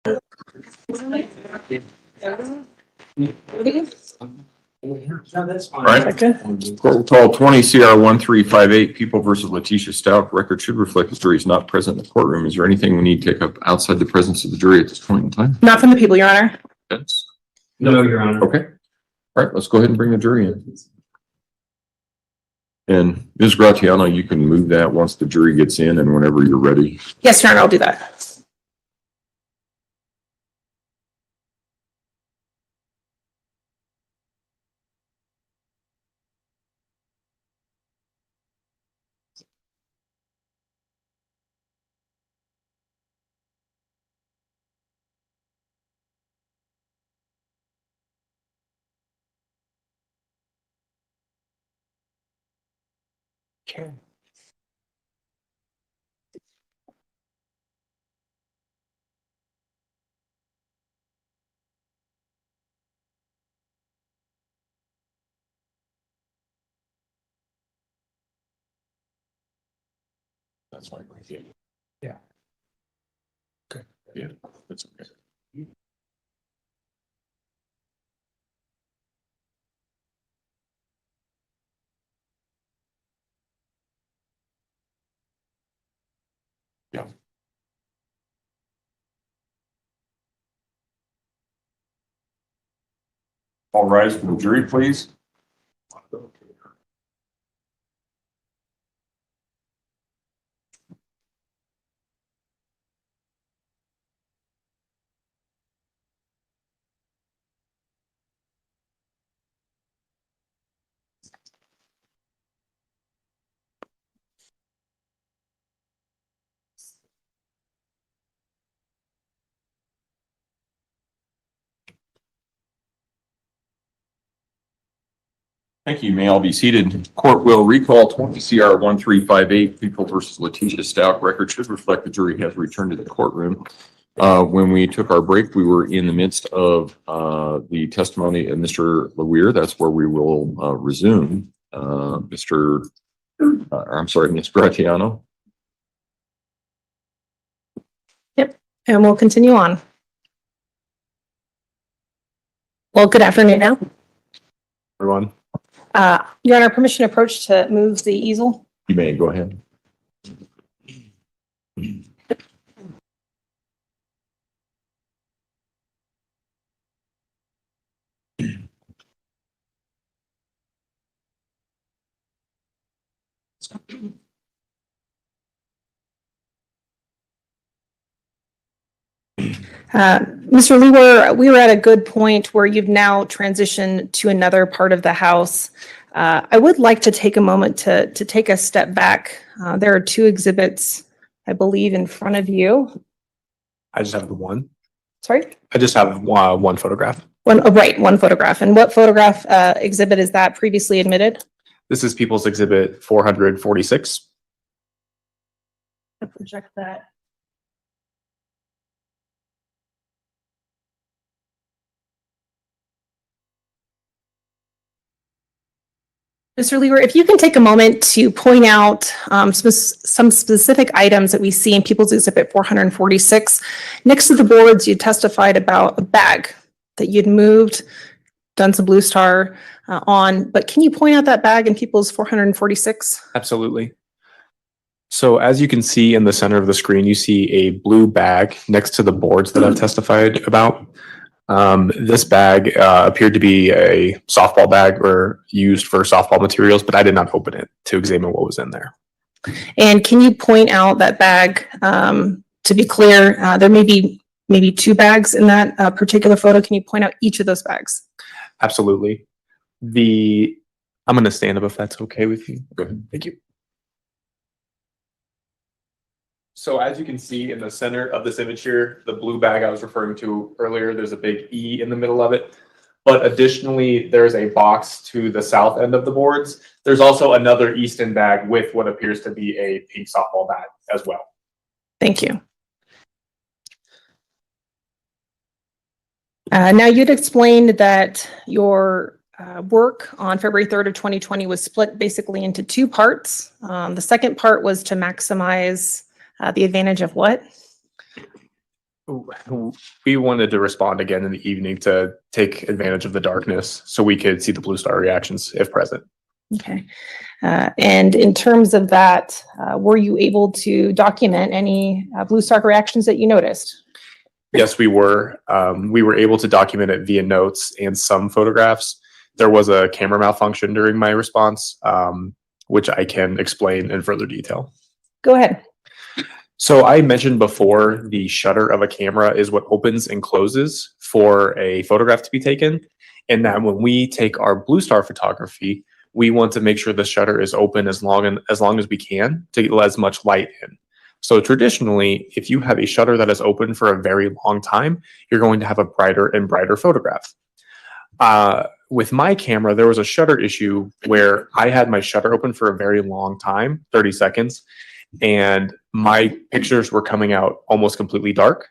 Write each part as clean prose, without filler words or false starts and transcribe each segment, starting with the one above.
All right. Court will call 20 CR 1358, People versus Letecia Stauch. Record should reflect the jury is not present in the courtroom. Is there anything we need to take up outside the presence of the jury at this point in time? Not from the people, Your Honor. Yes. No, Your Honor. Okay. All right, let's go ahead and bring the jury in. And Ms. Gratiano, you can move that once the jury gets in and whenever you're ready. Yes, Your Honor, I'll do that. Okay. That's fine. Yeah. Okay. Yeah, that's okay. Yeah. All rise for the jury, please. Thank you. You may all be seated. Court will recall 20 CR 1358, People versus Letecia Stauch. Record should reflect the jury has returned to the courtroom. When we took our break, we were in the midst of the testimony of Mr. LeWeir. That's where we will resume. Ms. Gratiano. Yep, and we'll continue on. Well, good afternoon now. Everyone. Your Honor, permission to approach to move the easel? You may go ahead. Mr. Lewer, we were at a good point where you've now transitioned to another part of the house. I would like to take a moment to take a step back. There are two exhibits, I believe, in front of you. I just have the one. Sorry? I just have one photograph. One photograph. And what photograph exhibit is that previously admitted? This is People's Exhibit 446. I'll project that. Mr. Lewer, if you can take a moment to point out some specific items that we see in People's Exhibit 446. Next to the boards, you testified about a bag that you'd moved, done some Blue Star on, but can you point out that bag in People's 446? Absolutely. So as you can see in the center of the screen, you see a blue bag next to the boards that I've testified about. This bag appeared to be a softball bag or used for softball materials, but I did not open it to examine what was in there. And can you point out that bag? To be clear, there may be maybe two bags in that particular photo. Can you point out each of those bags? Absolutely. I'm going to stand up if that's okay with you. Go ahead. Thank you. So as you can see in the center of this image here, the blue bag I was referring to earlier, there's a big E in the middle of it. But additionally, there's a box to the south end of the boards. There's also another Easton bag with what appears to be a pink softball bat as well. Thank you. Now you'd explained that your work on February 3rd of 2020 was split basically into two parts. The second part was to maximize the advantage of what? We wanted to respond again in the evening to take advantage of the darkness so we could see the blue star reactions if present. Okay. And in terms of that, were you able to document any blue star reactions that you noticed? Yes, we were. We were able to document it via notes and some photographs. There was a camera malfunction during my response, which I can explain in further detail. Go ahead. So I mentioned before the shutter of a camera is what opens and closes for a photograph to be taken. And that when we take our blue star photography, we want to make sure the shutter is open as long as we can to let as much light in. So traditionally, if you have a shutter that is open for a very long time, you're going to have a brighter and brighter photograph. With my camera, there was a shutter issue where I had my shutter open for a very long time, 30 seconds, and my pictures were coming out almost completely dark.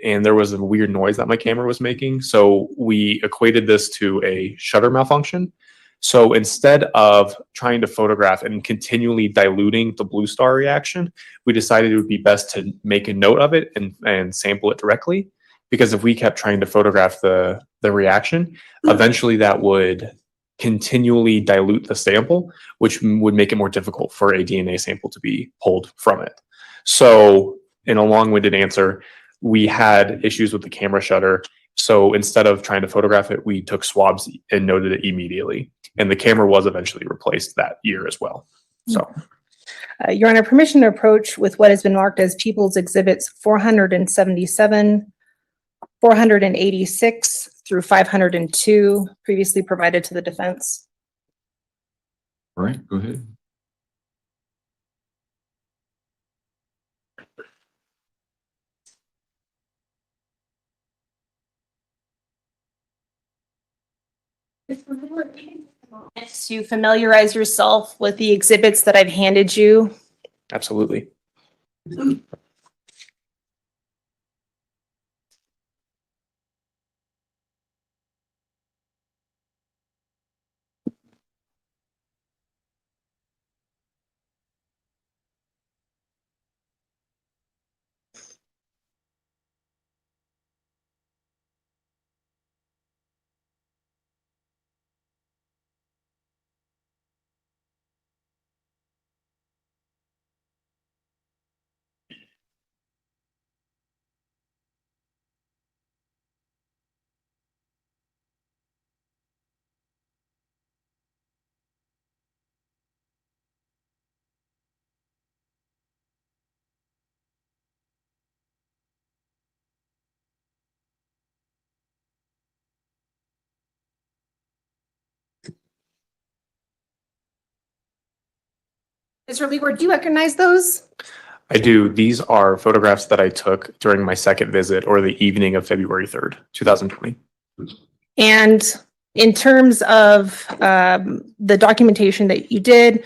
And there was a weird noise that my camera was making. So we equated this to a shutter malfunction. So instead of trying to photograph and continually diluting the blue star reaction, we decided it would be best to make a note of it and sample it directly. Because if we kept trying to photograph the reaction, eventually that would continually dilute the sample, which would make it more difficult for a DNA sample to be pulled from it. So in a long-winded answer, we had issues with the camera shutter. So instead of trying to photograph it, we took swabs and noted it immediately. And the camera was eventually replaced that year as well. So, Your Honor, permission to approach with what has been marked as People's Exhibits 477, 486 through 502, previously provided to the defense. All right, go ahead. To familiarize yourself with the exhibits that I've handed you. absolutely. Mr. Leeward, do you recognize those? I do. These are photographs that I took during my second visit or the evening of February 3rd, 2020. And in terms of the documentation that you did,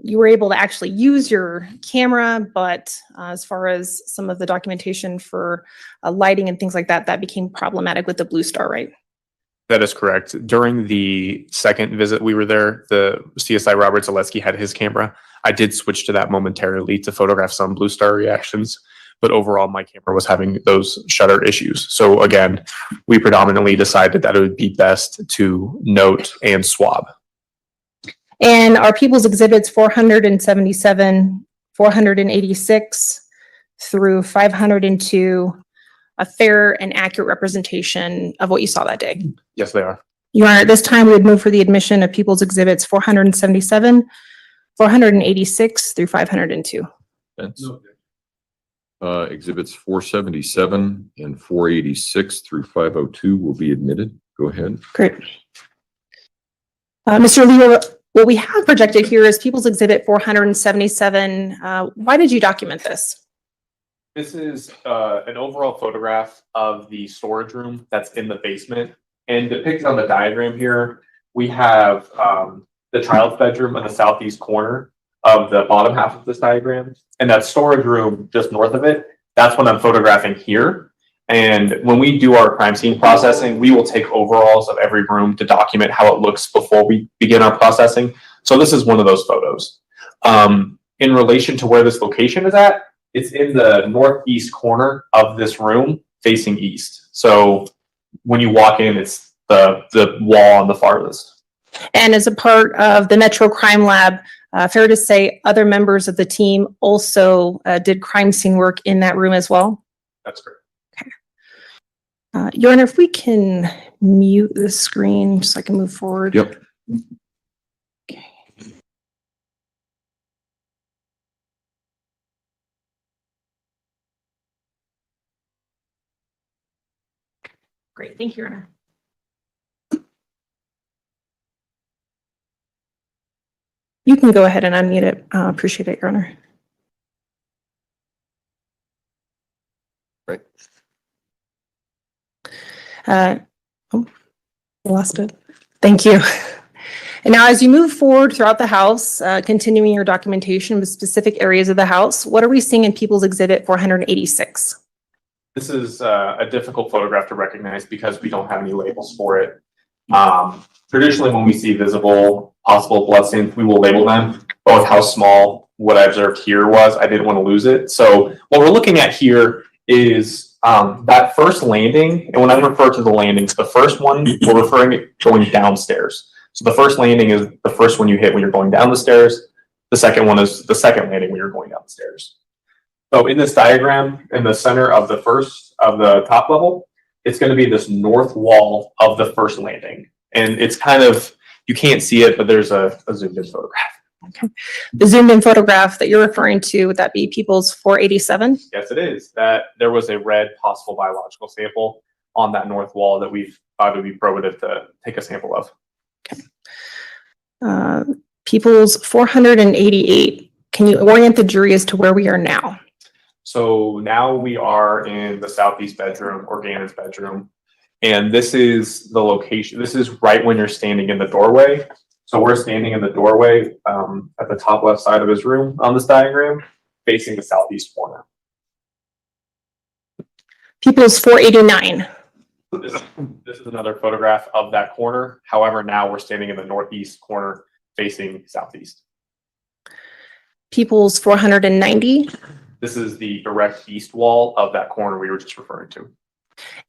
you were able to actually use your camera, but as far as some of the documentation for lighting and things like that, that became problematic with the Blue Star, right? That is correct. During the second visit we were there, the CSI Robert Zaleski had his camera. I did switch to that momentarily to photograph some blue star reactions, but overall my camera was having those shutter issues. So again, we predominantly decided that it would be best to note and swab. And our People's Exhibits 477, 486 through 502, a fair and accurate representation of what you saw that day? Yes, they are. Your Honor, at this time, we would move for the admission of People's Exhibits 477, 486 through 502. Defense. Exhibits 477 and 486 through 502 will be admitted. Go ahead. Great. Mr. Lee, what we have projected here is People's Exhibit 477. Why did you document this? This is an overall photograph of the storage room that's in the basement. And depicted on the diagram here, we have the child's bedroom in the southeast corner of the bottom half of this diagram. And that storage room just north of it, that's what I'm photographing here. And when we do our crime scene processing, we will take overalls of every room to document how it looks before we begin our processing. So this is one of those photos. In relation to where this location is at, It's in the northeast corner of this room facing east. So when you walk in, it's the wall on the farthest. And as a part of the Metro Crime Lab, fair to say other members of the team also did crime scene work in that room as well? That's correct. Your Honor, if we can mute the screen so I can move forward. Yep. Okay. Great, thank you, Your Honor. You can go ahead and unmute it. Appreciate it, Your Honor. Right. Oh, I lost it. Thank you. And now as you move forward throughout the house, continuing your documentation with specific areas of the house, what are we seeing in People's Exhibit 486? This is a difficult photograph to recognize because we don't have any labels for it. Traditionally, when we see visible possible bloodstains, we will label them. But with how small what I observed here was, I didn't want to lose it. So what we're looking at here is that first landing. And when I refer to the landings, the first one, we're referring to going downstairs. So the first landing is the first one you hit when you're going down the stairs. The second one is the second landing when you're going down the stairs. So in this diagram, in the center of the top level, it's going to be this north wall of the first landing. And it's kind of, you can't see it, but there's a zoomed in photograph. Okay. The zoomed in photograph that you're referring to, would that be People's 487? Yes, it is. That there was a red possible biological sample on that north wall that we thought it would be probative to take a sample of. Okay. People's 488. Can you orient the jury as to where we are now? So now we are in the southeast bedroom, or Gannon's bedroom. And this is the location. This is right when you're standing in the doorway. So we're standing in the doorway at the top left side of his room on this diagram, facing the southeast corner. People's 489. This is another photograph of that corner. However, now we're standing in the northeast corner facing southeast. People's 490. This is the direct east wall of that corner we were just referring to.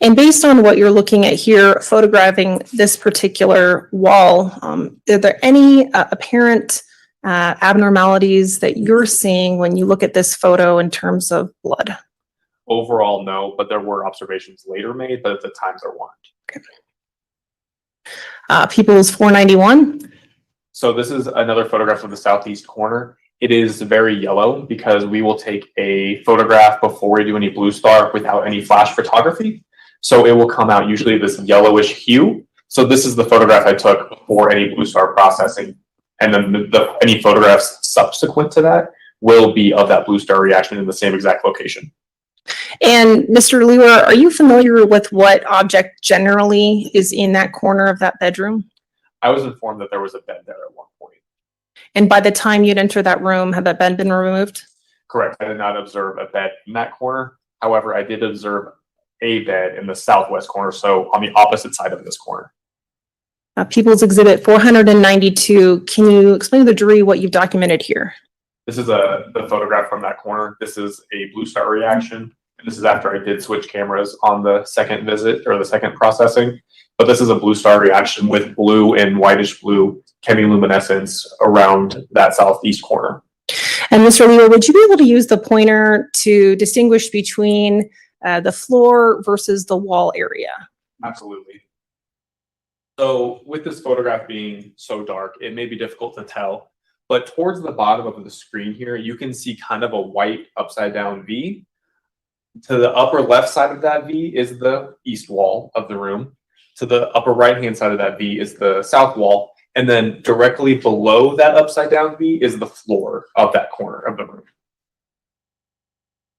And based on what you're looking at here, photographing this particular wall, are there any apparent abnormalities that you're seeing when you look at this photo in terms of blood? Overall, no, but there were observations later made, but at the times there weren't. Okay. People's 491. So this is another photograph of the southeast corner. It is very yellow because we will take a photograph before we do any blue star without any flash photography. So it will come out usually this yellowish hue. So this is the photograph I took before any blue star processing. And then any photographs subsequent to that will be of that blue star reaction in the same exact location. And Mr. Lewer, are you familiar with what object generally is in that corner of that bedroom? I was informed that there was a bed there at one point. And by the time you'd enter that room, had that bed been removed? Correct. I did not observe a bed in that corner. However, I did observe a bed in the southwest corner, so on the opposite side of this corner. People's Exhibit 492. Can you explain to the jury what you've documented here? This is the photograph from that corner. This is a blue star reaction. And this is after I did switch cameras on the second visit or the second processing. But this is a blue star reaction with blue and whitish blue chemiluminescence around that southeast corner. And Mr. Lewer, would you be able to use the pointer to distinguish between the floor versus the wall area? Absolutely. So with this photograph being so dark, it may be difficult to tell, but towards the bottom of the screen here, you can see kind of a white upside down V. To the upper left side of that V is the east wall of the room. To the upper right-hand side of that V is the south wall. And then directly below that upside down V is the floor of that corner of the room.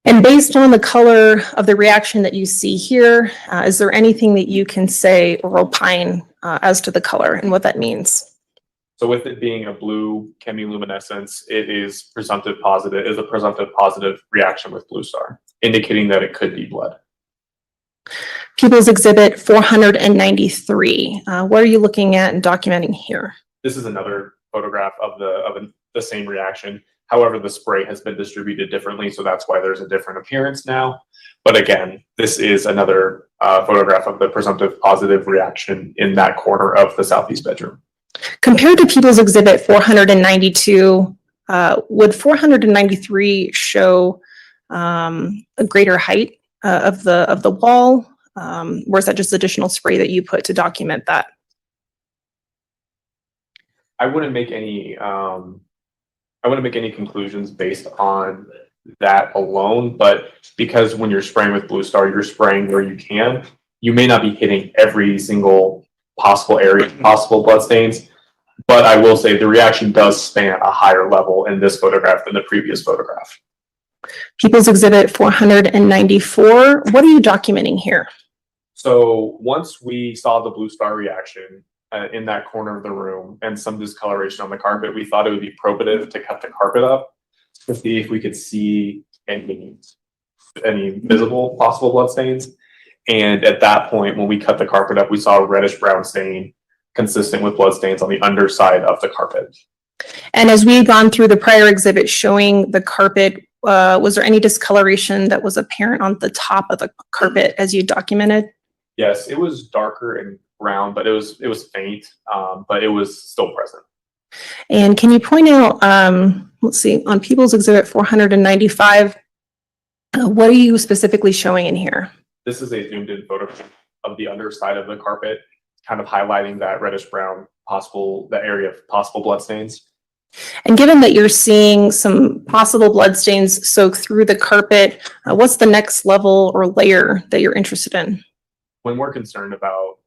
And based on the color of the reaction that you see here, is there anything that you can say or opine as to the color and what that means? So with it being a blue chemiluminescence, it is presumptive positive, is a presumptive positive reaction with blue star, indicating that it could be blood. People's Exhibit 493. What are you looking at and documenting here? This is another photograph of the same reaction. However, the spray has been distributed differently, so that's why there's a different appearance now. But again, this is another photograph of the presumptive positive reaction in that corner of the southeast bedroom. Compared to People's Exhibit 492, would 493 show a greater height of the wall? Or is that just additional spray that you put to document that? I wouldn't make any conclusions based on that alone, but because when you're spraying with Blue Star, you're spraying where you can. You may not be hitting every single possible area, possible bloodstains, but I will say the reaction does span a higher level in this photograph than the previous photograph. People's Exhibit 494, what are you documenting here? So once we saw the Blue Star reaction in that corner of the room and some discoloration on the carpet, we thought it would be probative to cut the carpet up to see if we could see any visible possible blood stains. And at that point, when we cut the carpet up, we saw a reddish brown stain consistent with blood stains on the underside of the carpet. And as we've gone through the prior exhibit showing the carpet, was there any discoloration that was apparent on the top of the carpet as you documented? Yes, it was darker and brown, but it was faint, but it was still present. And can you point out, let's see, on People's Exhibit 495, what are you specifically showing in here? This is a zoomed in photo of the underside of the carpet, kind of highlighting that reddish brown the area of possible blood stains. And given that you're seeing some possible blood stains soak through the carpet, what's the next level or layer that you're interested in? When we're concerned about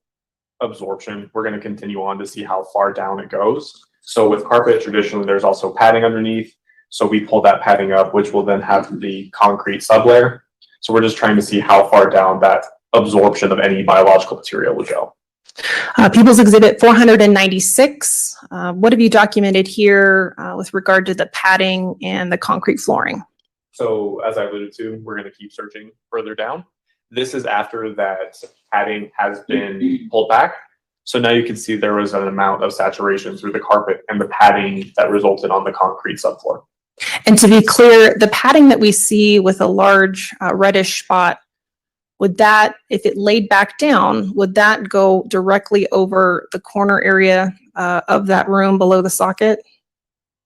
absorption, we're going to continue on to see how far down it goes. So with carpet, traditionally, there's also padding underneath. So we pull that padding up, which will then have the concrete sublayer. So we're just trying to see how far down that absorption of any biological material will go. People's Exhibit 496, what have you documented here with regard to the padding and the concrete flooring? So as I alluded to, we're going to keep searching further down. This is after that padding has been pulled back. So now you can see there was an amount of saturation through the carpet and the padding that resulted on the concrete subfloor. And to be clear, the padding that we see with a large reddish spot, would that, if it laid back down, would that go directly over the corner area of that room below the socket?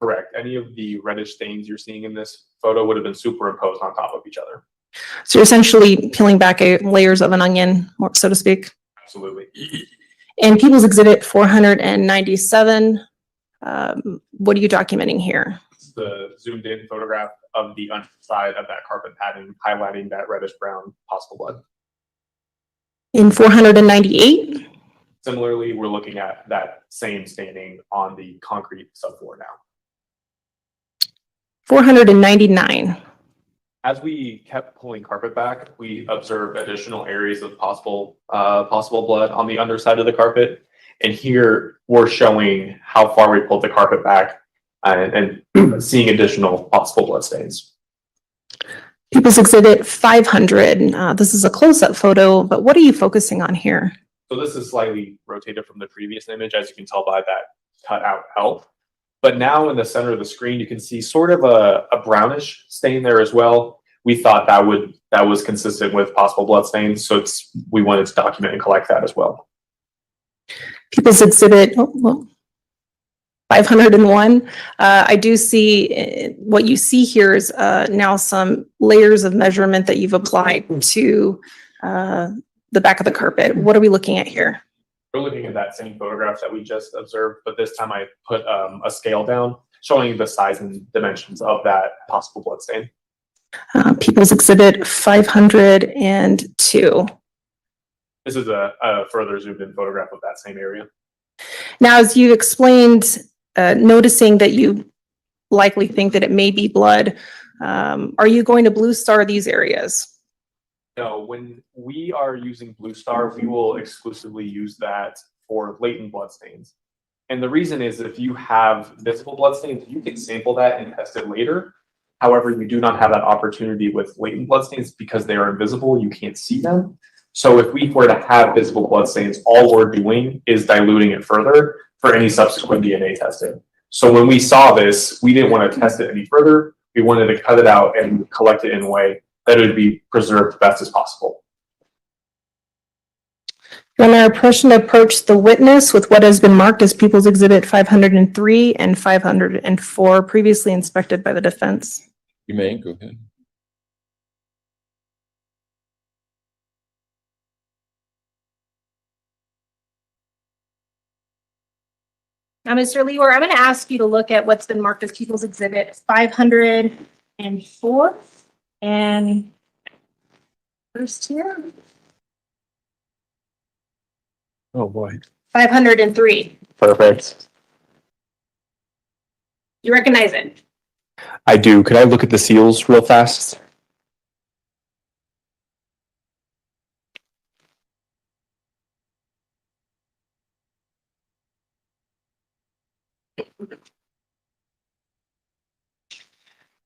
Correct. Any of the reddish stains you're seeing in this photo would have been superimposed on top of each other. So you're essentially peeling back layers of an onion, so to speak. Absolutely. And People's Exhibit 497, what are you documenting here? It's the zoomed in photograph of the underside of that carpet padding, highlighting that reddish brown possible blood. In 498? Similarly, we're looking at that same staining on the concrete subfloor now. 499. As we kept pulling carpet back, we observed additional areas of possible blood on the underside of the carpet. And here we're showing how far we pulled the carpet back and seeing additional possible blood stains. People's Exhibit 500. This is a close-up photo, but what are you focusing on here? So this is slightly rotated from the previous image, as you can tell by that cut out L. But now in the center of the screen, you can see sort of a brownish stain there as well. We thought that was consistent with possible blood stains, so we wanted to document and collect that as well. People's Exhibit 501. I do see what you see here is now some layers of measurement that you've applied to the back of the carpet. What are we looking at here? We're looking at that same photograph that we just observed, but this time I put a scale down showing the size and dimensions of that possible blood stain. People's Exhibit 502. This is a further zoomed in photograph of that same area. Now, as you explained, noticing that you likely think that it may be blood, are you going to Blue Star these areas? No, when we are using Blue Star, we will exclusively use that for latent blood stains. And the reason is if you have visible blood stains, you can sample that and test it later. However, you do not have that opportunity with latent blood stains because they are invisible, you can't see them. So if we were to have visible blood stains, all we're doing is diluting it further for any subsequent DNA testing. So when we saw this, we didn't want to test it any further. We wanted to cut it out and collect it in a way that it would be preserved best as possible. Your Honor, permission to approach the witness with what has been marked as People's Exhibit 503 and 504, previously inspected by the defense. You may, go ahead. Now, Mr. Lewer, I'm going to ask you to look at what's been marked as People's Exhibit 504 and first here, Oh boy. 503. Perfect. You recognize it? I do. Could I look at the seals real fast?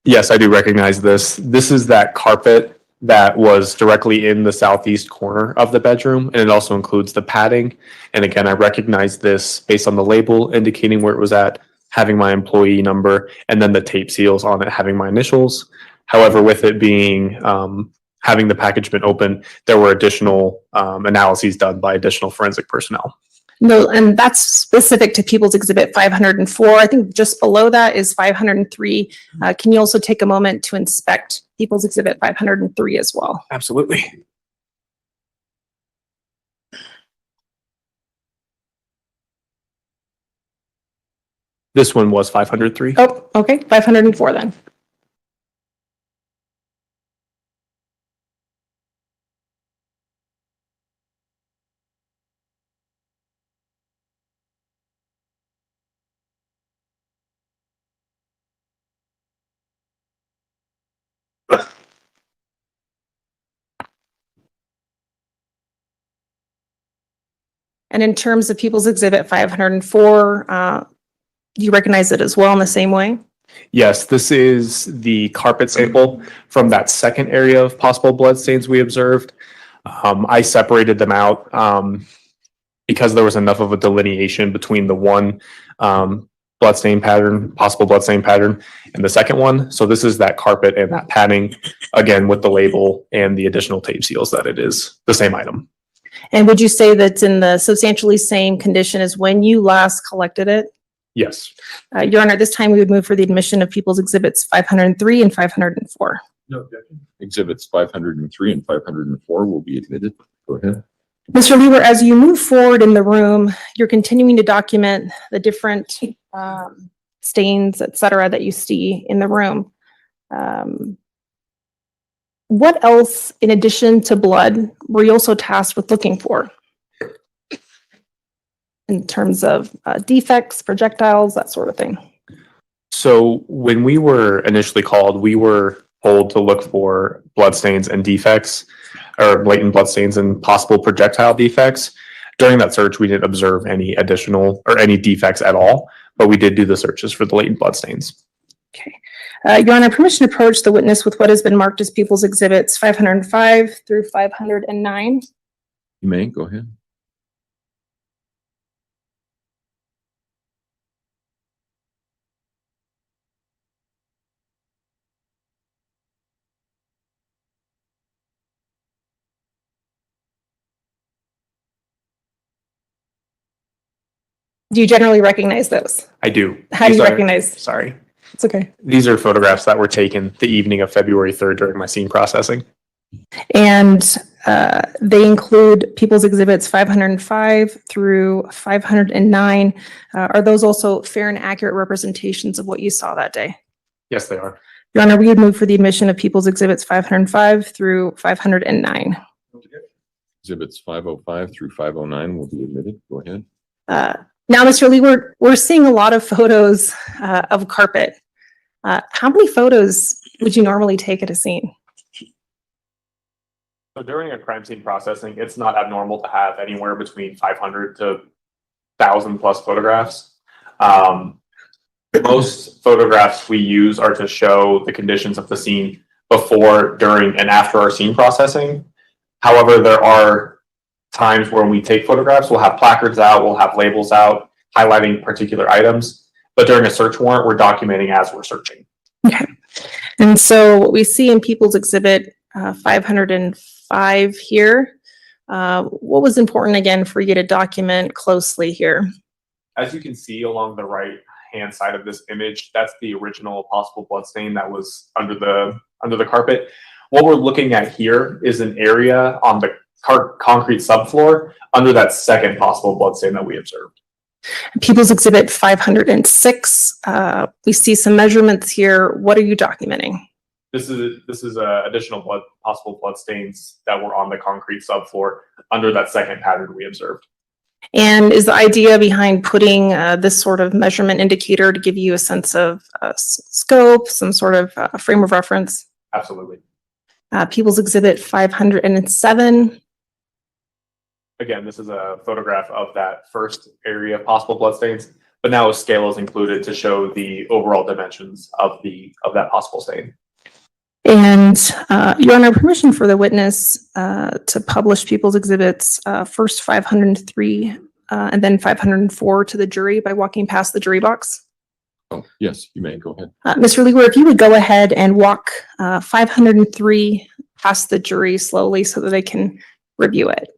Yes, I do recognize this. This is that carpet that was directly in the southeast corner of the bedroom, and it also includes the padding. And again, I recognize this based on the label indicating where it was at, having my employee number, and then the tape seals on it having my initials. However, with it being having the package been open, there were additional analyses done by additional forensic personnel. No, and that's specific to People's Exhibit 504. I think just below that is 503. Can you also take a moment to inspect People's Exhibit 503 as well? Absolutely. This one was 503. Oh, okay, 504 then. And in terms of People's Exhibit 504, do you recognize it as well in the same way? Yes, this is the carpet sample from that second area of possible blood stains we observed. I separated them out because there was enough of a delineation between the one blood stain pattern, possible blood stain pattern, and the second one. So this is that carpet and that padding, again, with the label and the additional tape seals that it is the same item. And would you say that's in the substantially same condition as when you last collected it? Yes. Your Honor, this time we would move for the admission of People's Exhibits 503 and 504. No objection. Exhibits 503 and 504 will be admitted. Go ahead. Mr. Lewer, as you move forward in the room, you're continuing to document the different stains, et cetera, that you see in the room. What else, in addition to blood, were you also tasked with looking for? In terms of defects, projectiles, that sort of thing. So when we were initially called, we were told to look for blood stains and defects, or latent blood stains and possible projectile defects. During that search, we didn't observe any additional or any defects at all, but we did do the searches for the latent blood stains. Okay. Your Honor, permission to approach the witness with what has been marked as People's Exhibits 505 through 509. You may, go ahead. Do you generally recognize those? I do. How do you recognize? Sorry. It's okay. These are photographs that were taken the evening of February 3rd during my scene processing. And they include People's Exhibits 505 through 509. Are those also fair and accurate representations of what you saw that day? Yes, they are. Your Honor, we would move for the admission of People's Exhibits 505 through 509. Exhibits 505 through 509 will be admitted. Go ahead. Now, Mr. Lee, we're seeing a lot of photos of carpet. How many photos would you normally take at a scene? So during a crime scene processing, it's not abnormal to have anywhere between 500 to 1,000 plus photographs. Most photographs we use are to show the conditions of the scene before, during, and after our scene processing. However, there are times where we take photographs, we'll have placards out, we'll have labels out highlighting particular items. but during a search warrant, we're documenting as we're searching. Okay. And so what we see in People's Exhibit 505 here, what was important again for you to document closely here? As you can see along the right hand side of this image, that's the original possible blood stain that was under the carpet. What we're looking at here is an area on the concrete subfloor under that second possible blood stain that we observed. People's Exhibit 506, we see some measurements here. What are you documenting? This is additional possible blood stains that were on the concrete subfloor under that second pattern we observed. And is the idea behind putting this sort of measurement indicator to give you a sense of scope, some sort of frame of reference? Absolutely. People's Exhibit 507. Again, this is a photograph of that first area of possible blood stains, but now a scale is included to show the overall dimensions of that possible stain. And Your Honor, permission for the witness to publish People's Exhibits first 503 and then 504 to the jury by walking past the jury box. Oh, yes, you may go ahead. Mr. Lewer, if you would go ahead and walk 503 past the jury slowly so that they can review it.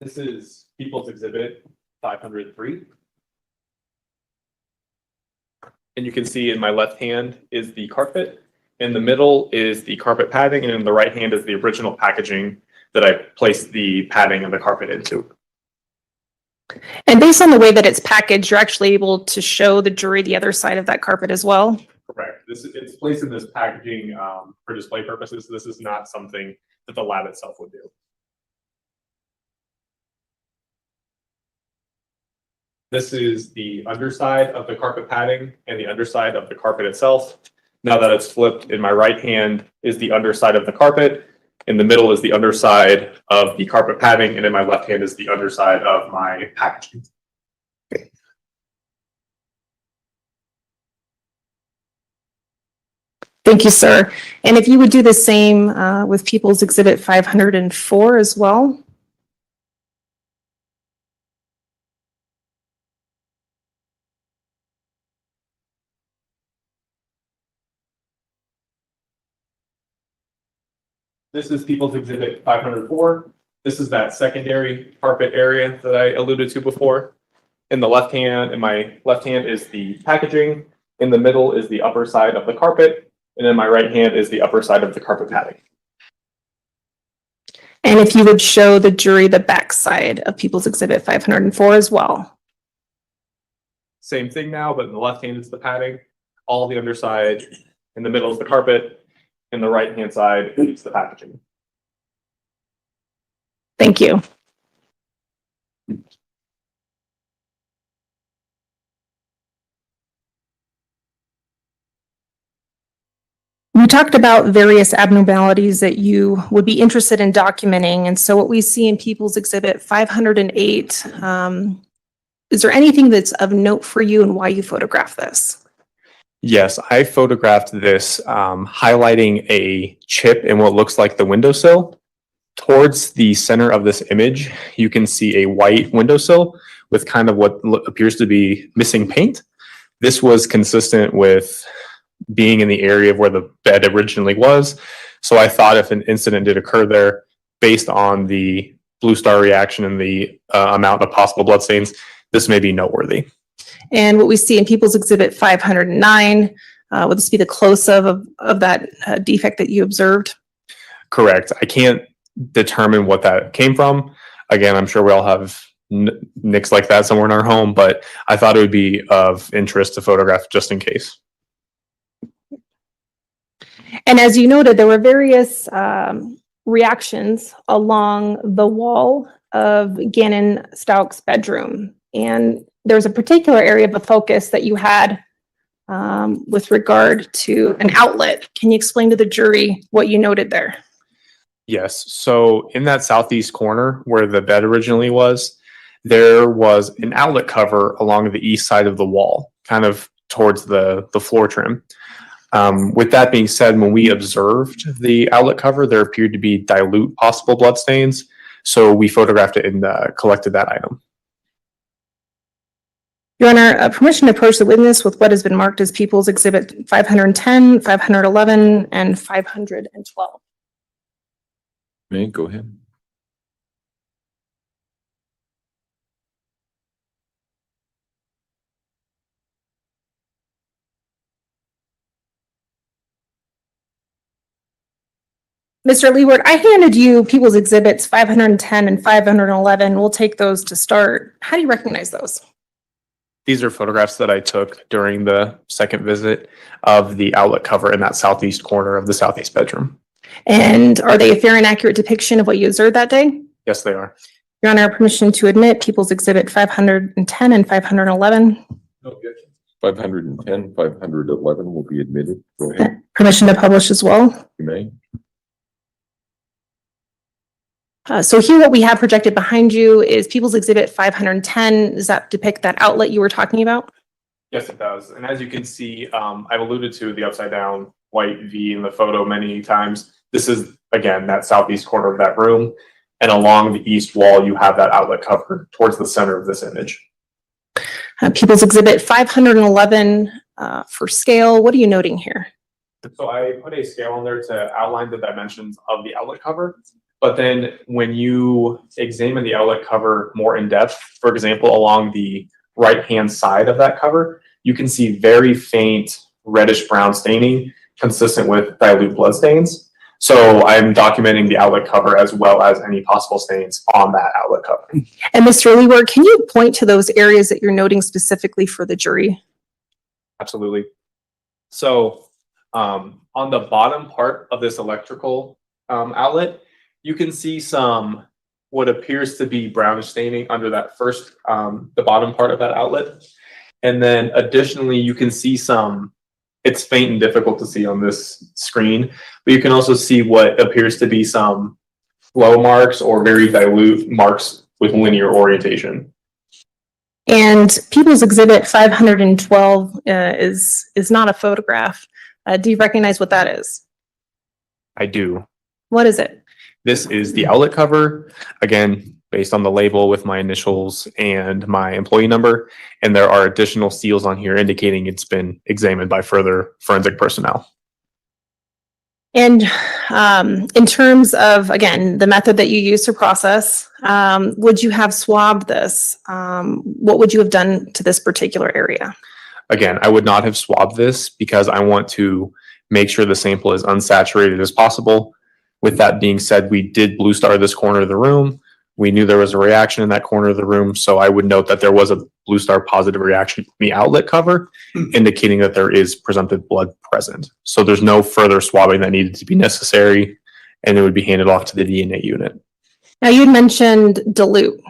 This is People's Exhibit 503. And you can see in my left hand is the carpet, in the middle is the carpet padding, and in the right hand is the original packaging that I placed the padding and the carpet into. And based on the way that it's packaged, you're actually able to show the jury the other side of that carpet as well? Correct. It's placed in this packaging for display purposes. This is not something that the lab itself would do. This is the underside of the carpet padding and the underside of the carpet itself. Now that it's flipped, in my right hand is the underside of the carpet. In the middle is the underside of the carpet padding, and in my left hand is the underside of my packaging. Thank you, sir. And if you would do the same with People's Exhibit 504 as well. This is People's Exhibit 504. This is that secondary carpet area that I alluded to before. In my left hand is the packaging. In the middle is the upper side of the carpet. And in my right hand is the upper side of the carpet padding. And if you would show the jury the back side of People's Exhibit 504 as well. Same thing now, but in the left hand is the padding, all the underside. In the middle is the carpet. In the right hand side is the packaging. Thank you. You talked about various abnormalities that you would be interested in documenting. And so what we see in People's Exhibit 508, is there anything that's of note for you and why you photographed this? Yes, I photographed this highlighting a chip in what looks like the windowsill. Towards the center of this image, you can see a white windowsill with kind of what appears to be missing paint. This was consistent with being in the area of where the bed originally was. So I thought if an incident did occur there, based on the blue star reaction and the amount of possible bloodstains, this may be noteworthy. And what we see in People's Exhibit 509, would this be the close-up of that defect that you observed? Correct. I can't determine what that came from. Again, I'm sure we all have nicks like that somewhere in our home, but I thought it would be of interest to photograph just in case. And as you noted, there were various reactions along the wall of Gannon Stauch's bedroom. And there's a particular area of a focus that you had with regard to an outlet. Can you explain to the jury what you noted there? Yes. So in that southeast corner where the bed originally was, there was an outlet cover along the east side of the wall, kind of towards the floor trim. With that being said, when we observed the outlet cover, there appeared to be dilute possible blood stains. So we photographed it and collected that item. Your Honor, permission to approach the witness with what has been marked as People's Exhibit 510, 511, and 512. May, go ahead. Mr. Leeward, I handed you People's Exhibits 510 and 511. We'll take those to start. How do you recognize those? These are photographs that I took during the second visit of the outlet cover in that southeast corner of the southeast bedroom. And are they a fair and accurate depiction of what you observed that day? Yes, they are. Your Honor, permission to admit People's Exhibit 510 and 511. No objection. 510, 511 will be admitted. Go ahead. Permission to publish as well. You may. So here what we have projected behind you is People's Exhibit 510. Does that depict that outlet you were talking about? Yes, it does. And as you can see, I've alluded to the upside down white V in the photo many times. This is, again, that southeast corner of that room. And along the east wall, you have that outlet cover towards the center of this image. People's Exhibit 511 for scale. What are you noting here? So I put a scale on there to outline the dimensions of the outlet cover. But then when you examine the outlet cover more in depth, for example, along the right-hand side of that cover, you can see very faint reddish brown staining consistent with dilute blood stains. So I'm documenting the outlet cover as well as any possible stains on that outlet cover. And Mr. Leeward, can you point to those areas that you're noting specifically for the jury? Absolutely. So on the bottom part of this electrical outlet, you can see some what appears to be brownish staining under that first, the bottom part of that outlet. And then additionally, you can see some, it's faint and difficult to see on this screen, but you can also see what appears to be some flow marks or very dilute marks with linear orientation. And People's Exhibit 512 is not a photograph. Do you recognize what that is? I do. What is it? This is the outlet cover, again, based on the label with my initials and my employee number. And there are additional seals on here indicating it's been examined by further forensic personnel. And in terms of, again, the method that you use to process, would you have swabbed this? What would you have done to this particular area? Again, I would not have swabbed this because I want to make sure the sample is unsaturated as possible. With that being said, we did blue star this corner of the room. We knew there was a reaction in that corner of the room, so I would note that there was a blue star positive reaction in the outlet cover, indicating that there is presumptive blood present. So there's no further swabbing that needed to be necessary, and it would be handed off to the DNA unit. Now, you had mentioned dilute,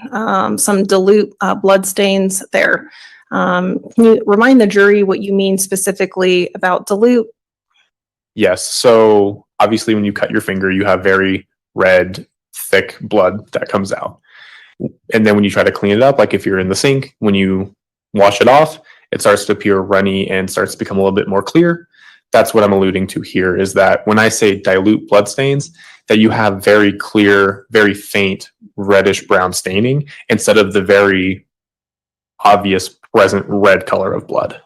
some dilute blood stains there. Can you remind the jury what you mean specifically about dilute? Yes, so obviously when you cut your finger, you have very red, thick blood that comes out. And then when you try to clean it up, like if you're in the sink, when you wash it off, it starts to appear runny and starts to become a little bit more clear. That's what I'm alluding to here, is that when I say dilute blood stains, that you have very clear, very faint reddish brown staining instead of the very obvious present red color of blood.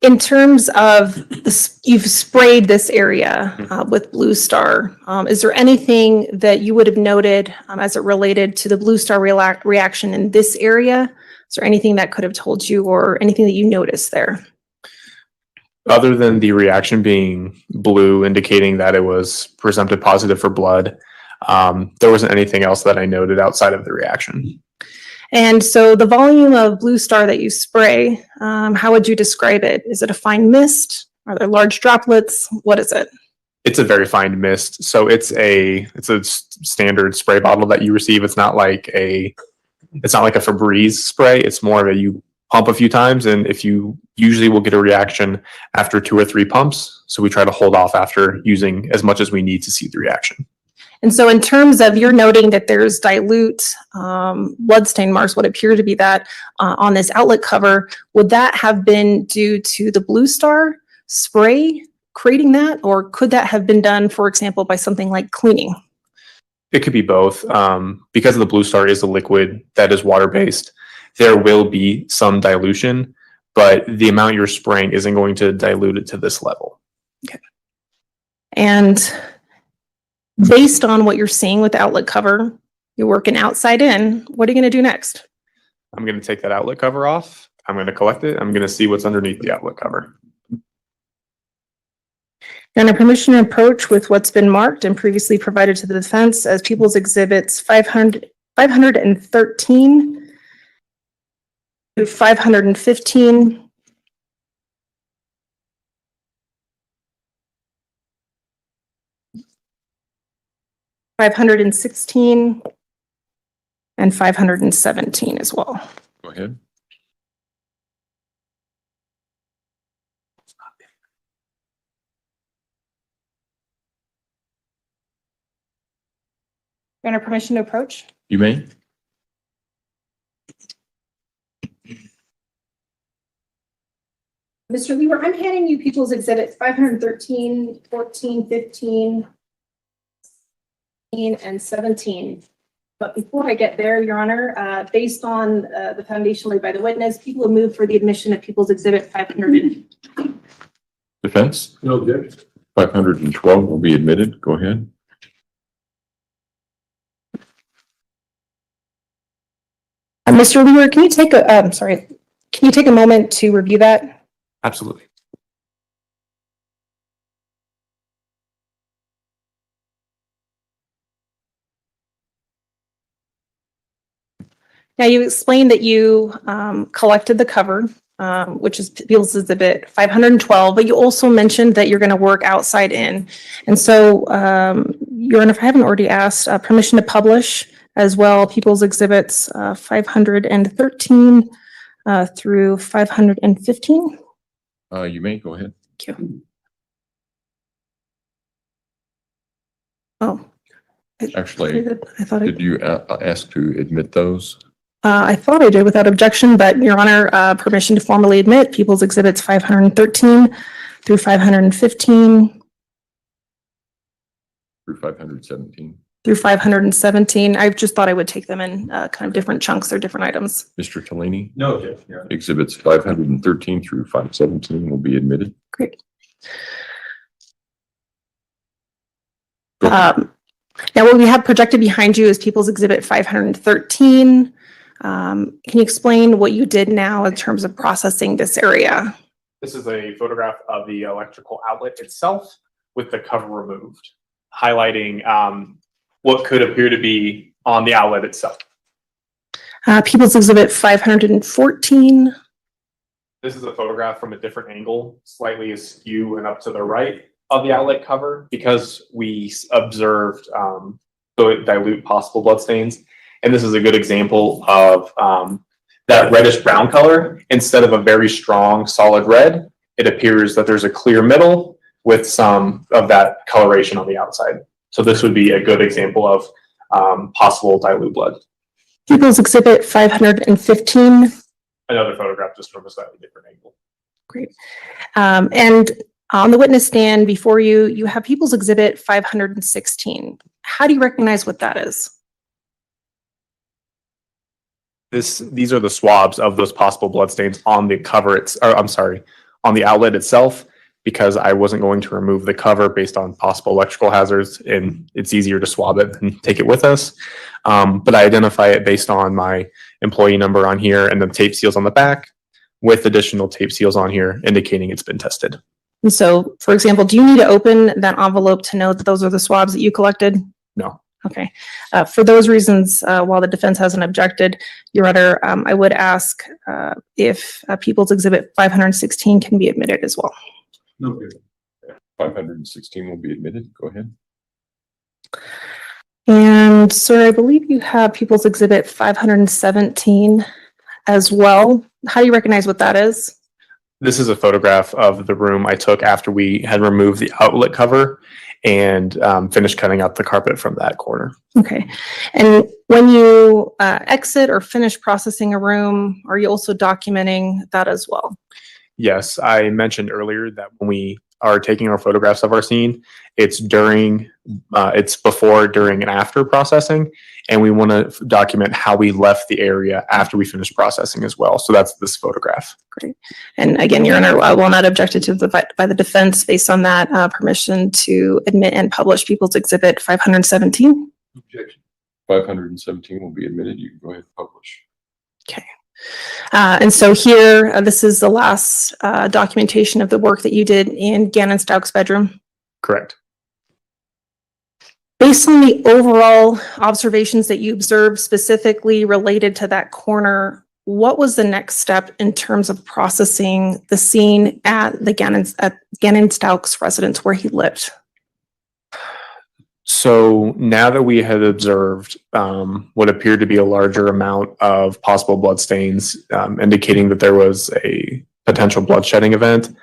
In terms of this, you've sprayed this area with Blue Star. Is there anything that you would have noted as it related to the Blue Star reaction in this area? Is there anything that could have told you or anything that you noticed there? Other than the reaction being blue, indicating that it was presumptive positive for blood, there wasn't anything else that I noted outside of the reaction. And so the volume of Blue Star that you spray, how would you describe it? Is it a fine mist? Are there large droplets? What is it? It's a very fine mist. So it's a standard spray bottle that you receive. It's not like a Febreze spray. It's more of a, you pump a few times, and if you usually will get a reaction after 2 or 3 pumps. So we try to hold off after using as much as we need to see the reaction. And so in terms of you're noting that there's dilute bloodstain marks, what appear to be that on this outlet cover, would that have been due to the Blue Star spray creating that? Or could that have been done, for example, by something like cleaning? It could be both. Because the Blue Star is a liquid that is water-based, there will be some dilution, but the amount you're spraying isn't going to dilute it to this level. Okay. And based on what you're seeing with the outlet cover, you're working outside in, what are you going to do next? I'm going to take that outlet cover off. I'm going to collect it. I'm going to see what's underneath the outlet cover. And a permission to approach with what's been marked and previously provided to the defense as People's Exhibits 513 through 515. $516 and $517 as well. Go ahead. Your Honor, permission to approach? You may. Mr. Lewer, I'm handing you People's Exhibits 513, 14, 15, and 17. But before I get there, Your Honor, based on the foundation laid by the witness, people have moved for the admission of People's Exhibit 500. Defense? No objection. 512 will be admitted. Go ahead. Mr. Lewer, can you take can you take a moment to review that? Absolutely. Now, you explained that you collected the cover, which is People's Exhibit 512, but you also mentioned that you're going to work outside in. And so, Your Honor, if I haven't already asked, permission to publish as well, People's Exhibits 513 through 515. You may. Go ahead. Thank you. Oh. Actually, I thought did you ask to admit those? I thought I did without objection, but Your Honor, permission to formally admit People's Exhibits 513 through 515. Through 517. Through 517. I just thought I would take them in kind of different chunks or different items. Mr. Talini? No objection. Yeah. Exhibits 513 through 517 will be admitted. Great. Go ahead. Now, what we have projected behind you is People's Exhibit 513. Can you explain what you did now in terms of processing this area? This is a photograph of the electrical outlet itself with the cover removed, highlighting what could appear to be on the outlet itself. People's Exhibit 514. This is a photograph from a different angle, slightly askew and up to the right of the outlet cover, because we observed dilute possible blood stains. And this is a good example of that reddish brown color. Instead of a very strong solid red, it appears that there's a clear middle with some of that coloration on the outside. So this would be a good example of possible dilute blood. People's Exhibit 515. Another photograph just from a slightly different angle. Great. And on the witness stand before you, you have People's Exhibit 516. How do you recognize what that is? These are the swabs of those possible blood stains on the cover. On the outlet itself, because I wasn't going to remove the cover based on possible electrical hazards, and it's easier to swab it than take it with us. But I identify it based on my employee number on here and the tape seals on the back, with additional tape seals on here indicating it's been tested. And so, for example, do you need to open that envelope to know that those are the swabs that you collected? No. Okay. For those reasons, while the defense hasn't objected, Your Honor, I would ask if People's Exhibit 516 can be admitted as well. No objection. 516 will be admitted. Go ahead. And sir, I believe you have People's Exhibit 517 as well. How do you recognize what that is? This is a photograph of the room I took after we had removed the outlet cover and finished cutting out the carpet from that corner. Okay. And when you exit or finish processing a room, are you also documenting that as well? Yes, I mentioned earlier that when we are taking our photographs of our scene, it's before, during, and after processing, and we want to document how we left the area after we finish processing as well. So that's this photograph. Great. And again, Your Honor, will not objected to by the defense based on that permission to admit and publish People's Exhibit 517. Objection. 517 will be admitted. You can go ahead and publish. Okay. And so here, this is the last documentation of the work that you did in Gannon Stauch's bedroom. Correct. Based on the overall observations that you observed specifically related to that corner, what was the next step in terms of processing the scene at Gannon Stauch's residence where he lived? So now that we had observed what appeared to be a larger amount of possible blood stains, indicating that there was a potential bloodshedding event,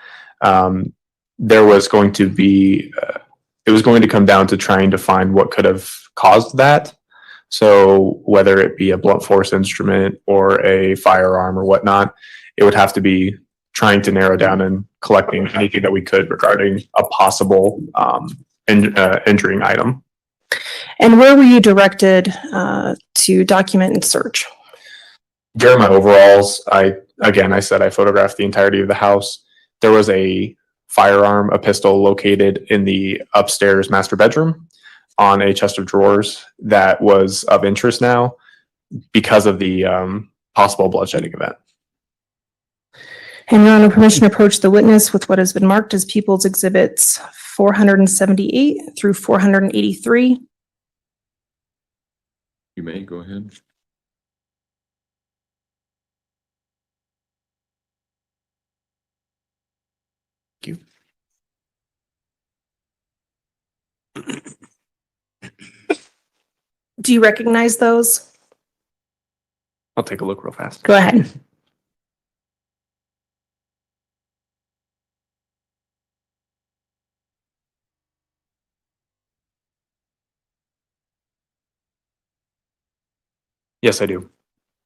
there was going to be, it was going to come down to trying to find what could have caused that. So whether it be a blunt force instrument or a firearm or whatnot, it would have to be trying to narrow down and collecting anything that we could regarding a possible injuring item. And where were you directed to document and search? During my overalls, I said I photographed the entirety of the house. There was a firearm, a pistol located in the upstairs master bedroom on a chest of drawers that was of interest now because of the possible bloodshedding event. And Your Honor, permission to approach the witness with what has been marked as People's Exhibits 478 through 483. You may go ahead. Thank you. Do you recognize those? I'll take a look real fast. Go ahead. Yes, I do.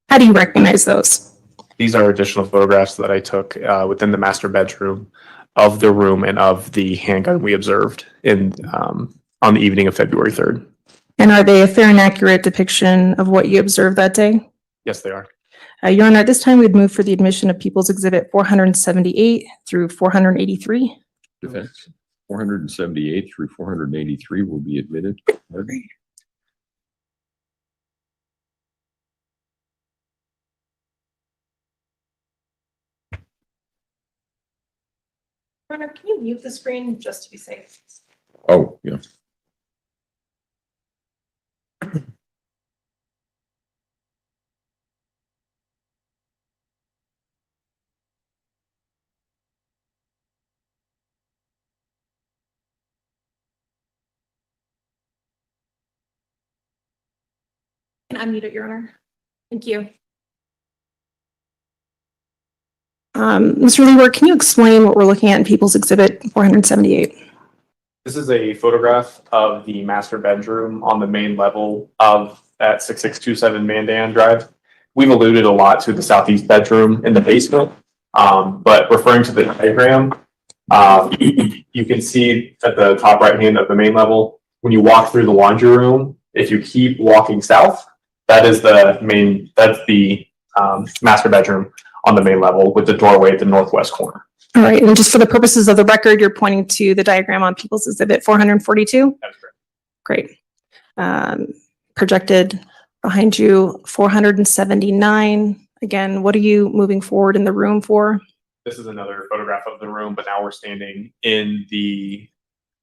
How do you recognize those? These are additional photographs that I took within the master bedroom of the room and of the handgun we observed on the evening of February 3rd. And are they a fair and accurate depiction of what you observed that day? Yes, they are. Your Honor, at this time, we'd move for the admission of People's Exhibit 478 through 483. Defense. 478 through 483 will be admitted. Your Honor, can you mute the screen just to be safe? Oh, yeah. Can I unmute it, Your Honor? Thank you. Mr. Leeward, can you explain what we're looking at in People's Exhibit 478? This is a photograph of the master bedroom on the main level of that 6627 Mandan Drive. We've alluded a lot to the southeast bedroom in the basement, but referring to the diagram, you can see at the top right hand of the main level, when you walk through the laundry room, if you keep walking south, that's the master bedroom on the main level with the doorway at the northwest corner. All right, and just for the purposes of the record, you're pointing to the diagram on People's Exhibit 442? That's correct. Great. Projected behind you, 479. Again, what are you moving forward in the room for? This is another photograph of the room, but now we're standing in the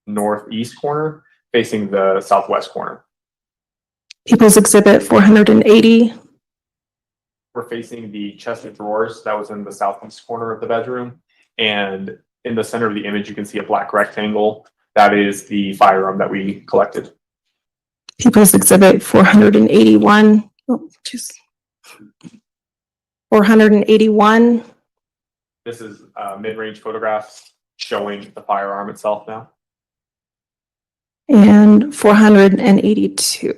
northeast corner facing the southwest corner. People's Exhibit 480. We're facing the chest of drawers that was in the southeast corner of the bedroom. And in the center of the image, you can see a black rectangle. That is the firearm that we collected. People's Exhibit 481. Oh, geez. 481 This is mid-range photographs showing the firearm itself now. and 482.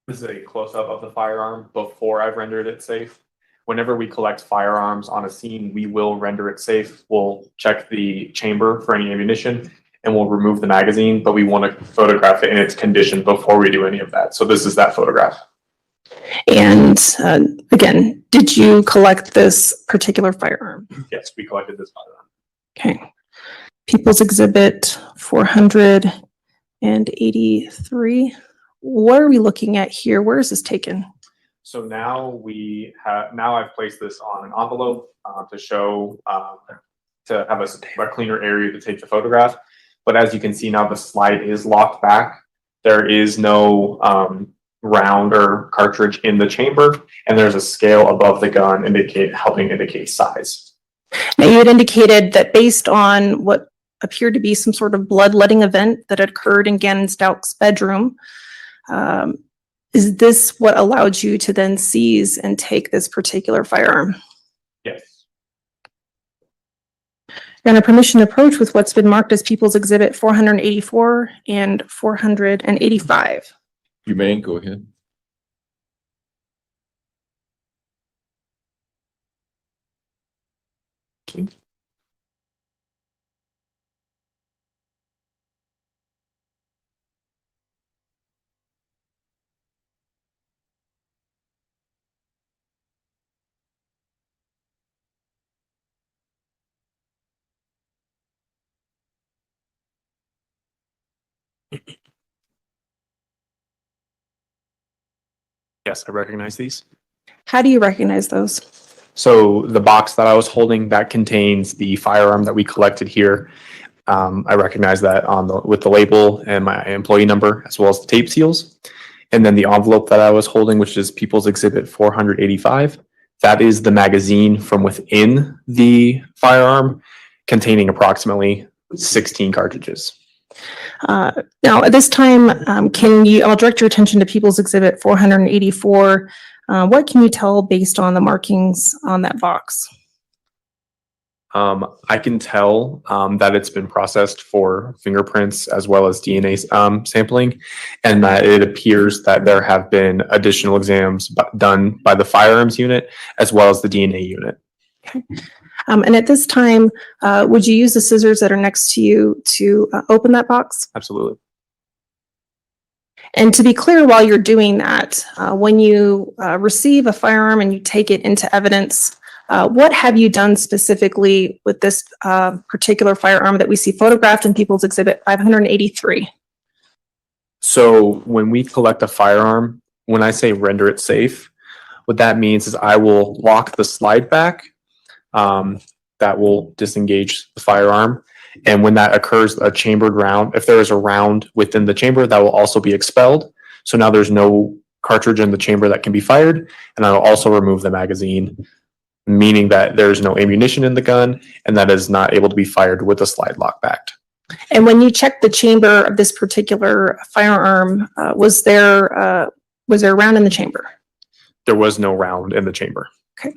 This is a close-up of the firearm before I've rendered it safe. Whenever we collect firearms on a scene, we will render it safe. We'll check the chamber for any ammunition and we'll remove the magazine, but we want to photograph it in its condition before we do any of that. So this is that photograph. And again, did you collect this particular firearm? Yes, we collected this firearm. Okay. People's Exhibit 483. What are we looking at here? Where is this taken? So now I've placed this on an envelope to show, to have a cleaner area to take the photograph. But as you can see now, the slide is locked back. There is no round or cartridge in the chamber, and there's a scale above the gun helping indicate size. Now, you had indicated that based on what appeared to be some sort of bloodletting event that occurred in Gannon Stauch's bedroom, is this what allowed you to then seize and take this particular firearm? Yes. You're under permission to approach with what's been marked as People's Exhibit 484 and 485. You may go ahead. Yes, I recognize these. How do you recognize those? So the box that I was holding that contains the firearm that we collected here. I recognize that with the label and my employee number, as well as the tape seals. And then the envelope that I was holding, which is People's Exhibit 485, that is the magazine from within the firearm, containing approximately 16 cartridges. Now, at this time, I'll direct your attention to People's Exhibit 484. What can you tell based on the markings on that box? I can tell that it's been processed for fingerprints as well as DNA sampling, and that it appears that there have been additional exams done by the firearms unit as well as the DNA unit. Okay. And at this time, would you use the scissors that are next to you to open that box? Absolutely. And to be clear, while you're doing that, when you receive a firearm and you take it into evidence, what have you done specifically with this particular firearm that we see photographed in People's Exhibit 583? So when we collect a firearm, when I say render it safe, what that means is I will lock the slide back. That will disengage the firearm. And when that occurs, a chambered round, if there is a round within the chamber, that will also be expelled. So now there's no cartridge in the chamber that can be fired. And I will also remove the magazine, meaning that there's no ammunition in the gun and that is not able to be fired with the slide lock backed. And when you checked the chamber of this particular firearm, was there a round in the chamber? There was no round in the chamber. Okay.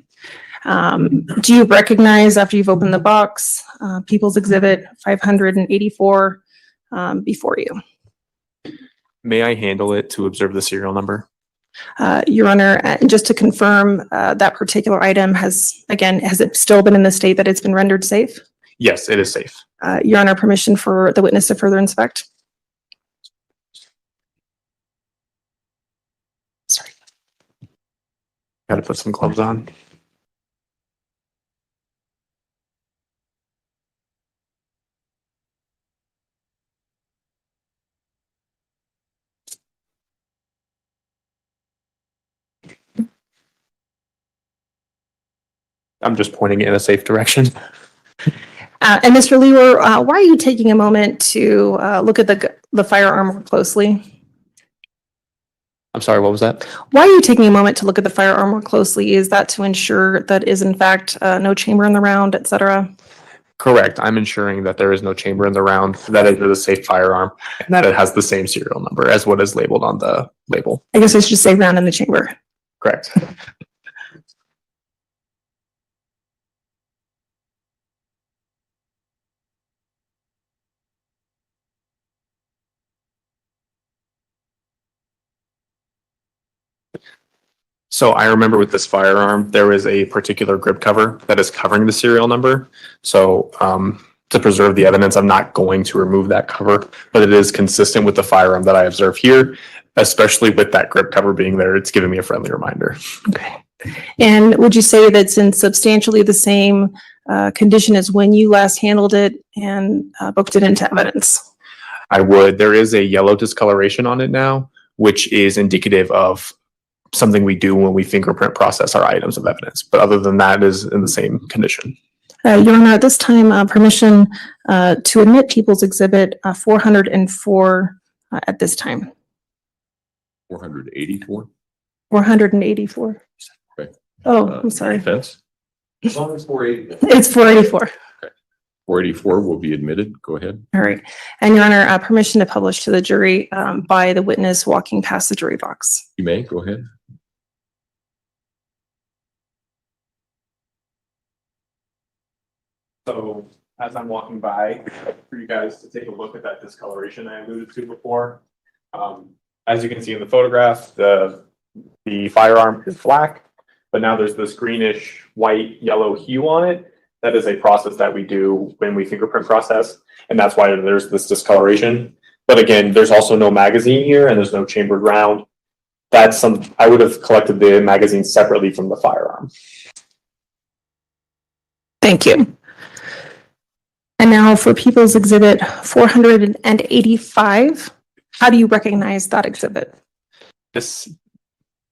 Do you recognize, after you've opened the box, People's Exhibit 584 before you? May I handle it to observe the serial number? Your Honor, just to confirm, that particular item has it still been in the state that it's been rendered safe? Yes, it is safe. Your Honor, permission for the witness to further inspect? Sorry. Got to put some gloves on. I'm just pointing it in a safe direction. And Mr. Lewer, why are you taking a moment to look at the firearm more closely? I'm sorry, what was that? Why are you taking a moment to look at the firearm more closely? Is that to ensure that is in fact no chamber in the round, et cetera? Correct. I'm ensuring that there is no chamber in the round, that it is a safe firearm, and that it has the same serial number as what is labeled on the label. I guess I should say round in the chamber. Correct. So I remember with this firearm, there is a particular grip cover that is covering the serial number. So to preserve the evidence, I'm not going to remove that cover, but it is consistent with the firearm that I observe here, especially with that grip cover being there. It's giving me a friendly reminder. Okay. And would you say that's in substantially the same condition as when you last handled it and booked it into evidence? I would. There is a yellow discoloration on it now, which is indicative of something we do when we fingerprint process our items of evidence. But other than that, it is in the same condition. Your Honor, at this time, permission to admit People's Exhibit 404 at this time. 484. 484. Okay. Oh, I'm sorry. Defense. As long as 480. It's 484. 484 will be admitted. Go ahead. All right. And Your Honor, permission to publish to the jury by the witness walking past the jury box. You may go ahead. So as I'm walking by, for you guys to take a look at that discoloration I alluded to before. As you can see in the photograph, the firearm is black, but now there's this greenish, white, yellow hue on it. That is a process that we do when we fingerprint process, and that's why there's this discoloration. But again, there's also no magazine here, and there's no chambered round. I would have collected the magazine separately from the firearm. Thank you. And now for People's Exhibit 485, how do you recognize that exhibit? This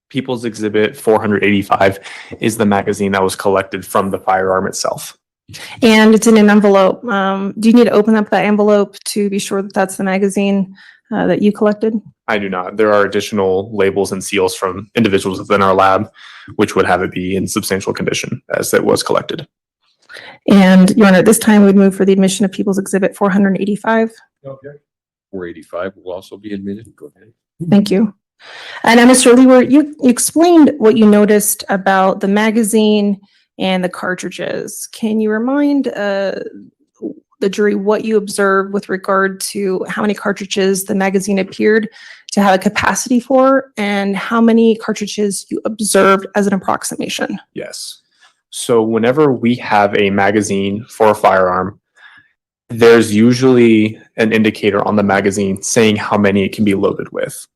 People's Exhibit 485 is the magazine that was collected from the firearm itself. And it's in an envelope. Do you need to open up that envelope to be sure that that's the magazine that you collected? I do not. There are additional labels and seals from individuals within our lab, which would have it be in substantial condition as it was collected. And Your Honor, at this time, we'd move for the admission of People's Exhibit 485. Okay. 485 will also be admitted. Go ahead. Thank you. And Mr. Lewer, you explained what you noticed about the magazine and the cartridges. Can you remind the jury what you observed with regard to how many cartridges the magazine appeared to have a capacity for and how many cartridges you observed as an approximation? Yes. So whenever we have a magazine for a firearm, there's usually an indicator on the magazine saying how many it can be loaded with.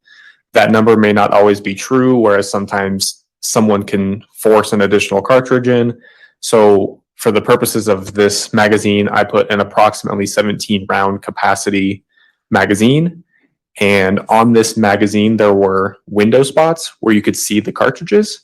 That number may not always be true, whereas sometimes someone can force an additional cartridge in. So for the purposes of this magazine, I put an approximately 17 round capacity magazine. And on this magazine, there were window spots where you could see the cartridges.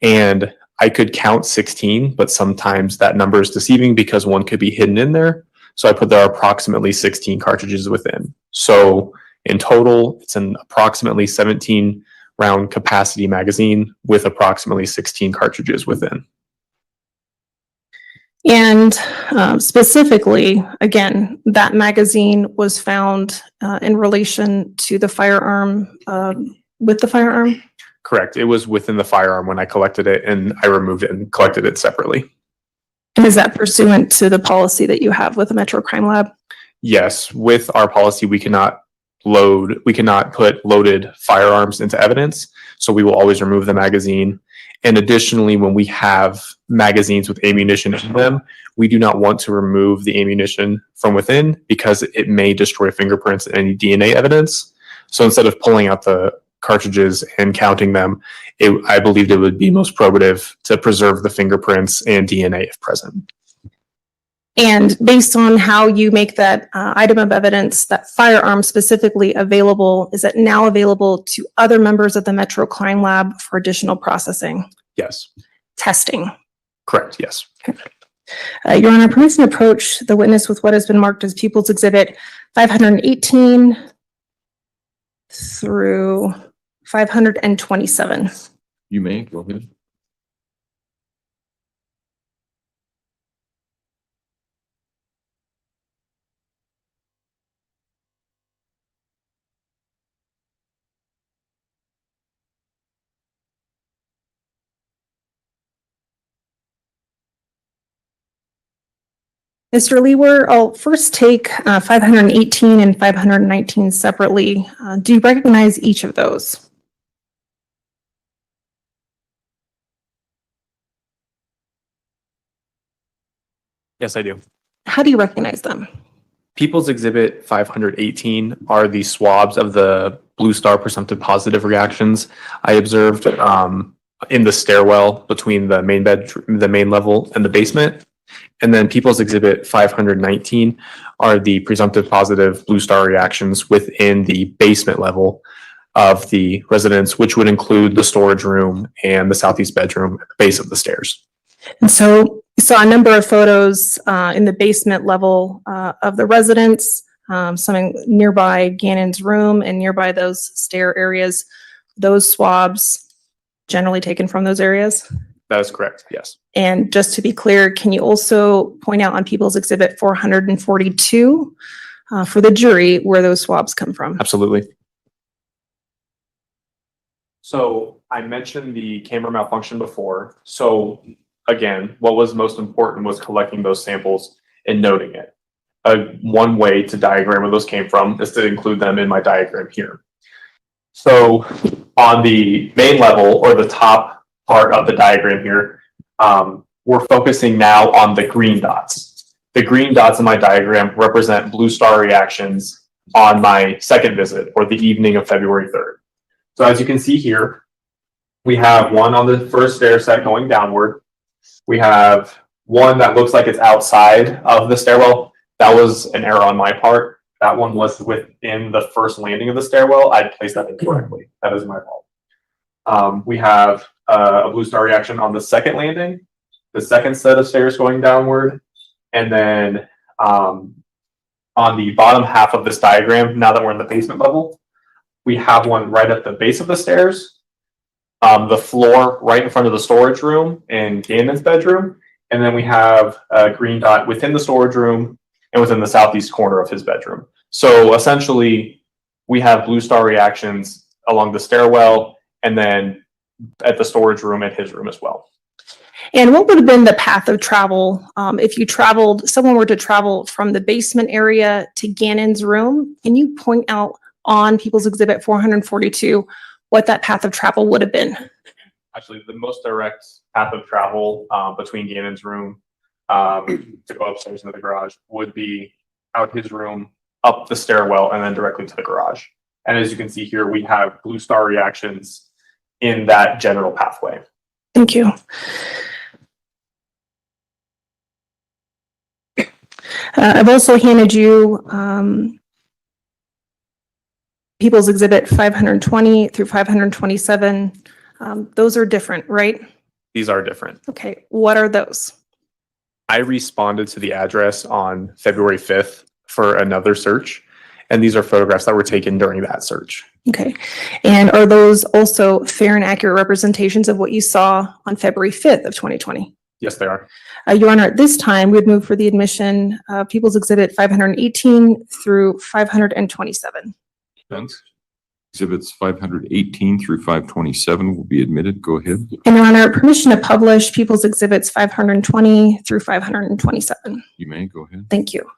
And I could count 16, but sometimes that number is deceiving because one could be hidden in there. So I put there are approximately 16 cartridges within. So in total, it's an approximately 17 round capacity magazine with approximately 16 cartridges within. And specifically, again, that magazine was found in relation to the firearm, with the firearm? Correct. It was within the firearm when I collected it, and I removed it and collected it separately. And is that pursuant to the policy that you have with the Metro Crime Lab? Yes, with our policy, we cannot put loaded firearms into evidence, so we will always remove the magazine. And additionally, when we have magazines with ammunition in them, we do not want to remove the ammunition from within because it may destroy fingerprints and any DNA evidence. So instead of pulling out the cartridges and counting them, I believed it would be most probative to preserve the fingerprints and DNA if present. And based on how you make that item of evidence, that firearm specifically available, is it now available to other members of the Metro Crime Lab for additional processing, Yes, testing? correct, yes. Your Honor, permission to approach the witness with what has been marked as People's Exhibit 518 through 527. You may go ahead. Mr. Lewer, I'll first take 518 and 519 separately. Do you recognize each of those? Yes, I do. How do you recognize them? People's Exhibit 518 are the swabs of the blue star presumptive positive reactions I observed in the stairwell between the main level and the basement. And then People's Exhibit 519 are the presumptive positive blue star reactions within the basement level of the residence, which would include the storage room and the southeast bedroom at the base of the stairs. And so you saw a number of photos in the basement level of the residence, some nearby Gannon's room and nearby those stair areas. Those swabs generally taken from those areas? That is correct, yes. And just to be clear, can you also point out on People's Exhibit 442 for the jury where those swabs come from? Absolutely. So I mentioned the camera malfunction before. So again, what was most important was collecting those samples and noting it. One way to diagram where those came from is to include them in my diagram here. So on the main level or the top part of the diagram here, we're focusing now on the green dots. The green dots in my diagram represent blue star reactions on my second visit or the evening of February 3rd. So as you can see here, we have one on the first stair set going downward. We have one that looks like it's outside of the stairwell. That was an error on my part. That one was within the first landing of the stairwell. I placed that incorrectly. That is my fault. We have a blue star reaction on the second landing, the second set of stairs going downward. And then on the bottom half of this diagram, now that we're in the basement level, we have one right at the base of the stairs, the floor right in front of the storage room in Gannon's bedroom. And then we have a green dot within the storage room and within the southeast corner of his bedroom. So essentially, we have blue star reactions along the stairwell and then at the storage room and his room as well. And what would have been the path of travel if you traveled, someone were to travel from the basement area to Gannon's room? Can you point out on People's Exhibit 442 what that path of travel would have been? Actually, the most direct path of travel between Gannon's room to go upstairs into the garage would be out his room, up the stairwell, and then directly to the garage. And as you can see here, we have blue star reactions in that general pathway. Thank you. I've also handed you People's Exhibit 520 through 527. Those are different, right? These are different. Okay, what are those? I responded to the address on February 5th for another search, and these are photographs that were taken during that search. Okay, and are those also fair and accurate representations of what you saw on February 5th of 2020? Yes, they are. Your Honor, at this time, we'd move for the admission of People's Exhibit 518 through 527. Thanks. Exhibits 518 through 527 will be admitted. Go ahead. And Your Honor, permission to publish People's Exhibits 520 through 527. You may go ahead. Thank you.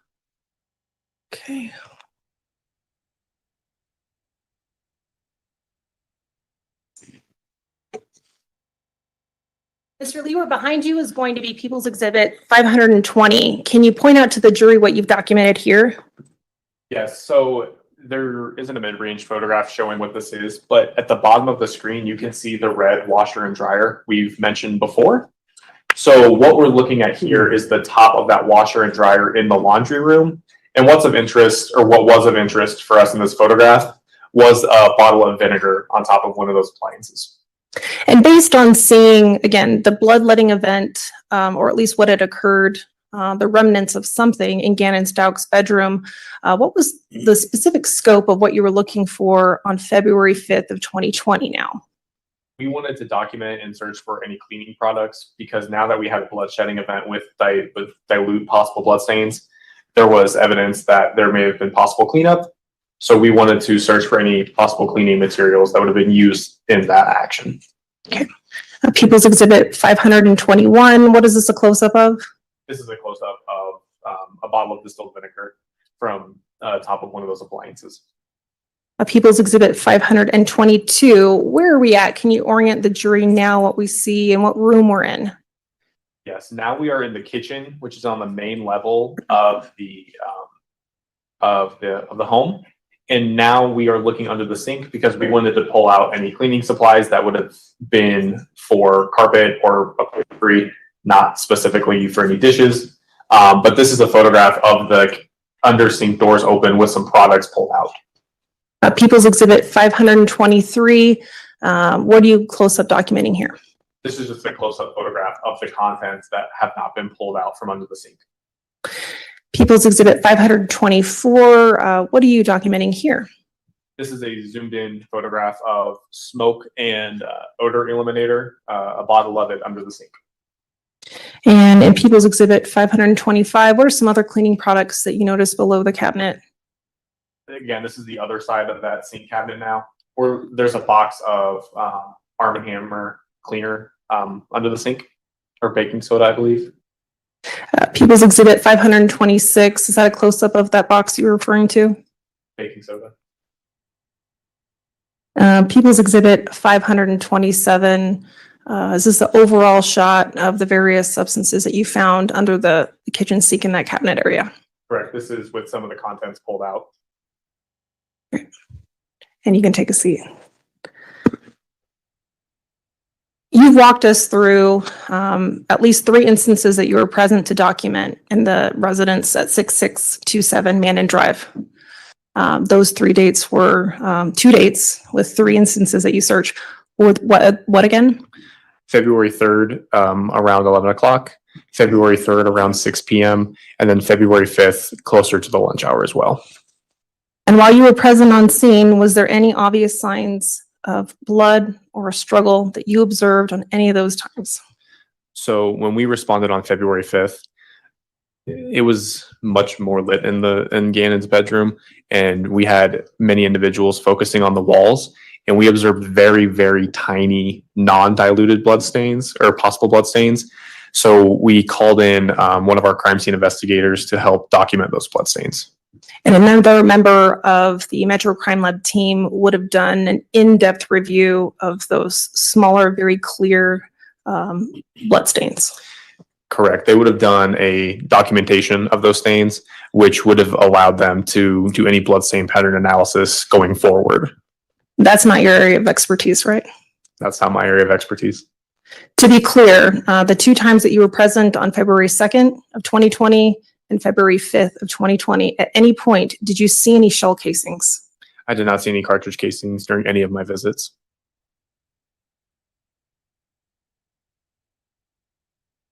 Okay. Mr. Lewer, behind you is going to be People's Exhibit 520. Can you point out to the jury what you've documented here? Yes, so there isn't a mid-range photograph showing what this is, but at the bottom of the screen, you can see the red washer and dryer we've mentioned before. So what we're looking at here is the top of that washer and dryer in the laundry room. And what's of interest, or what was of interest for us in this photograph, was a bottle of vinegar on top of one of those appliances. And based on seeing, again, the bloodletting event, or at least what had occurred, the remnants of something in Gannon Stauch's bedroom, what was the specific scope of what you were looking for on February 5th of 2020 now? We wanted to document and search for any cleaning products because now that we had a blood shedding event with dilute possible blood stains, there was evidence that there may have been possible cleanup. So we wanted to search for any possible cleaning materials that would have been used in that action. Okay. People's Exhibit 521, what is this a close-up of? This is a close-up of a bottle of distilled vinegar from top of one of those appliances. People's Exhibit 522, where are we at? Can you orient the jury now what we see and what room we're in? Yes, now we are in the kitchen, which is on the main level of the home. And now we are looking under the sink because we wanted to pull out any cleaning supplies that would have been for carpet or upholstery, not specifically for any dishes. But this is a photograph of the under sink doors open with some products pulled out. People's Exhibit 523. What are you close up documenting here? This is just a close-up photograph of the contents that have not been pulled out from under the sink. People's Exhibit 524. What are you documenting here? This is a zoomed-in photograph of smoke and odor eliminator, a bottle of it under the sink. And in People's Exhibit 525, what are some other cleaning products that you notice below the cabinet? Again, this is the other side of that sink cabinet now, where there's a box of Arm & Hammer cleaner under the sink, or baking soda, I believe. People's Exhibit 526, is that a close-up of that box you're referring to? Baking soda. People's Exhibit 527, is this the overall shot of the various substances that you found under the kitchen sink in that cabinet area? Correct. This is with some of the contents pulled out. And you can take a seat. You've walked us through at least 3 instances that you were present to document in the residence at 6627 Mandan Drive. Those 3 dates were 2 dates with 3 instances that you searched. What again? February 3rd, around 11 o'clock, February 3rd, around 6 p.m., and then February 5th, closer to the lunch hour as well. And while you were present on scene, was there any obvious signs of blood or a struggle that you observed on any of those times? So when we responded on February 5th, it was much more lit in Gannon's bedroom, and we had many individuals focusing on the walls, and we observed very, very tiny non-diluted blood stains or possible blood stains. So we called in one of our crime scene investigators to help document those blood stains. And another member of the Metro Crime Lab team would have done an in-depth review of those smaller, very clear blood stains. Correct. They would have done a documentation of those stains, which would have allowed them to do any blood stain pattern analysis going forward. That's not your area of expertise, right? That's not my area of expertise. To be clear, the 2 times that you were present on February 2nd of 2020 and February 5th of 2020, at any point, did you see any shell casings? I did not see any cartridge casings during any of my visits.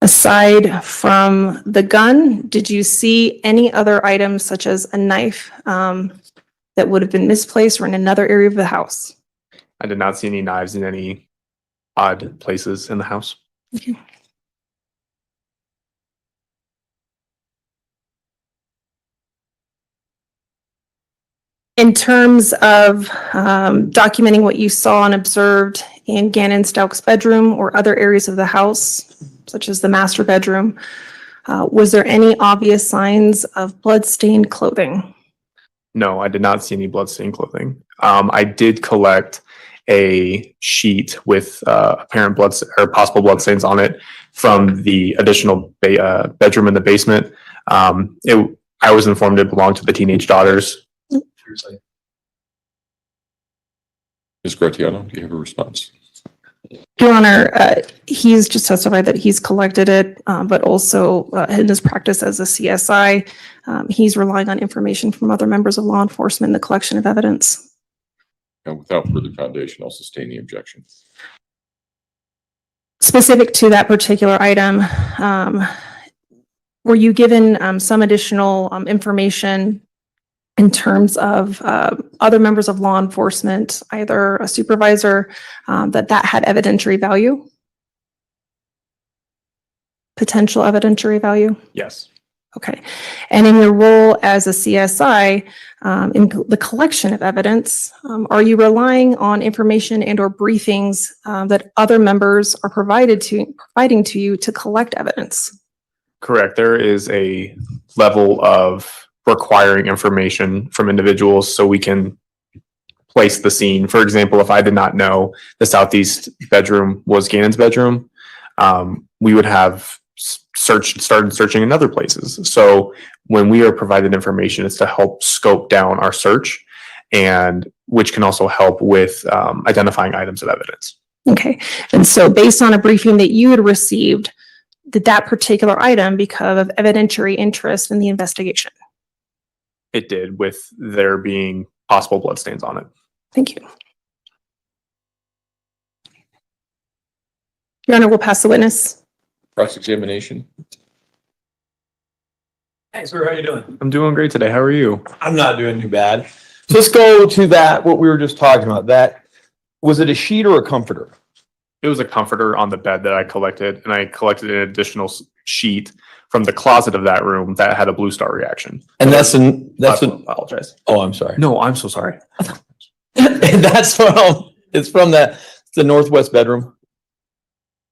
Aside from the gun, did you see any other items such as a knife that would have been misplaced or in another area of the house? I did not see any knives in any odd places in the house. Okay. In terms of documenting what you saw and observed in Gannon Stauch's bedroom or other areas of the house, such as the master bedroom, was there any obvious signs of blood-stained clothing? No, I did not see any blood-stained clothing. I did collect a sheet with apparent blood or possible blood stains on it from the additional bedroom in the basement. I was informed it belonged to the teenage daughters. Ms. Gratiano, do you have a response? Your Honor, he's just testified that he's collected it, but also in his practice as a CSI, he's relying on information from other members of law enforcement in the collection of evidence. And without further foundation, I'll sustain the objection. Specific to that particular item, were you given some additional information in terms of other members of law enforcement, either a supervisor, that had evidentiary value? Potential evidentiary value? Yes. Okay. And in your role as a CSI, in the collection of evidence, are you relying on information and or briefings that other members are providing to you to collect evidence? Correct. There is a level of requiring information from individuals so we can place the scene. For example, if I did not know the southeast bedroom was Gannon's bedroom, we would have started searching in other places. So when we are provided information, it's to help scope down our search, and which can also help with identifying items of evidence. Okay. And so based on a briefing that you had received, did that particular item become of evidentiary interest in the investigation? It did, with there being possible bloodstains on it. Thank you. Your Honor, we'll pass the witness. Cross-examination. Hey, sir, how you doing? I'm doing great today. How are you? I'm not doing too bad. So let's go to that, what we were just talking about. That, was it a sheet or a comforter? It was a comforter on the bed that I collected, and I collected an additional sheet from the closet of that room that had a blue star reaction. And I apologize. oh, I'm sorry. No, I'm so sorry. And that's it's from the northwest bedroom.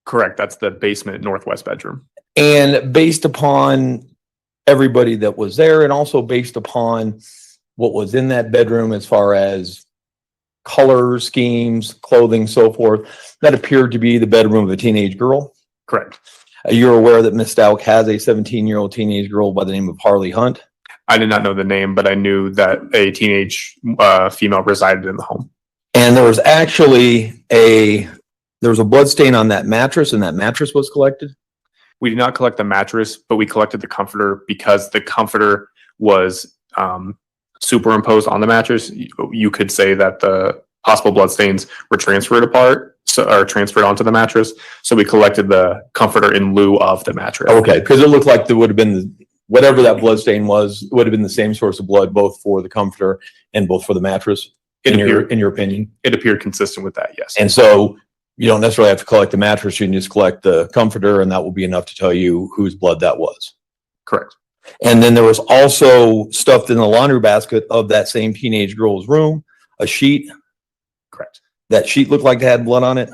Correct. That's the basement northwest bedroom. And based upon everybody that was there, and also based upon what was in that bedroom as far as color schemes, clothing, so forth, that appeared to be the bedroom of a teenage girl. Correct. You're aware that Miss Stauch has a 17-year-old teenage girl by the name of Harley Hunt. I did not know the name, but I knew that a teenage female resided in the home. And there was actually there was a blood stain on that mattress, and that mattress was collected. We did not collect the mattress, but we collected the comforter because the comforter was superimposed on the mattress. You could say that the possible bloodstains were transferred or transferred onto the mattress. So we collected the comforter in lieu of the mattress. Okay, because it looked like there would have been whatever that blood stain was, would have been the same source of blood, both for the comforter and both for the mattress. In your opinion, it appeared consistent with that. Yes. And so you don't necessarily have to collect the mattress. You can just collect the comforter, and that will be enough to tell you whose blood that was. Correct. And then there was also stuffed in the laundry basket of that same teenage girl's room, a sheet. Correct. That sheet looked like it had blood on it.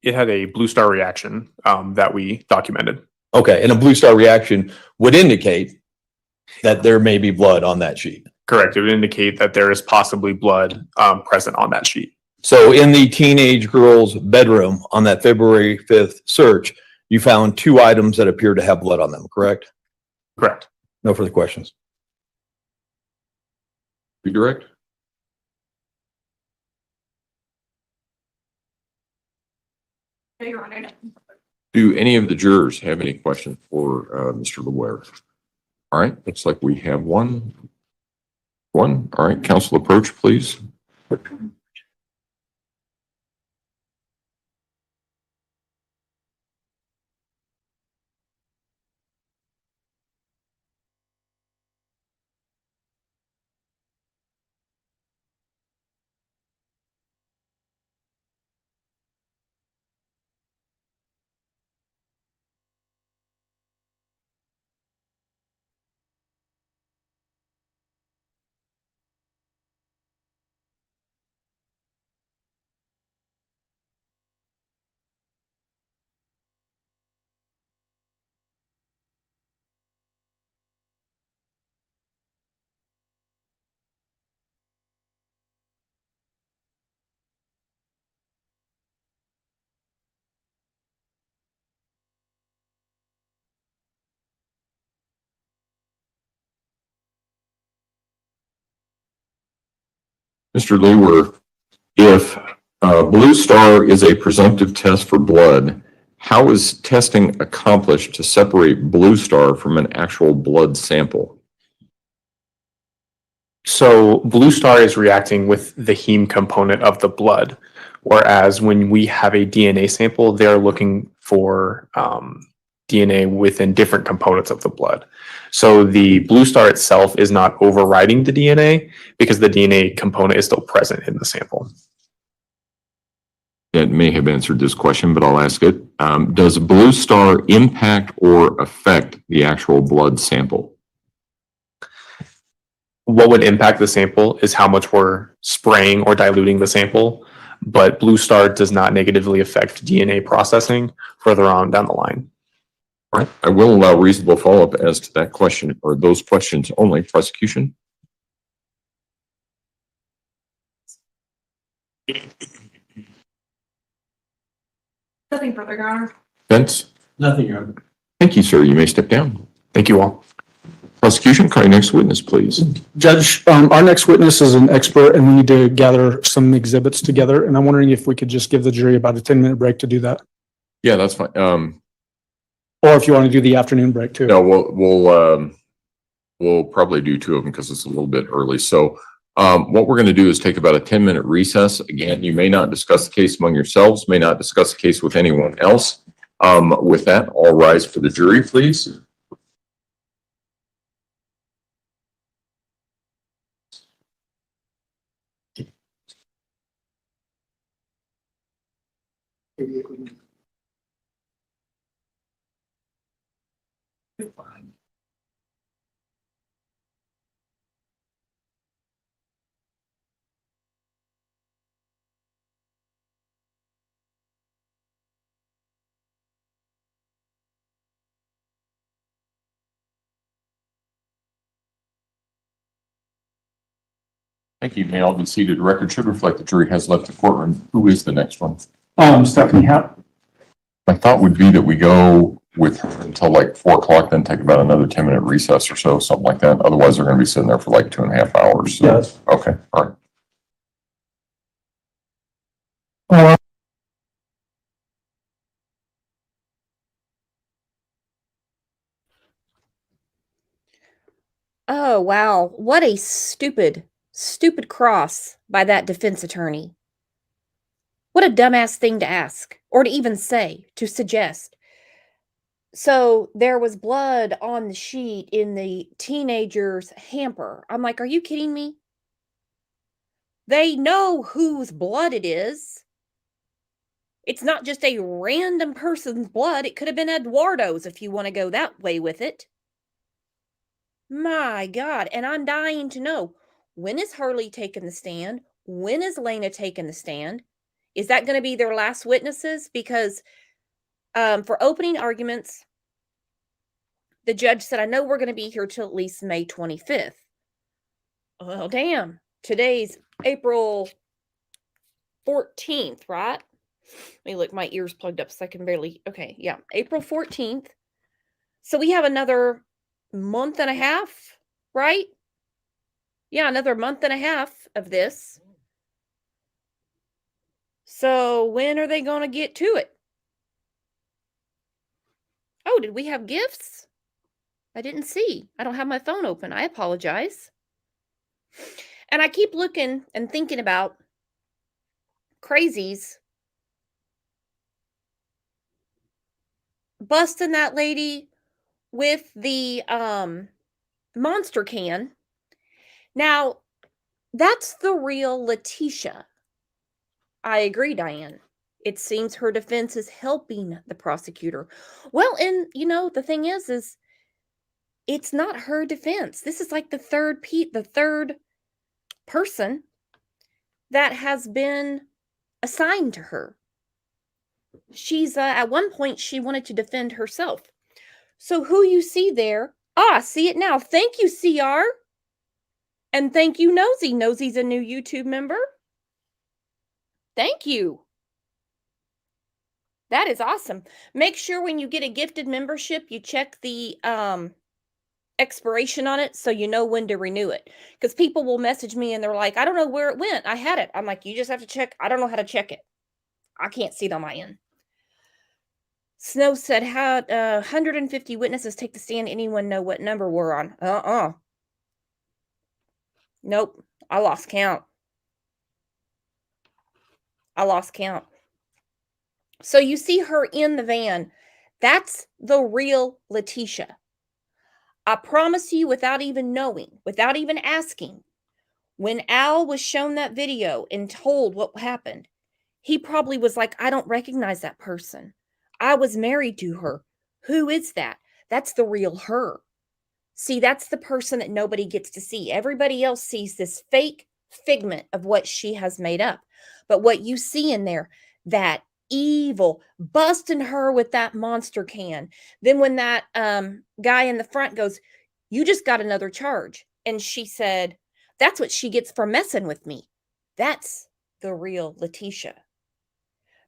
It had a blue star reaction that we documented. Okay, and a blue star reaction would indicate that there may be blood on that sheet. Correct. It would indicate that there is possibly blood present on that sheet. So in the teenage girl's bedroom on that February 5th search, you found 2 items that appear to have blood on them, correct? Correct. No further questions. Be direct. Do any of the jurors have any questions for Mr. LeWare? All right, looks like we have one. All right, counsel approach, please. Mr. Lewer, if Blue Star is a presumptive test for blood, how is testing accomplished to separate Blue Star from an actual blood sample? So Blue Star is reacting with the heme component of the blood, whereas when we have a DNA sample, they're looking for DNA within different components of the blood. So the Blue Star itself is not overriding the DNA because the DNA component is still present in the sample. That may have answered this question, but I'll ask it. Does Blue Star impact or affect the actual blood sample? What would impact the sample is how much we're spraying or diluting the sample, but Blue Star does not negatively affect DNA processing further on down the line. All right, I will allow reasonable follow-up as to that question or those questions only. Prosecution? Nothing further, Your Honor. Defense? Nothing, Your Honor. Thank you, sir. You may step down. Thank you all. Prosecution, call your next witness, please. Judge, our next witness is an expert and we need to gather some exhibits together. And I'm wondering if we could just give the jury about a 10-minute break to do that. Yeah, that's fine. Or if you want to do the afternoon break too. No, we'll probably do two of them because it's a little bit early. So what we're going to do is take about a 10-minute recess. Again, you may not discuss the case among yourselves, may not discuss the case with anyone else. With that, all rise for the jury, please. Thank you. May all be seated. Record should reflect the jury has left the courtroom. Who is the next one? Stephanie Happ. My thought would be that we go with her until like 4 o'clock, then take about another 10-minute recess or so, something like that. Otherwise, they're going to be sitting there for like 2.5 hours. So, Yes. okay. All right. Oh, wow. What a stupid cross by that defense attorney. What a dumbass thing to ask, or to even say, to suggest. So there was blood on the sheet in the teenager's hamper. I'm like, are you kidding me? They know whose blood it is. It's not just a random person's blood. It could have been Eduardo's if you want to go that way with it. My God. And I'm dying to know, when is Hurley taking the stand? When is Lena taking the stand? Is that going to be their last witnesses? Because for opening arguments, the judge said, I know we're going to be here till at least May 25th. Well, damn. Today's April 14th, right? Let me look, my ears plugged up so I can barely. Okay, yeah, April 14th. So we have another month and a half, right? Yeah, another month and a half of this. So when are they going to get to it? Oh, did we have gifts? I didn't see. I don't have my phone open. I apologize. And I keep looking and thinking about crazies busting that lady with the monster can. Now, that's the real Letecia. I agree, Diane. It seems her defense is helping the prosecutor. Well, and the thing is it's not her defense. This is like the third person that has been assigned to her. She's at one point she wanted to defend herself. So who you see there? See it now. Thank you, CR. And thank you, Nosy. Nosy's a new YouTube member. Thank you. That is awesome. Make sure when you get a gifted membership, you check the expiration on it so you know when to renew it. Because people will message me and they're like, I don't know where it went. I had it. I'm like, you just have to check. I don't know how to check it. I can't see it on my end. Snow said, how 150 witnesses take the stand. Anyone know what number we're on? Nope. I lost count. So you see her in the van. That's the real Letecia. I promise you, without even knowing, without even asking, when Al was shown that video and told what happened, he probably was like, I don't recognize that person. I was married to her. Who is that? That's the real her. See, that's the person that nobody gets to see. Everybody else sees this fake figment of what she has made up. But what you see in there, that evil, busting her with that monster can. Then when that guy in the front goes, you just got another charge. And she said, that's what she gets for messing with me. That's the real Letecia.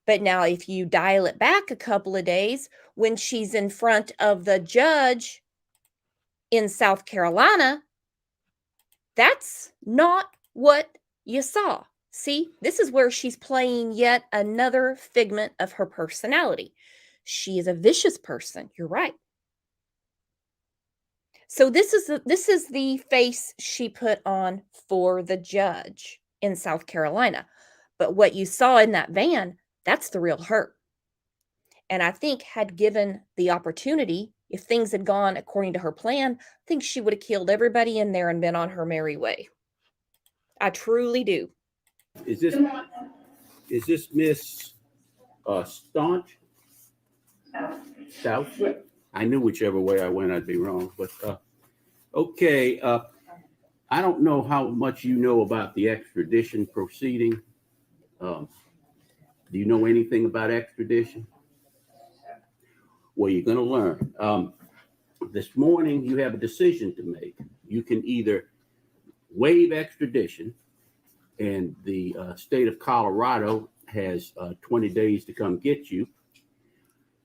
But now, if you dial it back a couple of days, when she's in front of the judge in South Carolina, that's not what you saw. See, this is where she's playing yet another figment of her personality. She is a vicious person. You're right. So this is the face she put on for the judge in South Carolina. But what you saw in that van, that's the real her. And I think had given the opportunity, if things had gone according to her plan, I think she would have killed everybody in there and been on her merry way. I truly do. Is this Miss Staunch? Stauch? I knew whichever way I went, I'd be wrong. But okay, I don't know how much you know about the extradition proceeding. Do you know anything about extradition? Well, you're going to learn. This morning, you have a decision to make. You can either waive extradition, and the state of Colorado has 20 days to come get you,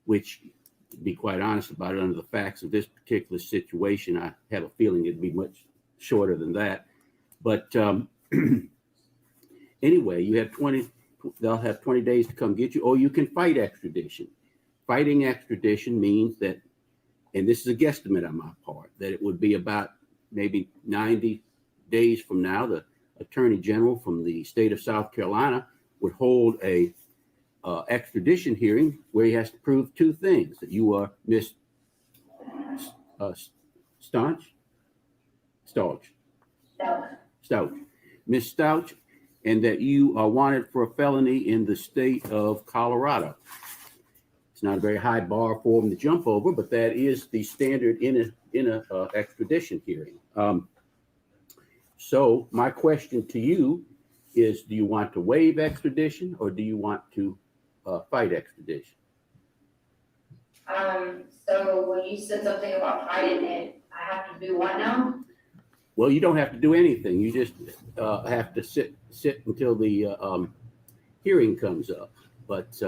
which, to be quite honest about it, under the facts of this particular situation, I have a feeling it'd be much shorter than that. But anyway, they'll have 20 days to come get you, or you can fight extradition. Fighting extradition means that, and this is a guesstimate on my part, that it would be about maybe 90 days from now, the Attorney General from the state of South Carolina would hold a extradition hearing where he has to prove two things: that you are Miss Stauch, Miss Stauch, and that you are wanted for a felony in the state of Colorado. It's not a very high bar for them to jump over, but that is the standard in a extradition hearing. So my question to you is, do you want to waive extradition, or do you want to fight extradition? So when you said something about fighting it, I have to do what now? Well, you don't have to do anything. You just have to sit until the hearing comes up. But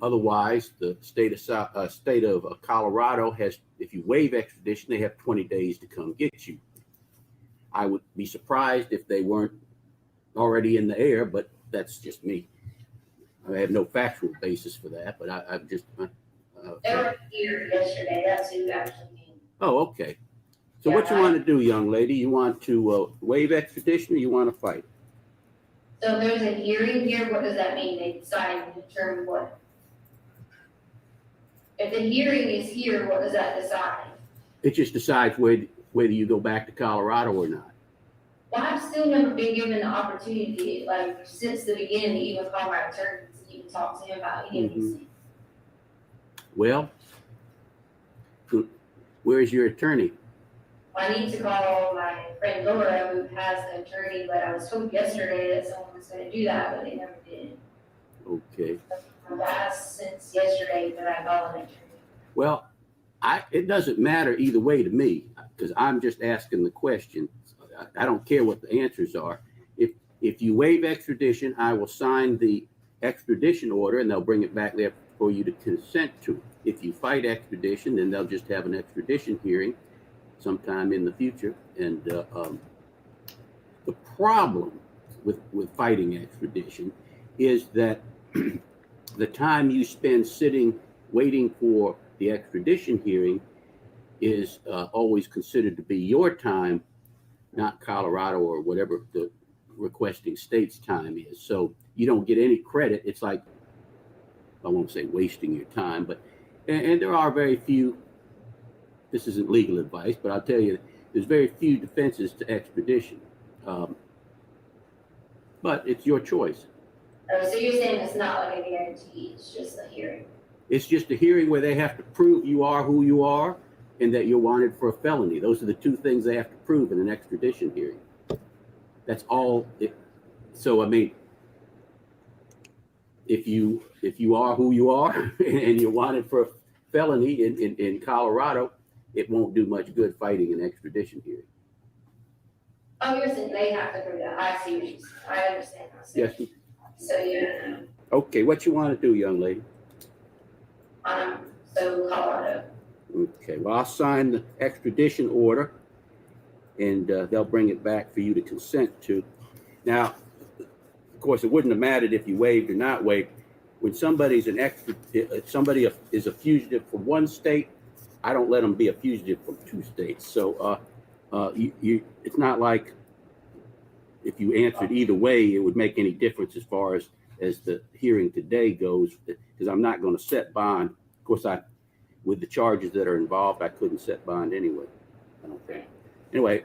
otherwise, the state of Colorado has, if you waive extradition, they have 20 days to come get you. I would be surprised if they weren't already in the air, but that's just me. I have no factual basis for that, but I've just. They were here yesterday, that's who actually came. Oh, okay. So what you want to do, young lady? You want to waive extradition, or you want to fight? So there's a hearing here, what does that mean? They decide to determine what? If the hearing is here, what does that decide? It just decides whether you go back to Colorado or not. Well, I've still never been given the opportunity, like, since the beginning, to even call my attorney to even talk to him about any of these things. Well, where's your attorney? I need to call my friend Laura, who has an attorney, but I was told yesterday that someone was gonna do that, but they never did. Okay. I've asked since yesterday that I call an attorney. Well, it doesn't matter either way to me, because I'm just asking the question. I don't care what the answers are. If you waive extradition, I will sign the extradition order, and they'll bring it back there for you to consent to. If you fight extradition, then they'll just have an extradition hearing sometime in the future. And the problem with fighting extradition is that the time you spend sitting waiting for the extradition hearing is always considered to be your time, not Colorado or whatever the requesting state's time is. So you don't get any credit. It's like, I won't say wasting your time, but, and there are very few, this isn't legal advice, but I'll tell you, there's very few defenses to extradition. But it's your choice. Oh, so you're saying it's not like a guarantee, it's just a hearing? It's just a hearing where they have to prove you are who you are and that you're wanted for a felony. Those are the two things they have to prove in an extradition hearing. That's all. So, I mean, if you are who you are and you're wanted for a felony in Colorado, it won't do much good fighting an extradition hearing. Oh, you're saying they have to prove that. I see what you're saying. I understand. Yes. So, yeah, Okay, what you want to do, young lady? so Colorado. Okay, well, I'll sign the extradition order and they'll bring it back for you to consent to. Now, of course, it wouldn't have mattered if you waived or not waived. When somebody's somebody is a fugitive from one state, I don't let them be a fugitive from two states. So it's not like if you answered either way, it would make any difference as far as the hearing today goes, because I'm not going to set bond. Of course, with the charges that are involved, I couldn't set bond anyway. I don't think. Anyway,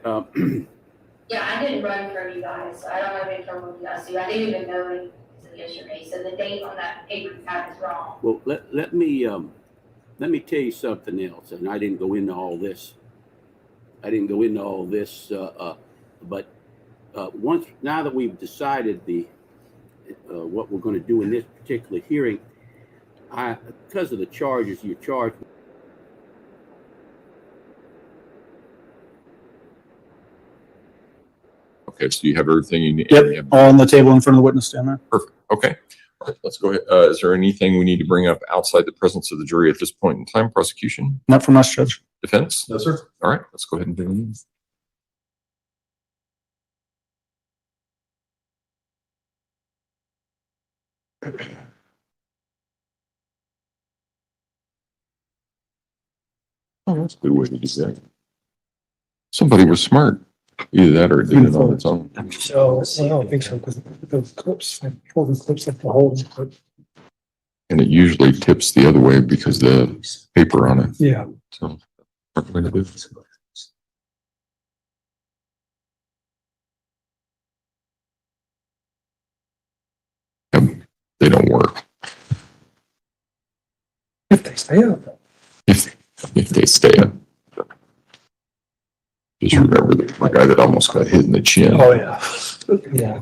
Yeah, I didn't run from you guys, so I don't have any trouble with you guys. So I didn't even know it until yesterday. So the date on that paper you have is wrong. well, let me tell you something else, and I didn't go into all this. But now that we've decided what we're going to do in this particular hearing, because of the charges you're charged with. Okay, so you have everything you need. Yep, all on the table in front of the witness stand there. Perfect. Okay. All right, let's go ahead. Is there anything we need to bring up outside the presence of the jury at this point in time? Prosecution, Not from us, Judge. defense? No, sir. All right, let's go ahead and begin. Oh, that's a good way to do that. Somebody was smart. Either that or it did it on its own. So, I don't think so, because the clips, I pulled the clips at the whole. And it usually tips the other way because the paper on it. Yeah. So. Perfect way to do it. They don't work. If they stay up. If they stay up. Just remember the guy that almost got hit in the chin. Oh, yeah. Yeah.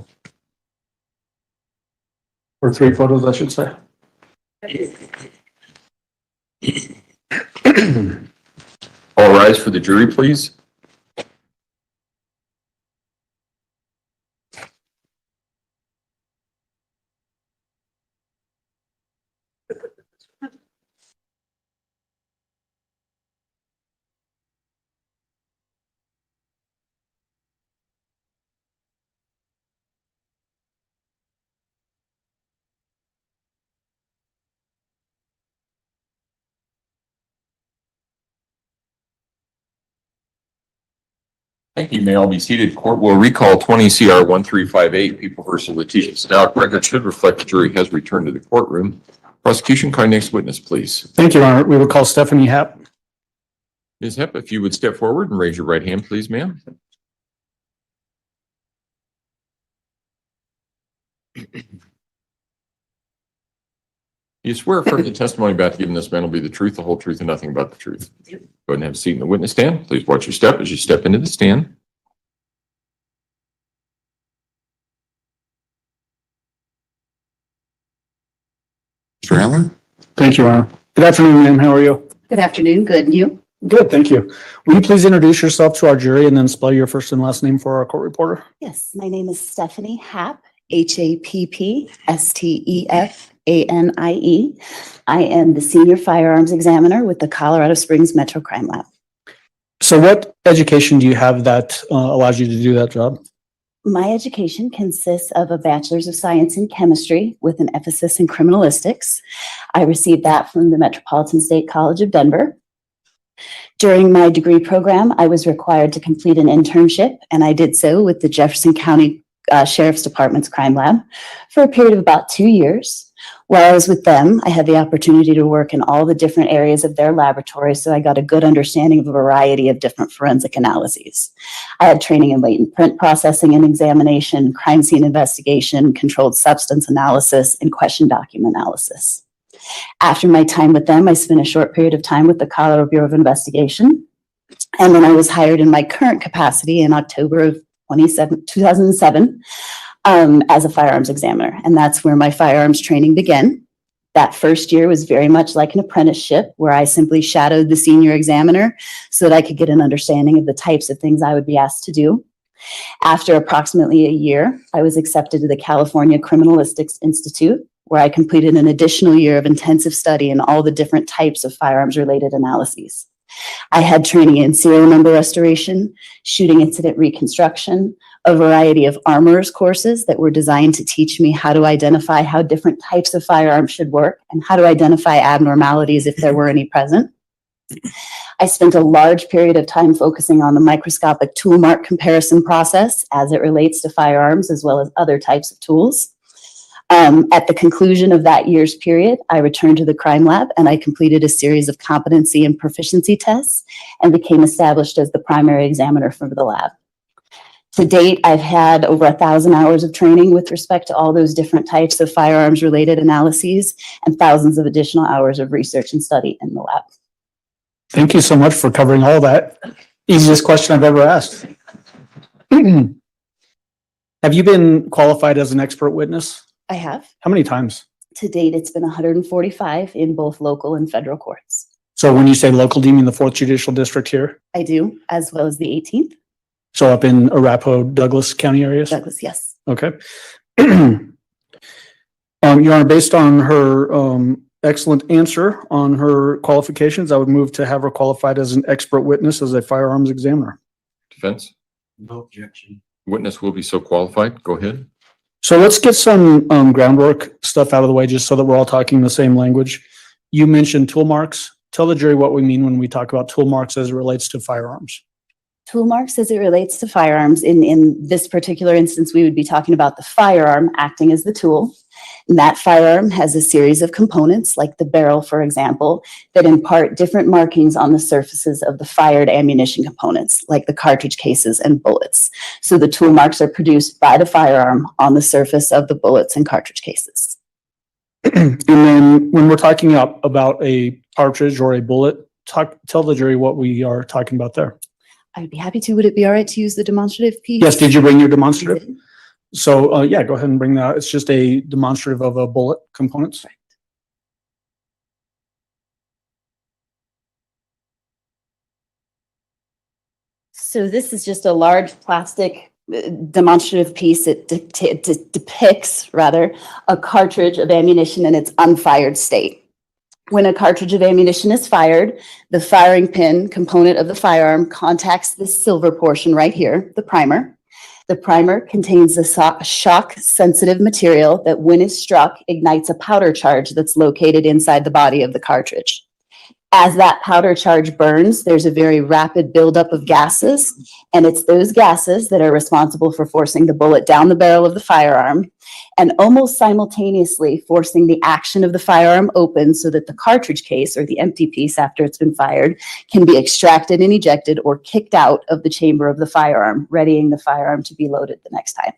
Or 3 photos, I should say. All rise for the jury, please. Thank you. You may all be seated. Court will recall 20 CR 1358, People versus Letecia Stauch. Record should reflect the jury has returned to the courtroom. Prosecution, call next witness, please. Thank you, Your Honor. We will call Stephanie Happ. Ms. Hepp, if you would step forward and raise your right hand, please, ma'am. You swear affirm the testimony about to give in this man will be the truth, the whole truth, and nothing but the truth. Go ahead and have a seat in the witness stand. Please watch your step as you step into the stand. Mr. Allen? Thank you, Your Honor. Good afternoon, ma'am. How are you? Good afternoon. Good. And you? Good, thank you. Will you please introduce yourself to our jury and then spell your first and last name for our court reporter? Yes, my name is Stephanie Happ, HAPPSTEFANIE. I am the senior firearms examiner with the Colorado Springs Metro Crime Lab. So what education do you have that allows you to do that job? My education consists of a bachelor's of science in chemistry with an emphasis in criminalistics. I received that from the Metropolitan State College of Denver. During my degree program, I was required to complete an internship, and I did so with the Jefferson County Sheriff's Department's Crime Lab for a period of about 2 years. While I was with them, I had the opportunity to work in all the different areas of their laboratory, so I got a good understanding of a variety of different forensic analyses. I had training in latent print processing and examination, crime scene investigation, controlled substance analysis, and question document analysis. After my time with them, I spent a short period of time with the Colorado Bureau of Investigation, and then I was hired in my current capacity in October of 2007 as a firearms examiner, and that's where my firearms training began. That first year was very much like an apprenticeship where I simply shadowed the senior examiner so that I could get an understanding of the types of things I would be asked to do. After approximately a year, I was accepted to the California Criminalistics Institute, where I completed an additional year of intensive study in all the different types of firearms-related analyses. I had training in serial number restoration, shooting incident reconstruction, a variety of armorers courses that were designed to teach me how to identify how different types of firearms should work and how to identify abnormalities if there were any present. I spent a large period of time focusing on the microscopic tool mark comparison process as it relates to firearms as well as other types of tools. At the conclusion of that year's period, I returned to the crime lab and I completed a series of competency and proficiency tests and became established as the primary examiner for the lab. To date, I've had over 1,000 hours of training with respect to all those different types of firearms related analyses and thousands of additional hours of research and study in the lab. Thank you so much for covering all that. Easiest question I've ever asked. Have you been qualified as an expert witness? I have. How many times? To date, it's been 145 in both local and federal courts. So when you say local, do you mean the 4th Judicial District here? I do, as well as the 18th. So up in Arapahoe, Douglas County areas? Douglas, yes. Okay. Your Honor, based on her excellent answer on her qualifications, I would move to have her qualified as an expert witness as a firearms examiner. Defense? No objection. Witness will be so qualified. Go ahead. So let's get some groundwork stuff out of the way, just so that we're all talking the same language. You mentioned tool marks. Tell the jury what we mean when we talk about tool marks as it relates to firearms. Tool marks as it relates to firearms. In this particular instance, we would be talking about the firearm acting as the tool. And that firearm has a series of components, like the barrel, for example, that impart different markings on the surfaces of the fired ammunition components, like the cartridge cases and bullets. So the tool marks are produced by the firearm on the surface of the bullets and cartridge cases. And then when we're talking about a cartridge or a bullet, tell the jury what we are talking about there. I'd be happy to. Would it be all right to use the demonstrative piece? Yes, did you bring your demonstrative? So, yeah, go ahead and bring that. It's just a demonstrative of a bullet components. So this is just a large plastic demonstrative piece. It depicts, rather, a cartridge of ammunition in its unfired state. When a cartridge of ammunition is fired, the firing pin component of the firearm contacts this silver portion right here, the primer. The primer contains a shock-sensitive material that, when it's struck, ignites a powder charge that's located inside the body of the cartridge. As that powder charge burns, there's a very rapid buildup of gases, and it's those gases that are responsible for forcing the bullet down the barrel of the firearm and almost simultaneously forcing the action of the firearm open so that the cartridge case, or the empty piece after it's been fired, can be extracted and ejected or kicked out of the chamber of the firearm, readying the firearm to be loaded the next time.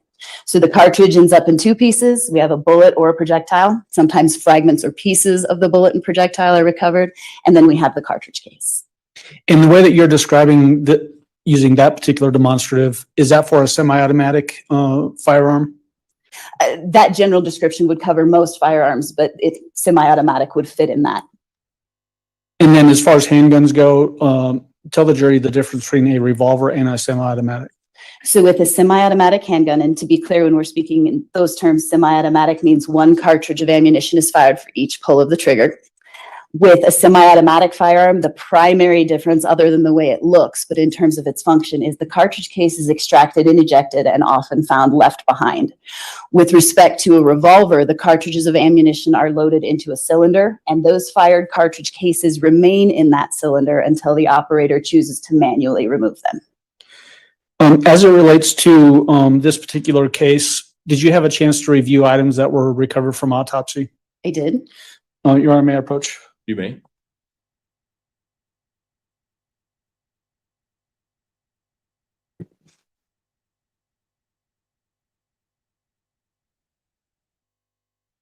So the cartridge ends up in two pieces. We have a bullet or a projectile. Sometimes fragments or pieces of the bullet and projectile are recovered. And then we have the cartridge case. In the way that you're describing using that particular demonstrative, is that for a semi-automatic firearm? That general description would cover most firearms, but semi-automatic would fit in that. And then as far as handguns go, tell the jury the difference between a revolver and a semi-automatic. So with a semi-automatic handgun, and to be clear, when we're speaking in those terms, semi-automatic means one cartridge of ammunition is fired for each pull of the trigger. With a semi-automatic firearm, the primary difference, other than the way it looks, but in terms of its function, is the cartridge case is extracted and ejected and often found left behind. With respect to a revolver, the cartridges of ammunition are loaded into a cylinder, and those fired cartridge cases remain in that cylinder until the operator chooses to manually remove them. As it relates to this particular case, did you have a chance to review items that were recovered from autopsy? I did. Your Honor, may I approach? You may.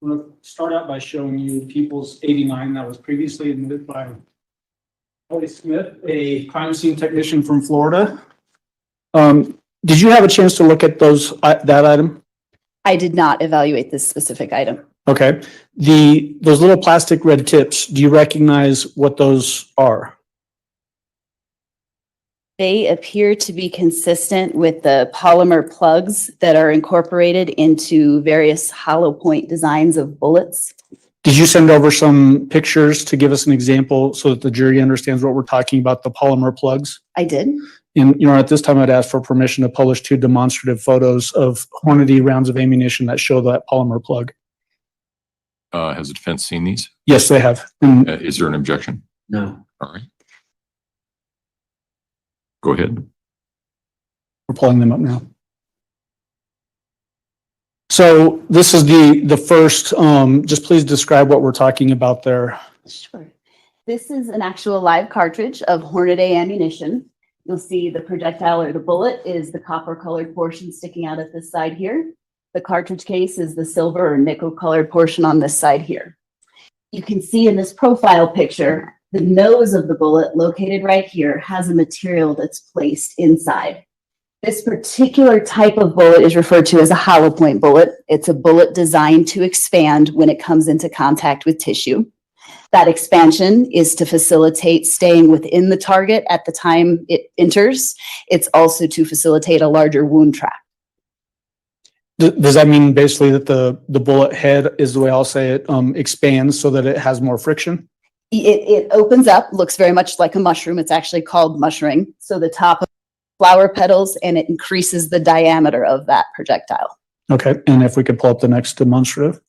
I'm going to start out by showing you People's 89 that was previously admitted by Holly Smith, a crime scene technician from Florida. Did you have a chance to look at that item? I did not evaluate this specific item. Okay. Those little plastic red tips, do you recognize what those are? They appear to be consistent with the polymer plugs that are incorporated into various hollow point designs of bullets. Did you send over some pictures to give us an example so that the jury understands what we're talking about, the polymer plugs? I did. And, at this time I'd ask for permission to publish 2 demonstrative photos of Hornady rounds of ammunition that show that polymer plug. Has the defense seen these? Yes, they have. Is there an objection? No. All right. Go ahead. We're pulling them up now. So this is the first, just please describe what we're talking about there. Sure. This is an actual live cartridge of Hornady ammunition. You'll see the projectile or the bullet is the copper colored portion sticking out at this side here. The cartridge case is the silver or nickel colored portion on this side here. You can see in this profile picture, the nose of the bullet located right here has a material that's placed inside. This particular type of bullet is referred to as a hollow point bullet. It's a bullet designed to expand when it comes into contact with tissue. That expansion is to facilitate staying within the target at the time it enters. It's also to facilitate a larger wound tract. Does that mean basically that the bullet head is the way I'll say it, expands so that it has more friction? It opens up, looks very much like a mushroom. It's actually called mushrooming. So the top of flower petals, and it increases the diameter of that projectile. Okay, and if we could pull up the next demonstrative.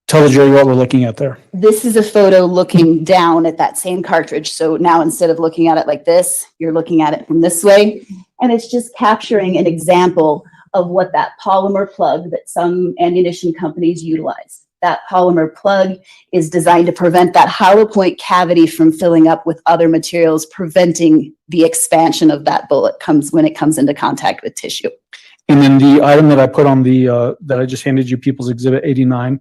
Tell the jury what we're looking at there. This is a photo looking down at that same cartridge. So now instead of looking at it like this, you're looking at it from this way. And it's just capturing an example of what that polymer plug that some ammunition companies utilize. That polymer plug is designed to prevent that hollow point cavity from filling up with other materials, preventing the expansion of that bullet when it comes into contact with tissue. And then the item that I put on that I just handed you, People's Exhibit 89,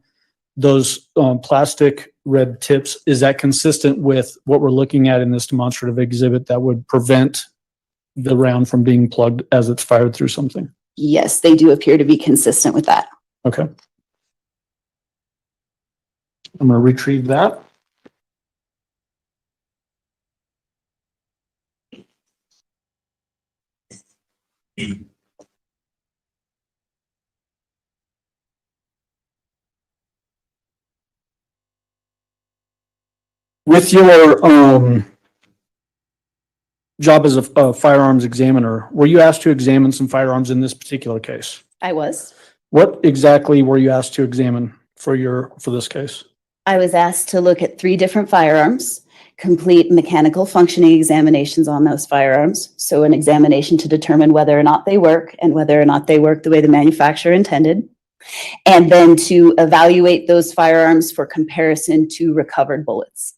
those plastic red tips, is that consistent with what we're looking at in this demonstrative exhibit that would prevent the round from being plugged as it's fired through something? Yes, they do appear to be consistent with that. Okay. I'm going to retrieve that. With your job as a firearms examiner, were you asked to examine some firearms in this particular case? I was. What exactly were you asked to examine for this case? I was asked to look at 3 different firearms, complete mechanical functioning examinations on those firearms. So an examination to determine whether or not they work and whether or not they work the way the manufacturer intended. And then to evaluate those firearms for comparison to recovered bullets.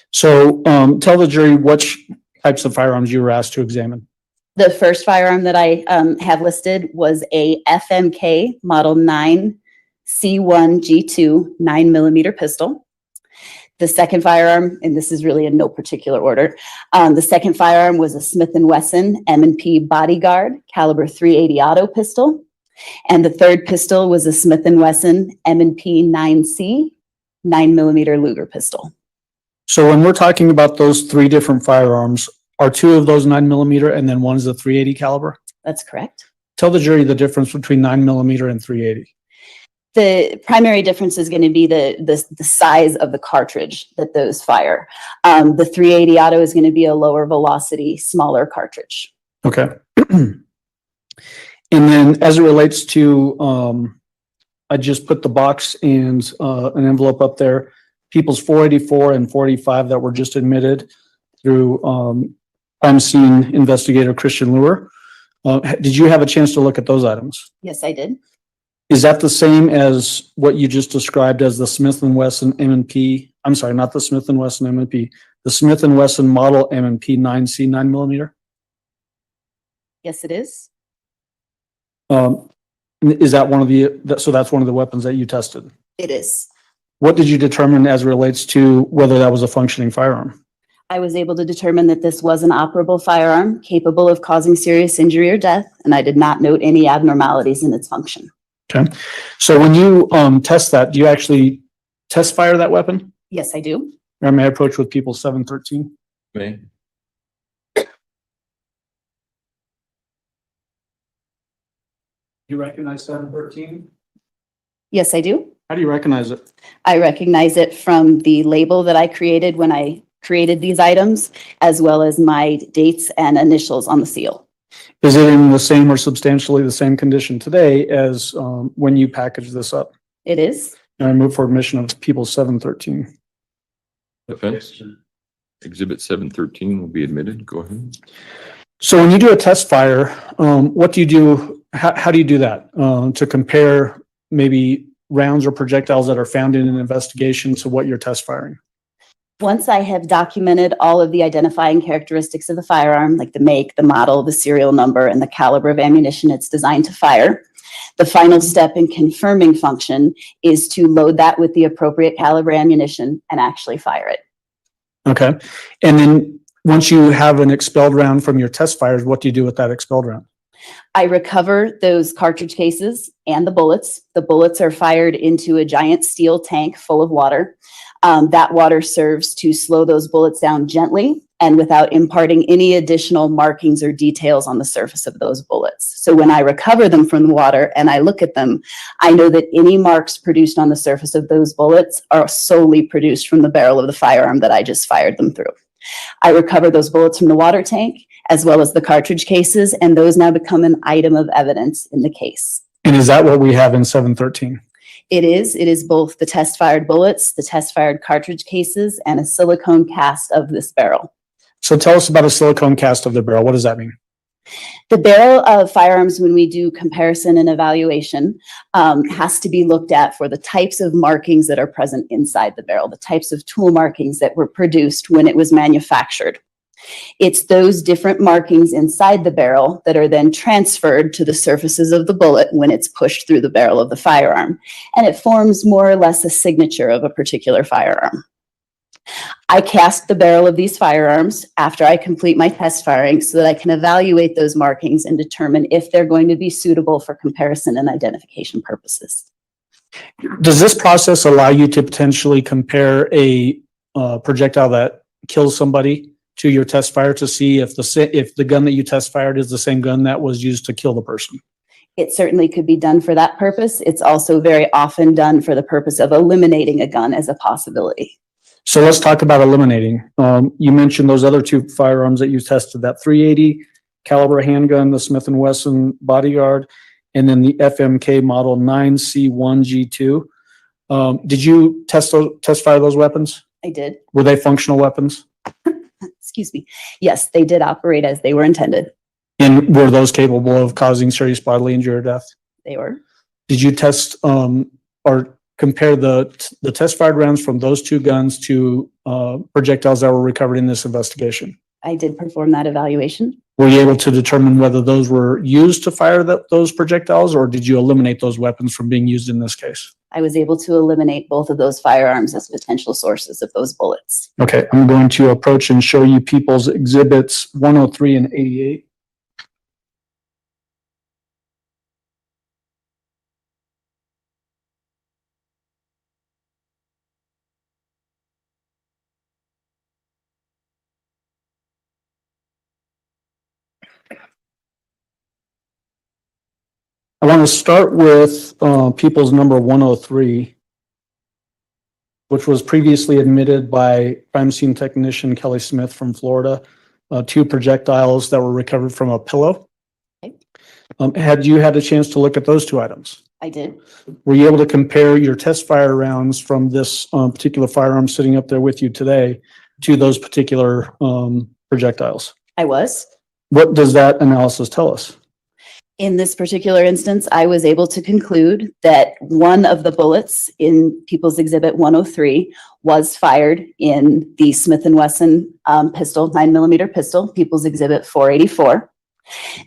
So tell the jury which types of firearms you were asked to examine. The first firearm that I have listed was a FMK Model 9 C1G2 9mm pistol. The second firearm, and this is really in no particular order, the second firearm was a Smith & Wesson M&P Bodyguard caliber .380 auto pistol. And the third pistol was a Smith & Wesson M&P 9C 9mm Luger pistol. So when we're talking about those 3 different firearms, are 2 of those 9mm and then one is a .380 caliber? That's correct. Tell the jury the difference between 9mm and .380. The primary difference is going to be the size of the cartridge that those fire. The .380 auto is going to be a lower velocity, smaller cartridge. Okay. And then as it relates to, I just put the box and an envelope up there. People's 484 and 485 that were just admitted through crime scene investigator Christian Lure. Did you have a chance to look at those items? Yes, I did. Is that the same as what you just described as the Smith & Wesson M&P? I'm sorry, not the Smith & Wesson M&P, the Smith & Wesson model M&P 9C 9mm? Yes, it is. Is that one of so that's one of the weapons that you tested? It is. What did you determine as it relates to whether that was a functioning firearm? I was able to determine that this was an operable firearm capable of causing serious injury or death, and I did not note any abnormalities in its function. Okay. So when you test that, do you actually test fire that weapon? Yes, I do. Or may I approach with people 713? May. You recognize 713? Yes, I do. How do you recognize it? I recognize it from the label that I created when I created these items, as well as my dates and initials on the seal. Is it in the same or substantially the same condition today as when you packaged this up? It is. And I move for admission of People 713. Offense. Exhibit 713 will be admitted. Go ahead. So when you do a test fire, what do you do? How do you do that? To compare maybe rounds or projectiles that are found in an investigation to what you're test firing? Once I have documented all of the identifying characteristics of the firearm, like the make, the model, the serial number, and the caliber of ammunition it's designed to fire, the final step in confirming function is to load that with the appropriate caliber ammunition and actually fire it. Okay. And then once you have an expelled round from your test fires, what do you do with that expelled round? I recover those cartridge cases and the bullets. The bullets are fired into a giant steel tank full of water. That water serves to slow those bullets down gently and without imparting any additional markings or details on the surface of those bullets. So when I recover them from the water and I look at them, I know that any marks produced on the surface of those bullets are solely produced from the barrel of the firearm that I just fired them through. I recover those bullets from the water tank as well as the cartridge cases, and those now become an item of evidence in the case. And is that what we have in 713? It is both the test fired bullets, the test fired cartridge cases, and a silicone cast of this barrel. So tell us about a silicone cast of the barrel. What does that mean? The barrel of firearms, when we do comparison and evaluation, has to be looked at for the types of markings that are present inside the barrel, the types of tool markings that were produced when it was manufactured. It's those different markings inside the barrel that are then transferred to the surfaces of the bullet when it's pushed through the barrel of the firearm. And it forms more or less a signature of a particular firearm. I cast the barrel of these firearms after I complete my test firing so that I can evaluate those markings and determine if they're going to be suitable for comparison and identification purposes. Does this process allow you to potentially compare a projectile that kills somebody to your test fire to see if the gun that you test fired is the same gun that was used to kill the person? It certainly could be done for that purpose. It's also very often done for the purpose of eliminating a gun as a possibility. So let's talk about eliminating. You mentioned those other two firearms that you tested, that 380 caliber handgun, the Smith & Wesson Bodyguard, and then the FMK model 9C1G2. Did you test fire those weapons? I did. Were they functional weapons? Excuse me. Yes, they did operate as they were intended. And were those capable of causing serious bodily injury or death? They were. Did you test or compare the test fired rounds from those two guns to projectiles that were recovered in this investigation? I did perform that evaluation. Were you able to determine whether those were used to fire those projectiles, or did you eliminate those weapons from being used in this case? I was able to eliminate both of those firearms as potential sources of those bullets. Okay, I'm going to approach and show you People's Exhibits 103 and 88. I want to start with People's number 103, which was previously admitted by crime scene technician Kelly Smith from Florida, two projectiles that were recovered from a pillow. Okay. Had you had a chance to look at those two items? I did. Were you able to compare your test fire rounds from this particular firearm sitting up there with you today to those particular projectiles? I was. What does that analysis tell us? In this particular instance, I was able to conclude that one of the bullets in People's Exhibit 103 was fired in the Smith & Wesson pistol, 9mm pistol, People's Exhibit 484.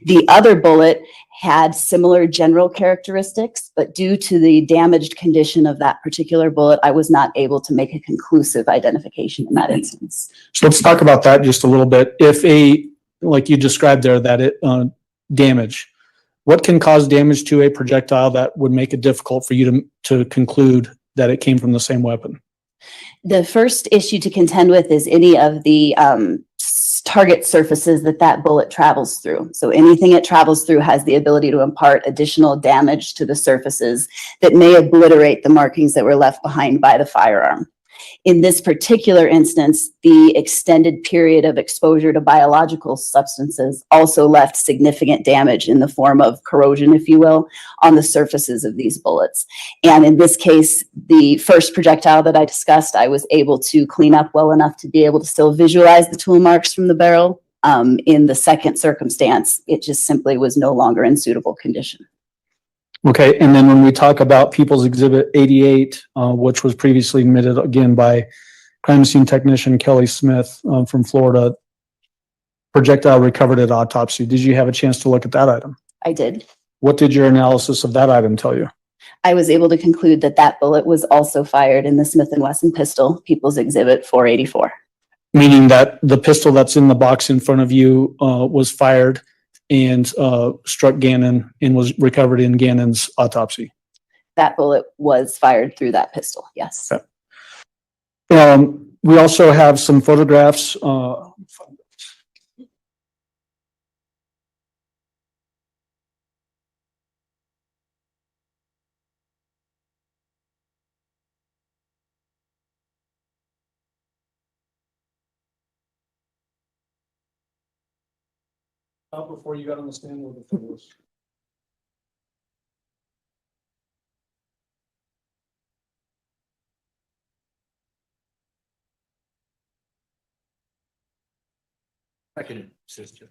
The other bullet had similar general characteristics, but due to the damaged condition of that particular bullet, I was not able to make a conclusive identification in that instance. So let's talk about that just a little bit. If like you described there, that it damage, what can cause damage to a projectile that would make it difficult for you to conclude that it came from the same weapon? The first issue to contend with is any of the target surfaces that that bullet travels through. So anything it travels through has the ability to impart additional damage to the surfaces that may obliterate the markings that were left behind by the firearm. In this particular instance, the extended period of exposure to biological substances also left significant damage in the form of corrosion, if you will, on the surfaces of these bullets. And in this case, the first projectile that I discussed, I was able to clean up well enough to be able to still visualize the tool marks from the barrel. In the second circumstance, it just simply was no longer in suitable condition. Okay, and then when we talk about People's Exhibit 88, which was previously admitted again by crime scene technician Kelly Smith from Florida, projectile recovered at autopsy. Did you have a chance to look at that item? I did. What did your analysis of that item tell you? I was able to conclude that that bullet was also fired in the Smith & Wesson pistol, People's Exhibit 484. Meaning that the pistol that's in the box in front of you was fired and struck Gannon and was recovered in Gannon's autopsy. That bullet was fired through that pistol, yes. Okay. We also have some photographs. Before you got on the stand with the photos. I can assist you.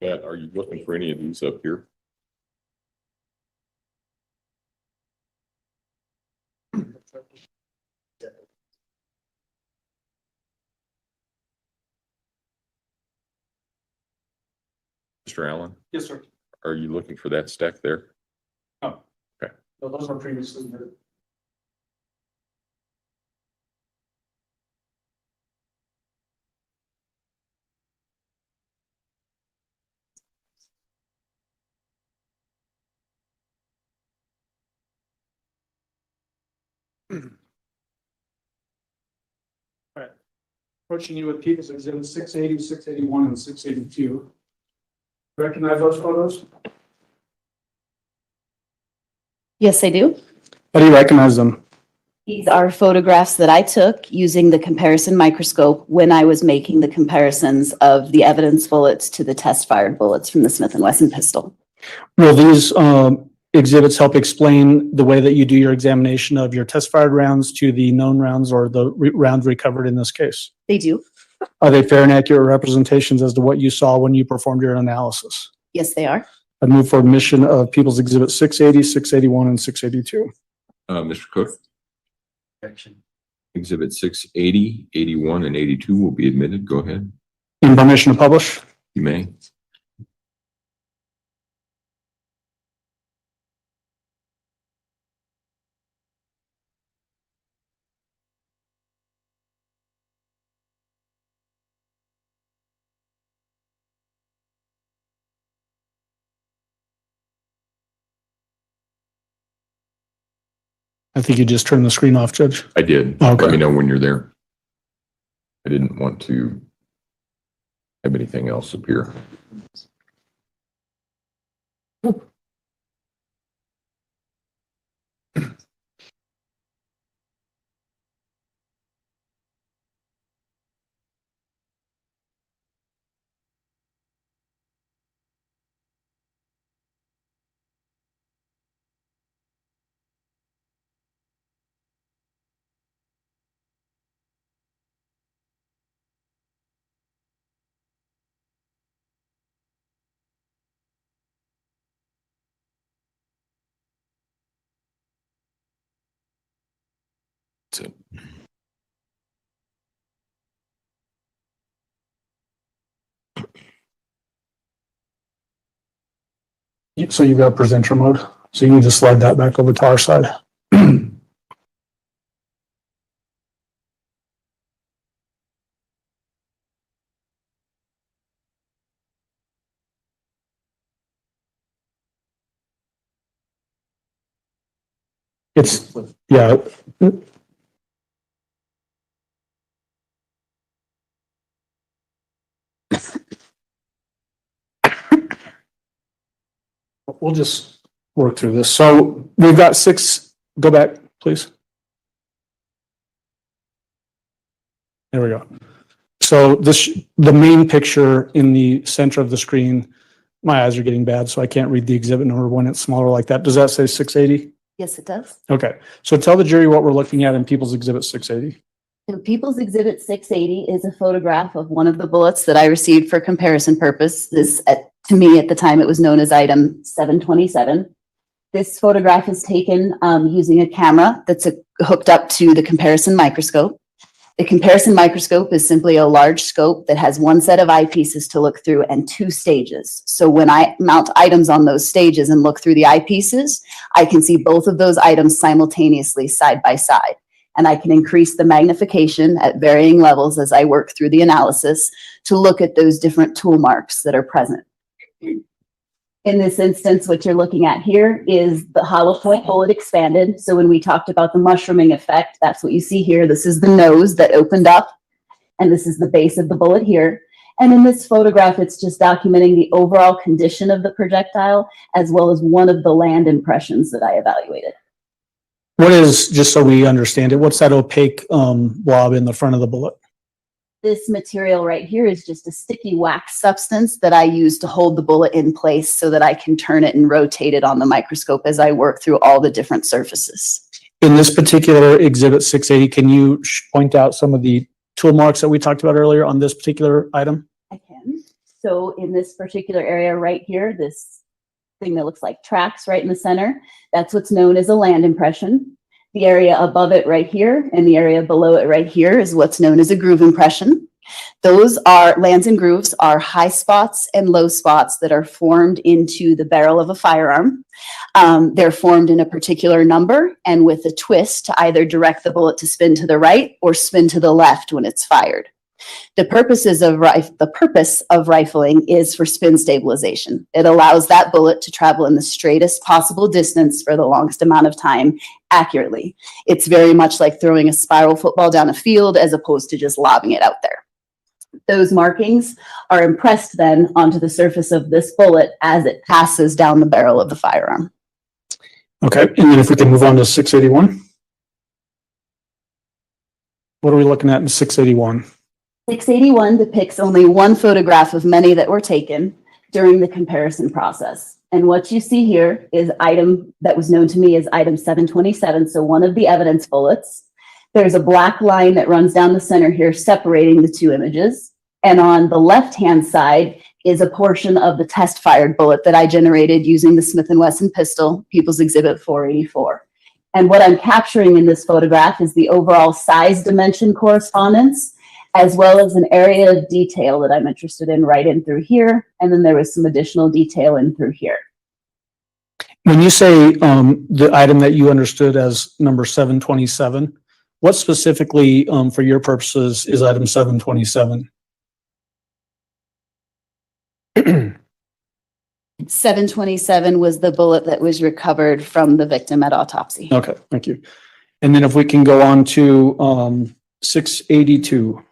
Matt, are you looking for any of these up here? Mr. Allen, Yes, sir. are you looking for that stack there? No. Okay. No, those were previously admitted. All right. Approaching you with People's Exhibit 680, 681, and 682. Recognize those photos? Yes, I do. How do you recognize them? These are photographs that I took using the comparison microscope when I was making the comparisons of the evidence bullets to the test fired bullets from the Smith & Wesson pistol. Will these exhibits help explain the way that you do your examination of your test fired rounds to the known rounds or the rounds recovered in this case? They do. Are they fair and accurate representations as to what you saw when you performed your analysis? Yes, they are. I move for admission of People's Exhibit 680, 681, and 682. Mr. Cook? Exhibit 680, 81, and 82 will be admitted. Go ahead. In permission to publish? You may. I think you just turned the screen off, Judge. I did. Okay. Let me know when you're there. I didn't want to have anything else appear. That's it. So you've got presenter mode. So you need to slide that back over to our side. It's, yeah. we'll just work through this. So we've got six, go back, please. There we go. So the main picture in the center of the screen, my eyes are getting bad, so I can't read the exhibit number when it's smaller like that. Does that say 680? Yes, it does. Okay, so tell the jury what we're looking at in People's Exhibit 680. So People's Exhibit 680 is a photograph of one of the bullets that I received for comparison purposes. To me, at the time, it was known as item 727. This photograph is taken using a camera that's hooked up to the comparison microscope. The comparison microscope is simply a large scope that has one set of eyepieces to look through and two stages. So when I mount items on those stages and look through the eyepieces, I can see both of those items simultaneously side by side. And I can increase the magnification at varying levels as I work through the analysis to look at those different tool marks that are present. In this instance, what you're looking at here is the hollow point bullet expanded. So when we talked about the mushrooming effect, that's what you see here. This is the nose that opened up, and this is the base of the bullet here. And in this photograph, it's just documenting the overall condition of the projectile, as well as one of the land impressions that I evaluated. What is, just so we understand it, what's that opaque blob in the front of the bullet? This material right here is just a sticky wax substance that I use to hold the bullet in place so that I can turn it and rotate it on the microscope as I work through all the different surfaces. In this particular Exhibit 680, can you point out some of the tool marks that we talked about earlier on this particular item? I can. So in this particular area right here, this thing that looks like tracks right in the center, that's what's known as a land impression. The area above it right here and the area below it right here is what's known as a groove impression. Those are, lands and grooves are high spots and low spots that are formed into the barrel of a firearm. They're formed in a particular number and with a twist to either direct the bullet to spin to the right or spin to the left when it's fired. The purpose of rifling is for spin stabilization. It allows that bullet to travel in the straightest possible distance for the longest amount of time accurately. It's very much like throwing a spiral football down a field as opposed to just lobbing it out there. Those markings are impressed then onto the surface of this bullet as it passes down the barrel of the firearm. Okay, and then if we can move on to 681. What are we looking at in 681? 681 depicts only one photograph of many that were taken during the comparison process. And what you see here is item that was known to me as item 727, so one of the evidence bullets. There's a black line that runs down the center here separating the two images. And on the left-hand side is a portion of the test-fired bullet that I generated using the Smith & Wesson pistol, People's Exhibit 484. And what I'm capturing in this photograph is the overall size dimension correspondence, as well as an area of detail that I'm interested in right in through here. And then there was some additional detail in through here. When you say the item that you understood as number 727, what specifically, for your purposes, is item 727? 727 was the bullet that was recovered from the victim at autopsy. Okay, thank you. And then if we can go on to 682.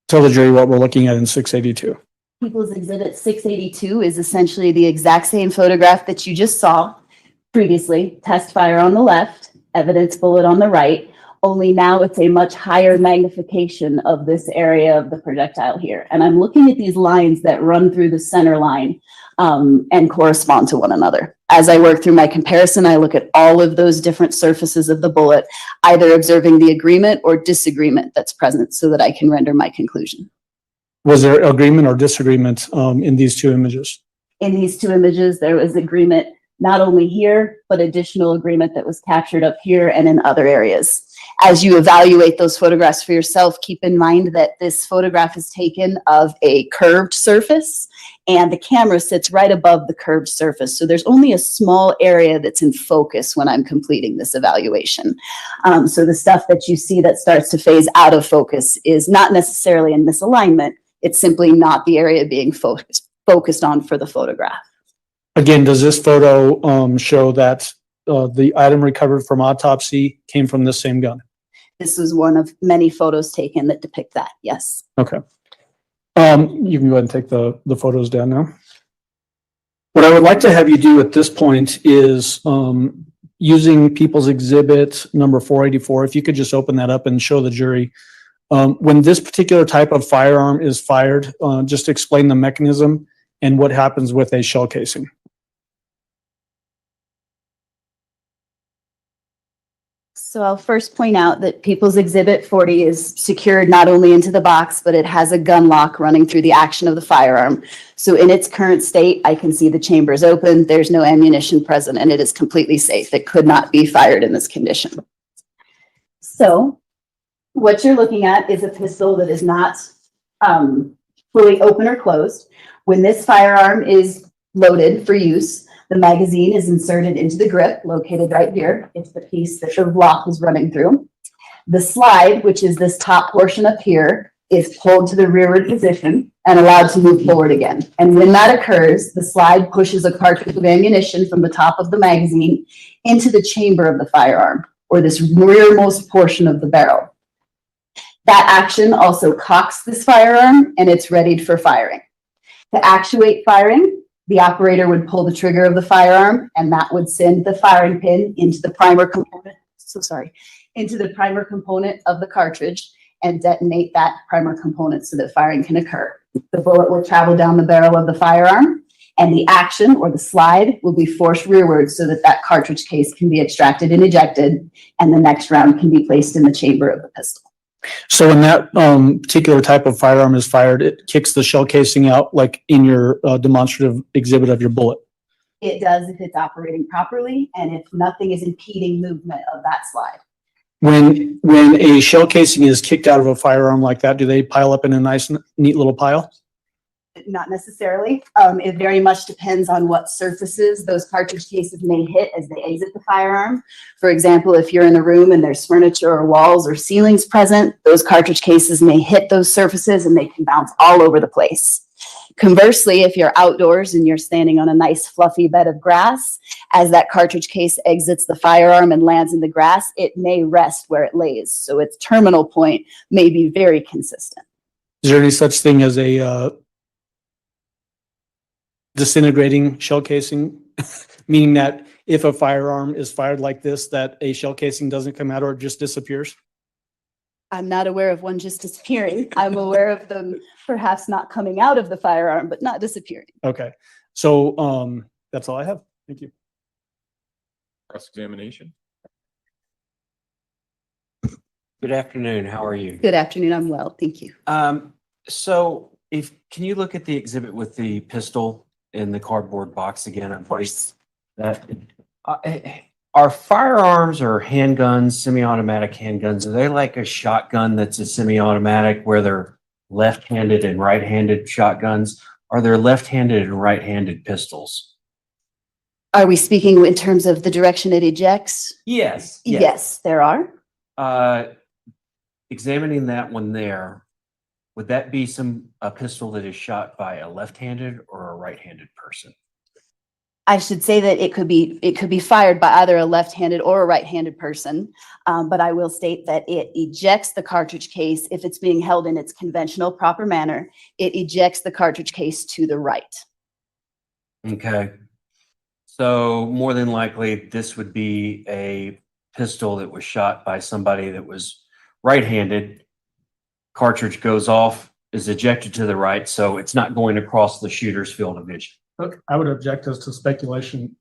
Tell the jury what we're looking at in 682. People's Exhibit 682 is essentially the exact same photograph that you just saw previously. Test fire on the left, evidence bullet on the right, only now it's a much higher magnification of this area of the projectile here. And I'm looking at these lines that run through the center line and correspond to one another. As I work through my comparison, I look at all of those different surfaces of the bullet, either observing the agreement or disagreement that's present so that I can render my conclusion. Was there agreement or disagreement in these two images? In these two images, there was agreement not only here, but additional agreement that was captured up here and in other areas. As you evaluate those photographs for yourself, keep in mind that this photograph is taken of a curved surface and the camera sits right above the curved surface. So there's only a small area that's in focus when I'm completing this evaluation. So the stuff that you see that starts to phase out of focus is not necessarily in misalignment. It's simply not the area being focused on for the photograph. Again, does this photo show that the item recovered from autopsy came from this same gun? This was one of many photos taken that depict that, yes. Okay. You can go ahead and take the photos down now. What I would like to have you do at this point is, using People's Exhibit number 484, if you could just open that up and show the jury. When this particular type of firearm is fired, just explain the mechanism and what happens with a shell casing. So I'll first point out that People's Exhibit 40 is secured not only into the box, but it has a gun lock running through the action of the firearm. So in its current state, I can see the chamber is open, there's no ammunition present, and it is completely safe. It could not be fired in this condition. So what you're looking at is a pistol that is not fully open or closed. When this firearm is loaded for use, the magazine is inserted into the grip located right here. It's the piece that the lock is running through. The slide, which is this top portion up here, is pulled to the rearward position and allowed to move forward again. And when that occurs, the slide pushes a cartridge of ammunition from the top of the magazine into the chamber of the firearm, or this rearmost portion of the barrel. That action also cocks this firearm and it's readied for firing. To actuate firing, the operator would pull the trigger of the firearm and that would send the firing pin into the primer component, into the primer component of the cartridge and detonate that primer component so that firing can occur. The bullet will travel down the barrel of the firearm and the action or the slide will be forced rearward so that that cartridge case can be extracted and ejected and the next round can be placed in the chamber of the pistol. So when that particular type of firearm is fired, it kicks the shell casing out like in your demonstrative exhibit of your bullet. It does if it's operating properly and if nothing is impeding movement of that slide. When a shell casing is kicked out of a firearm like that, do they pile up in a nice, neat little pile? Not necessarily. It very much depends on what surfaces those cartridge cases may hit as they exit the firearm. For example, if you're in a room and there's furniture or walls or ceilings present, those cartridge cases may hit those surfaces and they can bounce all over the place. Conversely, if you're outdoors and you're standing on a nice fluffy bed of grass, as that cartridge case exits the firearm and lands in the grass, it may rest where it lays. So its terminal point may be very consistent. Is there any such thing as a disintegrating shell casing? Meaning that if a firearm is fired like this, that a shell casing doesn't come out or it just disappears? I'm not aware of one just disappearing. I'm aware of them perhaps not coming out of the firearm, but not disappearing. Okay. So that's all I have. Thank you. Cross-examination. Good afternoon. How are you? Good afternoon. I'm well. Thank you. So can you look at the exhibit with the pistol in the cardboard box again? Of course. That, are firearms or handguns, semi-automatic handguns, are they like a shotgun that's a semi-automatic where they're left-handed and right-handed shotguns? Are there left-handed and right-handed pistols? Are we speaking in terms of the direction it ejects? Yes. Yes, there are. Examining that one there, would that be a pistol that is shot by a left-handed or a right-handed person? I should say that it could be fired by either a left-handed or a right-handed person, but I will state that it ejects the cartridge case if it's being held in its conventional proper manner. It ejects the cartridge case to the right. Okay. So more than likely, this would be a pistol that was shot by somebody that was right-handed. Cartridge goes off, is ejected to the right, so it's not going across the shooter's field of vision. I would object as to speculation.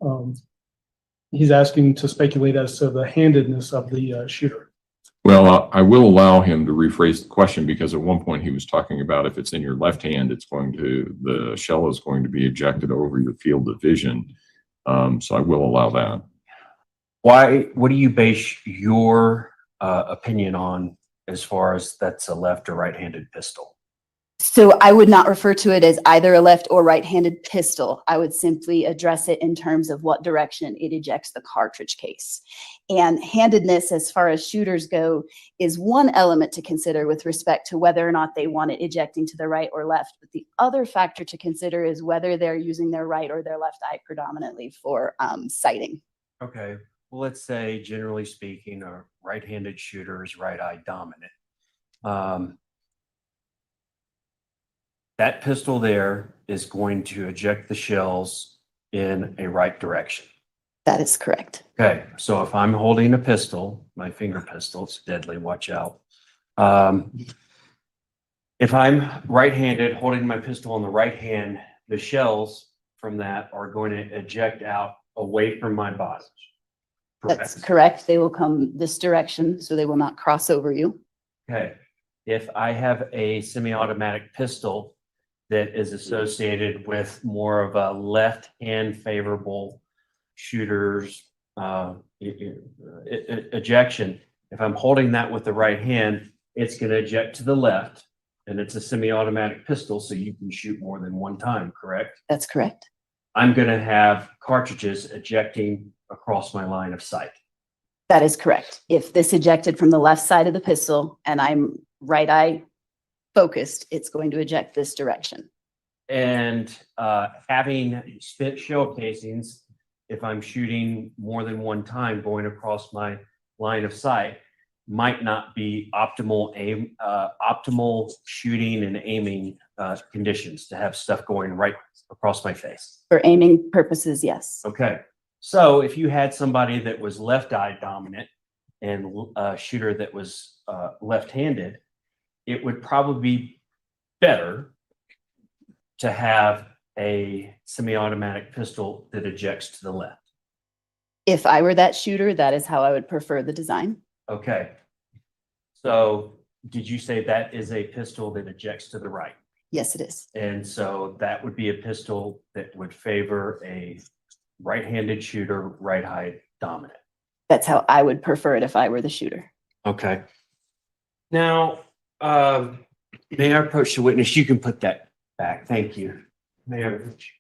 He's asking to speculate as to the handedness of the shooter. Well, I will allow him to rephrase the question because at one point he was talking about if it's in your left hand, the shell is going to be ejected over your field of vision. So I will allow that. What do you base your opinion on as far as that's a left or right-handed pistol? So I would not refer to it as either a left or right-handed pistol. I would simply address it in terms of what direction it ejects the cartridge case. And handedness, as far as shooters go, is one element to consider with respect to whether or not they want it ejecting to the right or left. But the other factor to consider is whether they're using their right or their left eye predominantly for sighting. Okay. let's say generally speaking, a right-handed shooter is right-eye dominant. That pistol there is going to eject the shells in a right direction. That is correct. Okay, so if I'm holding a pistol, my finger pistol, it's deadly, watch out. If I'm right-handed holding my pistol in the right hand, the shells from that are going to eject out away from my body. That's correct. They will come this direction, so they will not cross over you. Okay, if I have a semi-automatic pistol that is associated with more of a left-hand favorable shooter's ejection, if I'm holding that with the right hand, it's going to eject to the left, and it's a semi-automatic pistol, so you can shoot more than one time, correct? That's correct. I'm going to have cartridges ejecting across my line of sight. That is correct. If this ejected from the left side of the pistol and I'm right eye focused, it's going to eject this direction. And having spent shell casings, if I'm shooting more than one time going across my line of sight, might not be optimal optimal shooting and aiming conditions to have stuff going right across my face. For aiming purposes, yes. Okay, so if you had somebody that was left eye dominant and a shooter that was left-handed, it would probably be better to have a semi-automatic pistol that ejects to the left. If I were that shooter, that is how I would prefer the design. Okay. So did you say that is a pistol that ejects to the right? Yes, it is. And so that would be a pistol that would favor a right-handed shooter, right-eye dominant. That's how I would prefer it if I were the shooter. Okay. Now, may I approach the witness? You can put that back. Thank you. May I approach?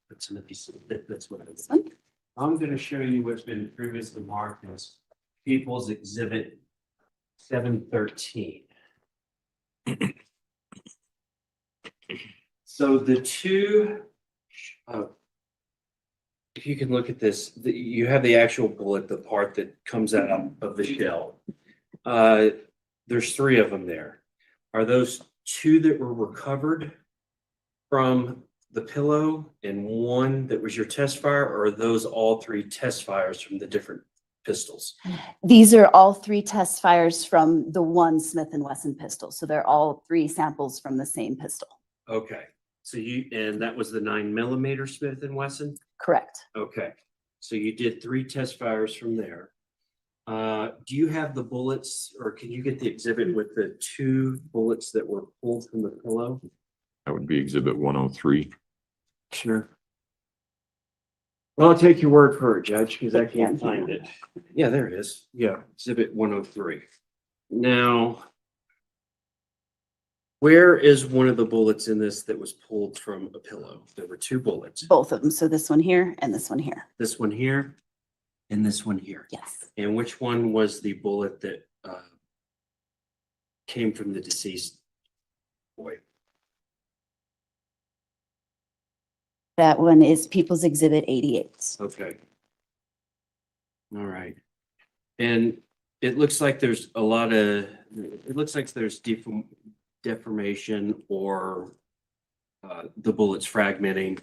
That's what it is. I'm going to show you what's been previously marked as People's Exhibit 713. So the two, if you can look at this, you have the actual bullet, the part that comes out of the shell. There's three of them there. Are those two that were recovered from the pillow and one that was your test fire, or are those all three test fires from the different pistols? These are all three test fires from the one Smith & Wesson pistol. So they're all three samples from the same pistol. Okay, so and that was the 9mm Smith & Wesson? Correct. Okay, so you did three test fires from there. Do you have the bullets, or can you get the exhibit with the two bullets that were pulled from the pillow? That would be exhibit 103. Sure. Well, I'll take your word for it, Judge, because I can't find it. Yeah, there it is. Yeah, exhibit 103. Now, where is one of the bullets in this that was pulled from a pillow? There were two bullets. Both of them. So this one here and this one here. This one here and this one here. Yes. And which one was the bullet that came from the deceased boy? That one is People's Exhibit 88. Okay. All right. And it looks like there's a lot of, it looks like there's deformation or the bullets fragmenting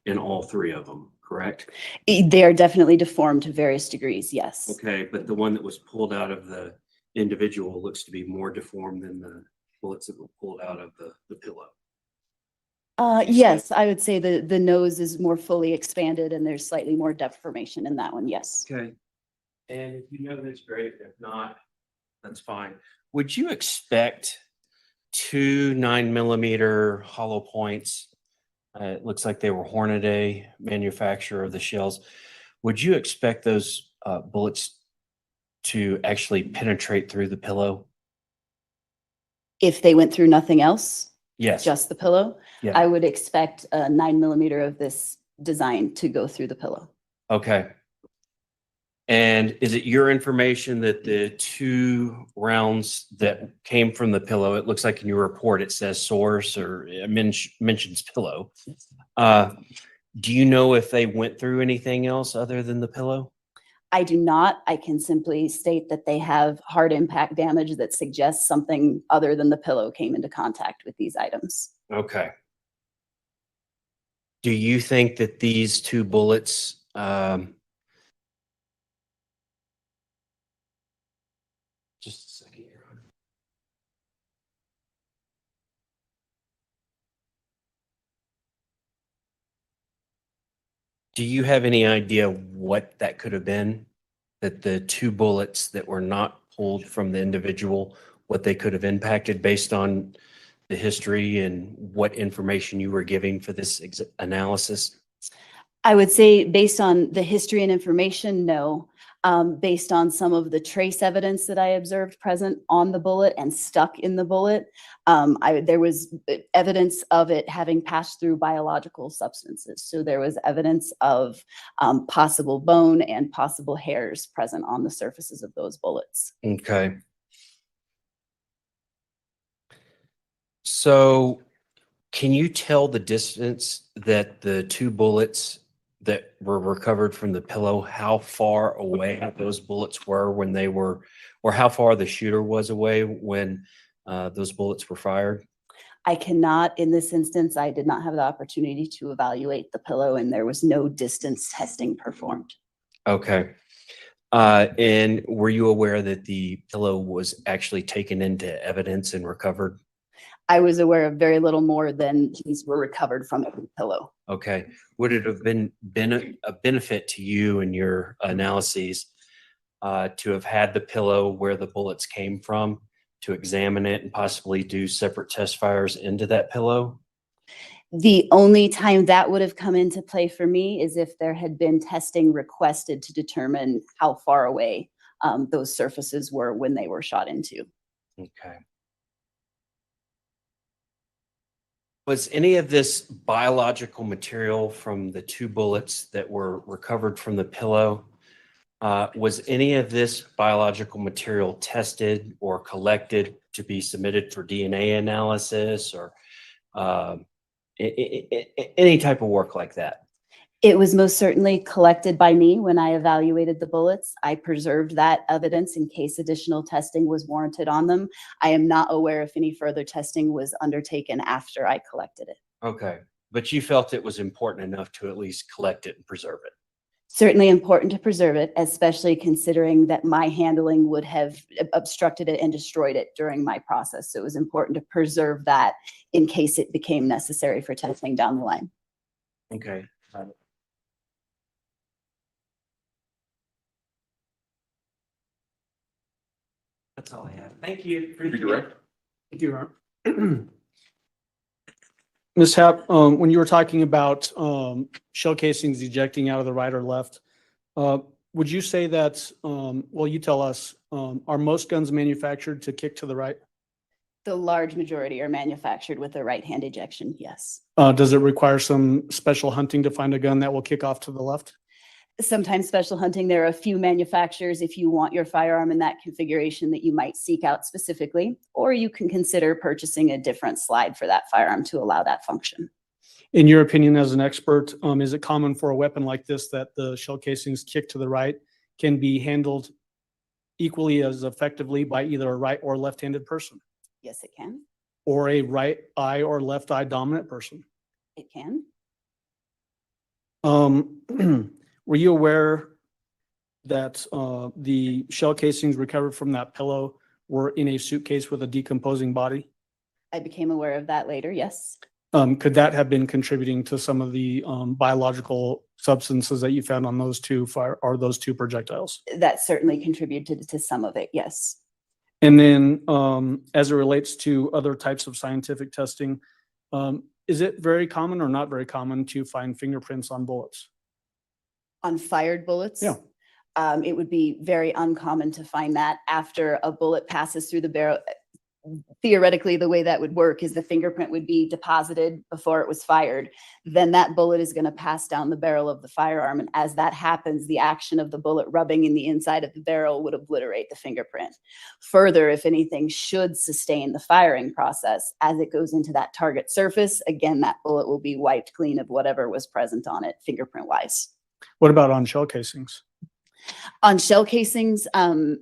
in all three of them, correct? They are definitely deformed to various degrees, yes. Okay, but the one that was pulled out of the individual looks to be more deformed than the bullets that were pulled out of the pillow. Yes, I would say the nose is more fully expanded and there's slightly more deformation in that one, yes. Okay. And if you know this, great. If not, that's fine. Would you expect two 9mm hollow points? It looks like they were Hornady, manufacturer of the shells. Would you expect those bullets to actually penetrate through the pillow? If they went through nothing else, Yes. just the pillow, Yeah. I would expect a 9mm of this design to go through the pillow. Okay. And is it your information that the two rounds that came from the pillow, it looks like in your report, it says source or it mentions pillow, Do you know if they went through anything else other than the pillow? I do not. I can simply state that they have hard impact damage that suggests something other than the pillow came into contact with these items. Okay. Do you think that these two bullets, just a second here. Do you have any idea what that could have been? That the two bullets that were not pulled from the individual, what they could have impacted based on the history and what information you were giving for this analysis? I would say based on the history and information, no. Based on some of the trace evidence that I observed present on the bullet and stuck in the bullet, there was evidence of it having passed through biological substances. So there was evidence of possible bone and possible hairs present on the surfaces of those bullets. Okay. So can you tell the distance that the two bullets that were recovered from the pillow, how far away those bullets were when they were, or how far the shooter was away when those bullets were fired? I cannot, in this instance, I did not have the opportunity to evaluate the pillow and there was no distance testing performed. Okay. And were you aware that the pillow was actually taken into evidence and recovered? I was aware of very little more than these were recovered from the pillow. Okay. Would it have been a benefit to you in your analyses to have had the pillow where the bullets came from, to examine it and possibly do separate test fires into that pillow? The only time that would have come into play for me is if there had been testing requested to determine how far away those surfaces were when they were shot into. Okay. Was any of this biological material from the two bullets that were recovered from the pillow, was any of this biological material tested or collected to be submitted for DNA analysis or any type of work like that? It was most certainly collected by me when I evaluated the bullets. I preserved that evidence in case additional testing was warranted on them. I am not aware if any further testing was undertaken after I collected it. Okay. But you felt it was important enough to at least collect it and preserve it. Certainly important to preserve it, especially considering that my handling would have obstructed it and destroyed it during my process. So it was important to preserve that in case it became necessary for testing down the line. Okay. That's all I have. Thank you. Pretty direct. Thank you, Ron. Ms. Happ, when you were talking about shell casings ejecting out of the right or left, would you say that, well, you tell us, are most guns manufactured to kick to the right? The large majority are manufactured with a right-hand ejection, yes. Does it require some special hunting to find a gun that will kick off to the left? Sometimes special hunting, there are a few manufacturers, if you want your firearm in that configuration, that you might seek out specifically, or you can consider purchasing a different slide for that firearm to allow that function. In your opinion, as an expert, is it common for a weapon like this that the shell casings kick to the right can be handled equally as effectively by either a right or left-handed person? Yes, it can. Or a right eye or left eye dominant person? It can. Were you aware that the shell casings recovered from that pillow were in a suitcase with a decomposing body? I became aware of that later, yes. Could that have been contributing to some of the biological substances that you found on those two those two projectiles? That certainly contributed to some of it, yes. And then as it relates to other types of scientific testing, is it very common or not very common to find fingerprints on bullets? On fired bullets? Yeah. It would be very uncommon to find that after a bullet passes through the barrel. theoretically, the way that would work is the fingerprint would be deposited before it was fired. Then that bullet is going to pass down the barrel of the firearm. And as that happens, the action of the bullet rubbing in the inside of the barrel would obliterate the fingerprint. Further, if anything should sustain the firing process, as it goes into that target surface, again, that bullet will be wiped clean of whatever was present on it, fingerprint wise. What about on shell casings? On shell casings,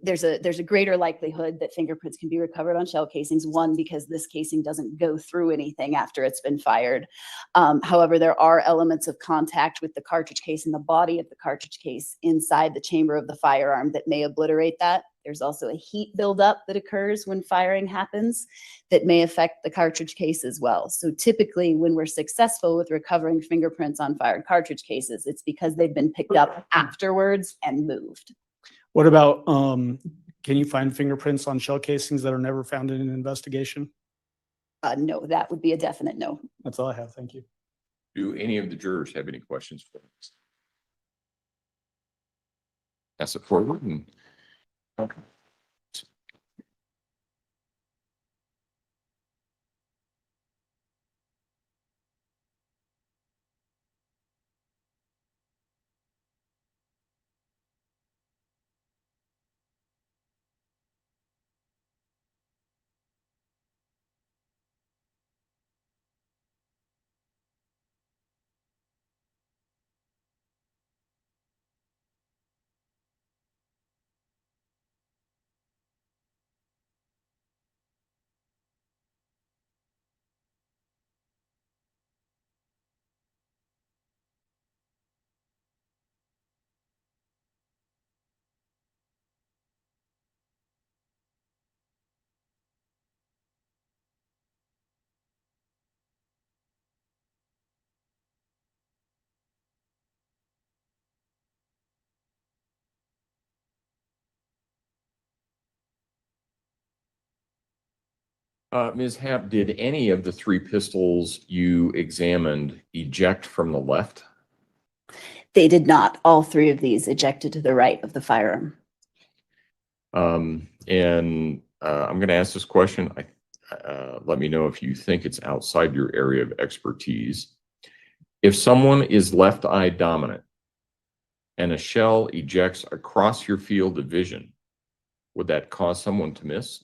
there's a greater likelihood that fingerprints can be recovered on shell casings. One, because this casing doesn't go through anything after it's been fired. However, there are elements of contact with the cartridge case and the body of the cartridge case inside the chamber of the firearm that may obliterate that. There's also a heat buildup that occurs when firing happens that may affect the cartridge case as well. So typically when we're successful with recovering fingerprints on fired cartridge cases, it's because they've been picked up afterwards and moved. What about, can you find fingerprints on shell casings that are never found in an investigation? No, that would be a definite no. That's all I have. Thank you. Do any of the jurors have any questions for us? Pass it forward and. Okay. Ms. Happ, did any of the three pistols you examined eject from the left? They did not. All three of these ejected to the right of the firearm. I'm going to ask this question. Let me know if you think it's outside your area of expertise. If someone is left eye dominant and a shell ejects across your field of vision, would that cause someone to miss?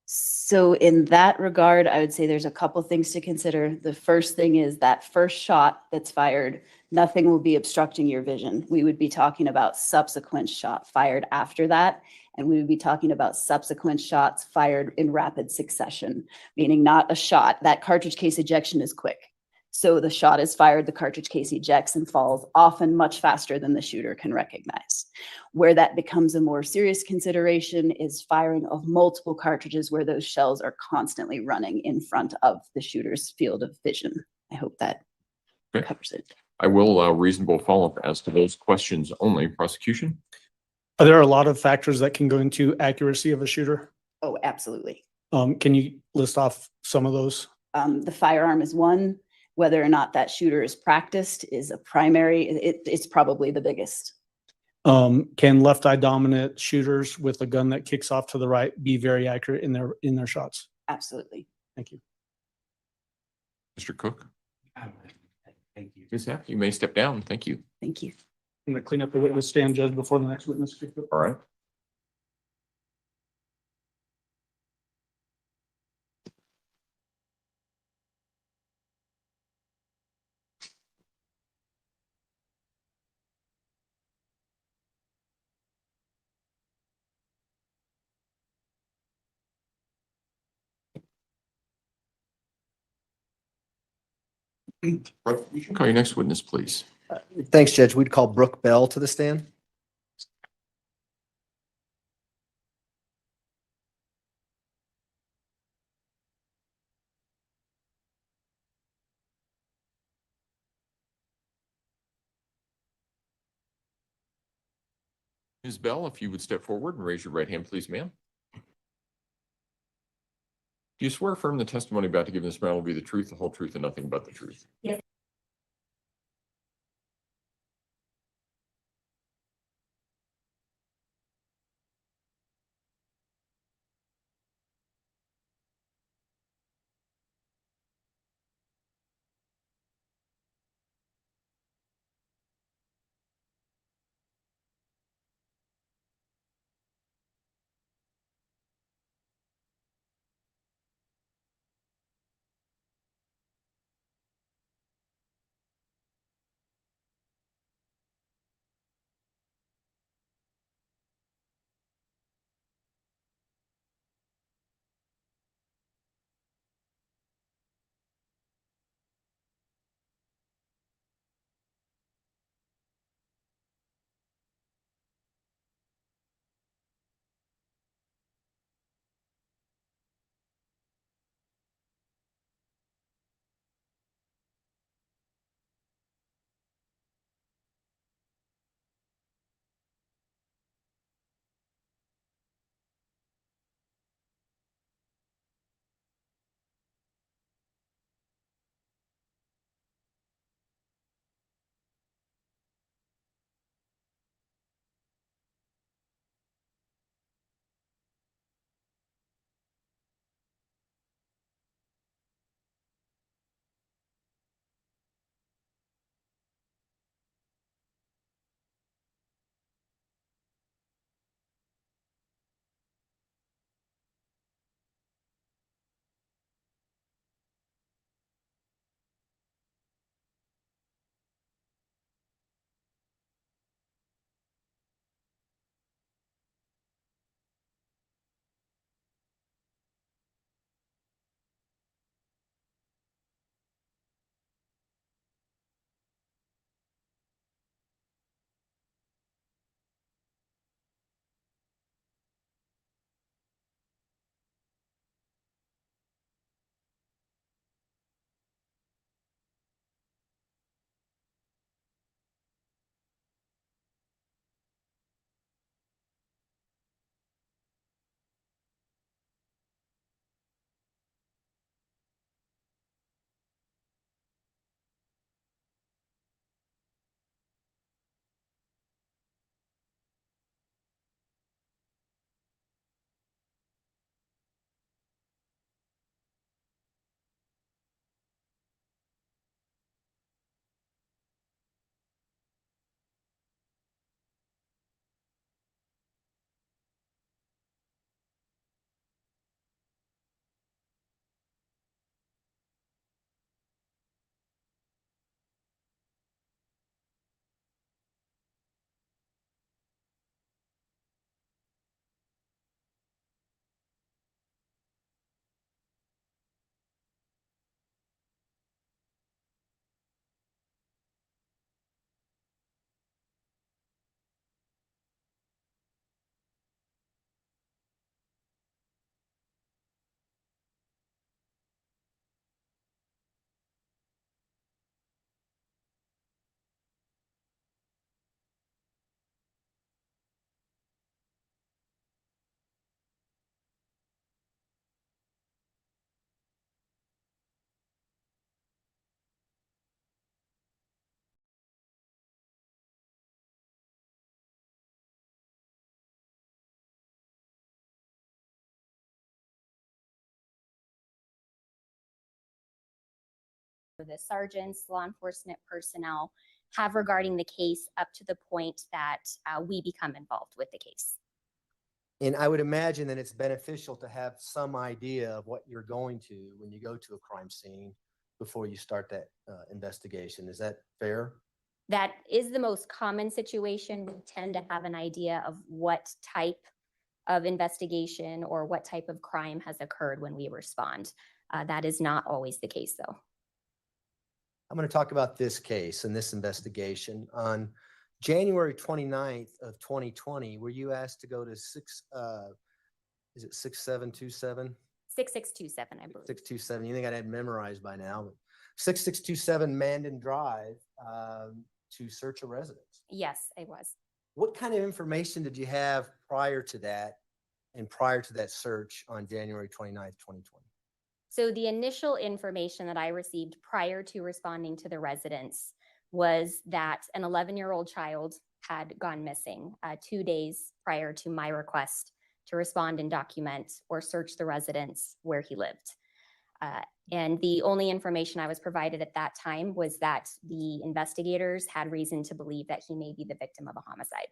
So in that regard, I would say there's a couple things to consider. The first thing is that first shot that's fired, nothing will be obstructing your vision. We would be talking about subsequent shot fired after that, and we would be talking about subsequent shots fired in rapid succession, meaning not a shot. That cartridge case ejection is quick. So the shot is fired, the cartridge case ejects and falls, often much faster than the shooter can recognize. Where that becomes a more serious consideration is firing of multiple cartridges where those shells are constantly running in front of the shooter's field of vision. I hope that covers it. I will allow reasonable follow-up as to those questions only. Prosecution? Are there a lot of factors that can go into accuracy of a shooter? Oh, absolutely. Can you list off some of those? The firearm is one. Whether or not that shooter is practiced is a primary, it's probably the biggest. Can left eye dominant shooters with a gun that kicks off to the right be very accurate in their shots? Absolutely. Thank you. Mr. Cook? Thank you. Ms. Happ, you may step down. Thank you. Thank you. I'm going to clean up the witness stand, Judge, before the next witness. All right. You can call your next witness, please. Thanks, Judge. We'd call Brooke Bell to the stand. Ms. Bell, if you would step forward and raise your right hand, please, ma'am. Do you swear affirm the testimony about to give in this matter will be the truth, the whole truth, and nothing but the truth? Yes. the sergeants, law enforcement personnel have regarding the case up to the point that we become involved with the case. And I would imagine that it's beneficial to have some idea of what you're going to when you go to a crime scene before you start that investigation. Is that fair? That is the most common situation. We tend to have an idea of what type of investigation or what type of crime has occurred when we respond. That is not always the case, though. I'm going to talk about this case and this investigation. On January 29th of 2020, were you asked to go to is it 6727? 6627, I believe. 627. You think I'd had memorized by now, but 6627 Mandan Drive to search a residence. Yes, I was. What kind of information did you have prior to that and prior to that search on January 29th, 2020? So the initial information that I received prior to responding to the residence was that an 11-year-old child had gone missing 2 days prior to my request to respond and document or search the residence where he lived. And the only information I was provided at that time was that the investigators had reason to believe that he may be the victim of a homicide.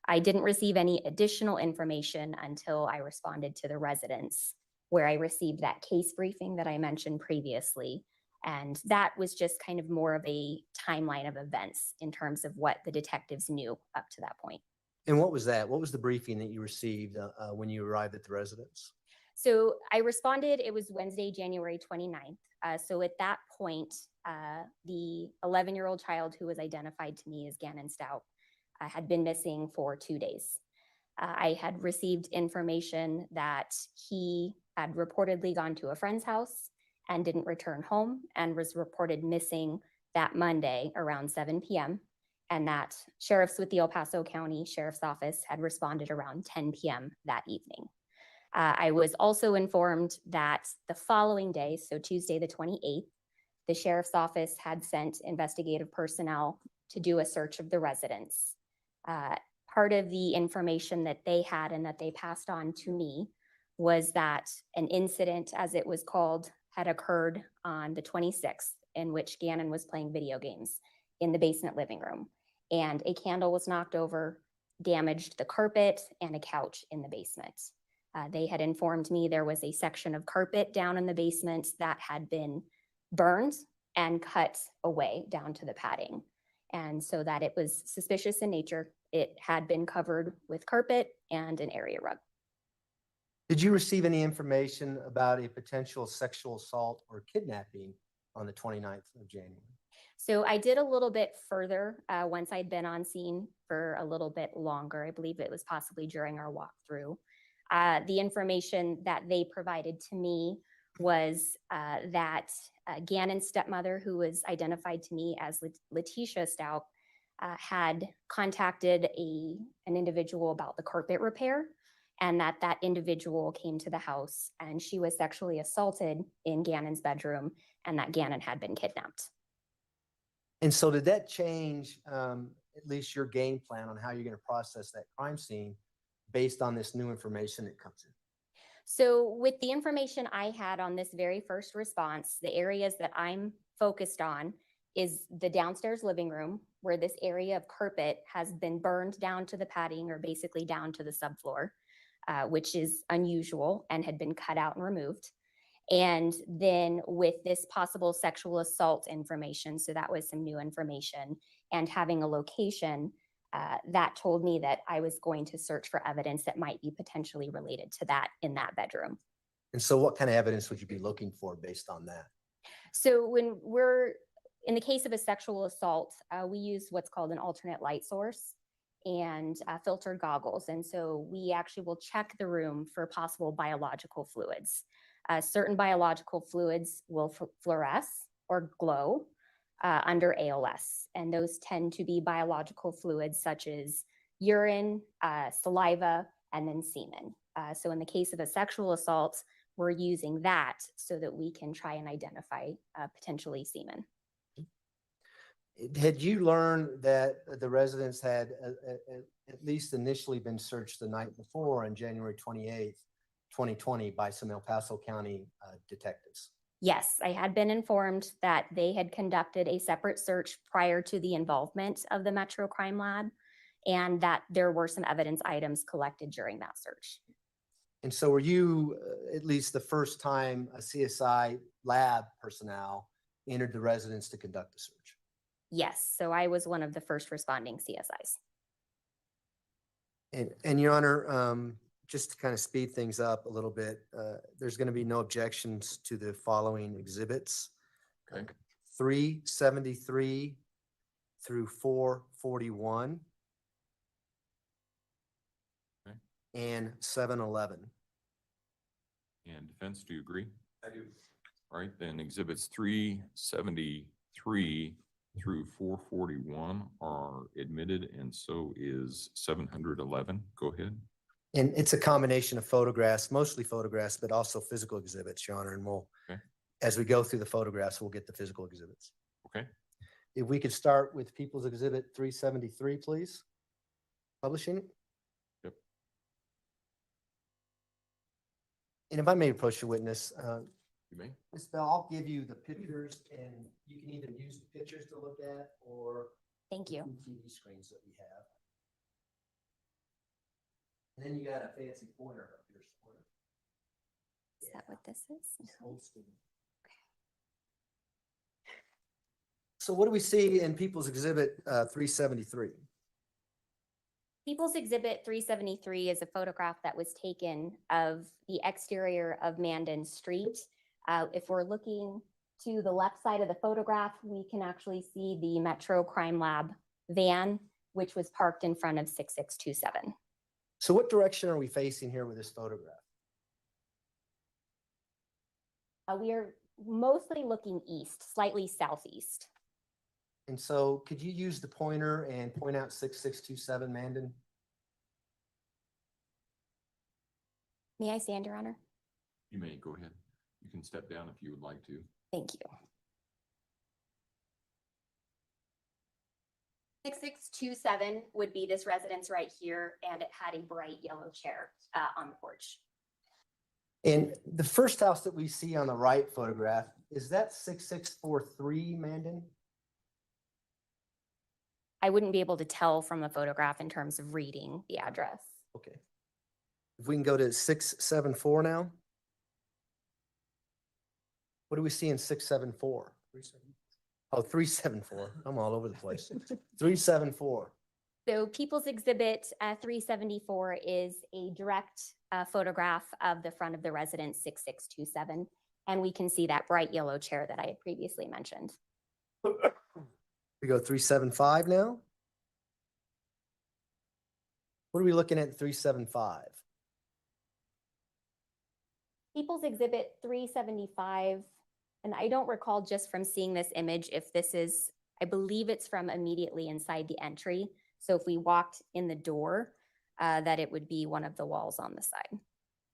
I didn't receive any additional information until I responded to the residence, where I received that case briefing that I mentioned previously. And that was just kind of more of a timeline of events in terms of what the detectives knew up to that point. And what was that? What was the briefing that you received when you arrived at the residence? So I responded, it was Wednesday, January 29th. So at that point, the 11-year-old child who was identified to me as Gannon Stauch had been missing for 2 days. I had received information that he had reportedly gone to a friend's house and didn't return home and was reported missing that Monday around 7 p.m. and that sheriffs with the El Paso County Sheriff's Office had responded around 10 p.m. that evening. I was also informed that the following day, so Tuesday the 28th, the Sheriff's Office had sent investigative personnel to do a search of the residence. Part of the information that they had and that they passed on to me was that an incident, as it was called, had occurred on the 26th in which Gannon was playing video games in the basement living room. And a candle was knocked over, damaged the carpet and a couch in the basement. They had informed me there was a section of carpet down in the basement that had been burned and cut away down to the padding. And so that it was suspicious in nature. It had been covered with carpet and an area rug. Did you receive any information about a potential sexual assault or kidnapping on the 29th of January? So I did a little bit further once I'd been on scene for a little bit longer. I believe it was possibly during our walkthrough. The information that they provided to me was that Gannon's stepmother, who was identified to me as Letecia Stauch, had contacted an individual about the carpet repair, and that individual came to the house and she was sexually assaulted in Gannon's bedroom and that Gannon had been kidnapped. And so did that change at least your game plan on how you're going to process that crime scene based on this new information that comes in? So with the information I had on this very first response, the areas that I'm focused on is the downstairs living room, where this area of carpet has been burned down to the padding or basically down to the subfloor, which is unusual and had been cut out and removed. And then with this possible sexual assault information, so that was some new information, and having a location that told me that I was going to search for evidence that might be potentially related to that in that bedroom. And so what kind of evidence would you be looking for based on that? So when we're in the case of a sexual assault, we use what's called an alternate light source and filtered goggles. And so we actually will check the room for possible biological fluids. Certain biological fluids will fluoresce or glow under ALS. And those tend to be biological fluids such as urine, saliva, and then semen. So in the case of a sexual assault, we're using that so that we can try and identify potentially semen. Had you learned that the residents had at least initially been searched the night before on January 28th, 2020 by some El Paso County detectives? Yes, I had been informed that they had conducted a separate search prior to the involvement of the Metro Crime Lab, and that there were some evidence items collected during that search. And so were you at least the first time a CSI lab personnel entered the residence to conduct the search? Yes, so I was one of the first responding CSIs. And Your Honor, just to kind of speed things up a little bit, there's going to be no objections to the following exhibits. Okay. 373 through 441. Okay. And 711. And defense, do you agree? I do. All right, then exhibits 373 through 441 are admitted, and so is 711. Go ahead. And it's a combination of photographs, mostly photographs, but also physical exhibits, Your Honor. And we'll, Okay. as we go through the photographs, we'll get the physical exhibits. Okay. If we could start with People's Exhibit 373, please. Publishing it. Yep. And if I may approach the witness, You may. Ms. Bell, I'll give you the pictures and you can either use the pictures to look at or Thank you. the TV screens that we have. And then you got a fancy pointer up here somewhere. Is that what this is? Old school. So what do we see in People's Exhibit 373? People's Exhibit 373 is a photograph that was taken of the exterior of Mandan Street. If we're looking to the left side of the photograph, we can actually see the Metro Crime Lab van, which was parked in front of 6627. So what direction are we facing here with this photograph? We are mostly looking east, slightly southeast. And so could you use the pointer and point out 6627 Mandan? May I stand, Your Honor? You may go ahead. You can step down if you would like to. Thank you. 6627 would be this residence right here, and it had a bright yellow chair on the porch. And the first house that we see on the right photograph, is that 6643 Mandan? I wouldn't be able to tell from a photograph in terms of reading the address. Okay. If we can go to 674 now. What do we see in 674? Oh, 374. I'm all over the place. 374. So People's Exhibit 374 is a direct photograph of the front of the residence 6627. And we can see that bright yellow chair that I had previously mentioned. We go 375 now. What are we looking at in 375? People's Exhibit 375, and I don't recall just from seeing this image if this is, I believe it's from immediately inside the entry. So if we walked in the door, that it would be one of the walls on the side.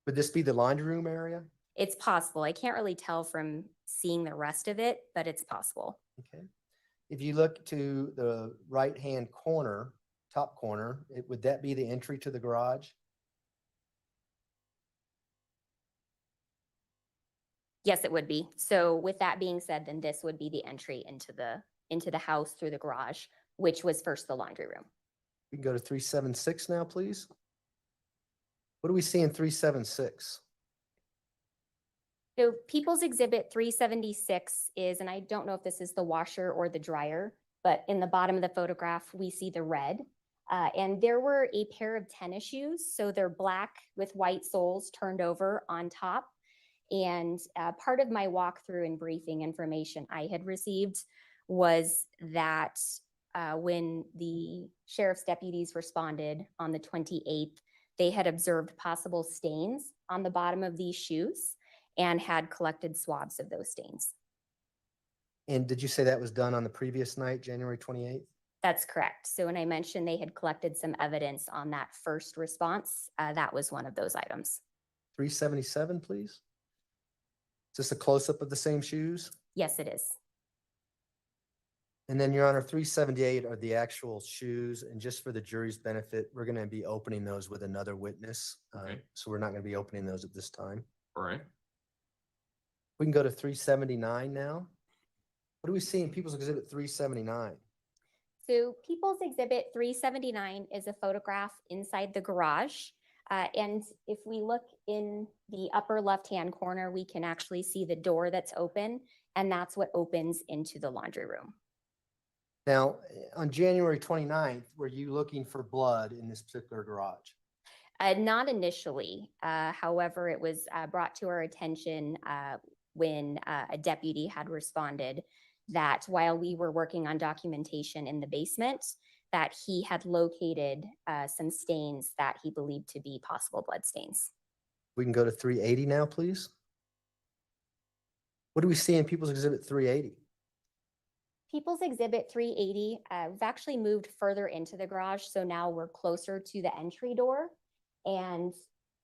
Would this be the laundry room area? It's possible. I can't really tell from seeing the rest of it, but it's possible. Okay. If you look to the right-hand corner, top corner, would that be the entry to the garage? Yes, it would be. So with that being said, then this would be the entry into the house through the garage, which was first the laundry room. We can go to 376 now, please. What do we see in 376? So People's Exhibit 376 is, and I don't know if this is the washer or the dryer, but in the bottom of the photograph, we see the red. And there were a pair of tennis shoes. So they're black with white soles turned over on top. And part of my walkthrough and briefing information I had received was that when the sheriff's deputies responded on the 28th, they had observed possible stains on the bottom of these shoes and had collected swabs of those stains. And did you say that was done on the previous night, January 28th? That's correct. So when I mentioned they had collected some evidence on that first response, that was one of those items. 377, please. Is this a close-up of the same shoes? Yes, it is. And then, Your Honor, 378 are the actual shoes. And just for the jury's benefit, we're going to be opening those with another witness. Okay. So we're not going to be opening those at this time. All right. We can go to 379 now. What do we see in People's Exhibit 379? So People's Exhibit 379 is a photograph inside the garage. And if we look in the upper left-hand corner, we can actually see the door that's open, and that's what opens into the laundry room. Now, on January 29th, were you looking for blood in this particular garage? Not initially. However, it was brought to our attention when a deputy had responded that while we were working on documentation in the basement, that he had located some stains that he believed to be possible blood stains. We can go to 380 now, please. What do we see in People's Exhibit 380? People's Exhibit 380, we've actually moved further into the garage, so now we're closer to the entry door. And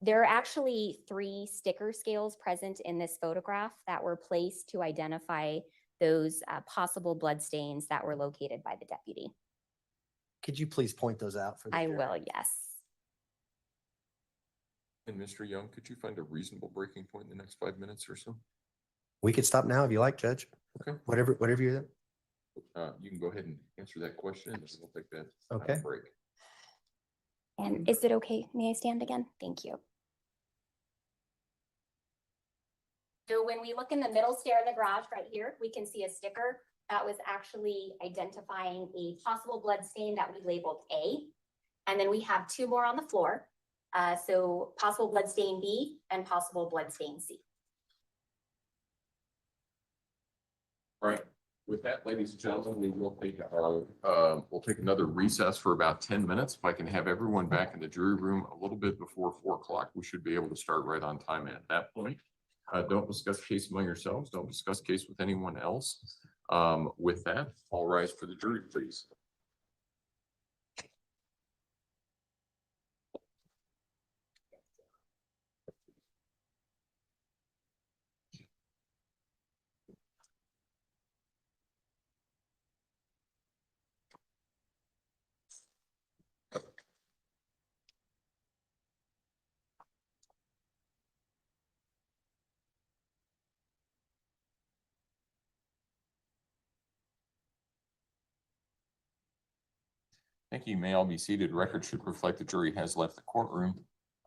there are actually 3 sticker scales present in this photograph that were placed to identify those possible blood stains that were located by the deputy. Could you please point those out for the I jury? will, yes. And Mr. Young, could you find a reasonable breaking point in the next 5 minutes or so? We could stop now if you like, Judge. Okay. Whatever you're. You can go ahead and answer that question and then we'll take that Okay. break. And is it okay? May I stand again? Thank you. So when we look in the middle stair in the garage right here, we can see a sticker that was actually identifying a possible blood stain that we labeled A. And then we have 2 more on the floor. So possible blood stain B and possible blood stain C. All right. With that, ladies and gentlemen, we will take we'll take another recess for about 10 minutes. If I can have everyone back in the jury room a little bit before 4 o'clock, we should be able to start right on time at that point. Don't discuss case among yourselves. Don't discuss case with anyone else. With that, all rise for the jury, please. Thank you. You may all be seated. Record should reflect the jury has left the courtroom.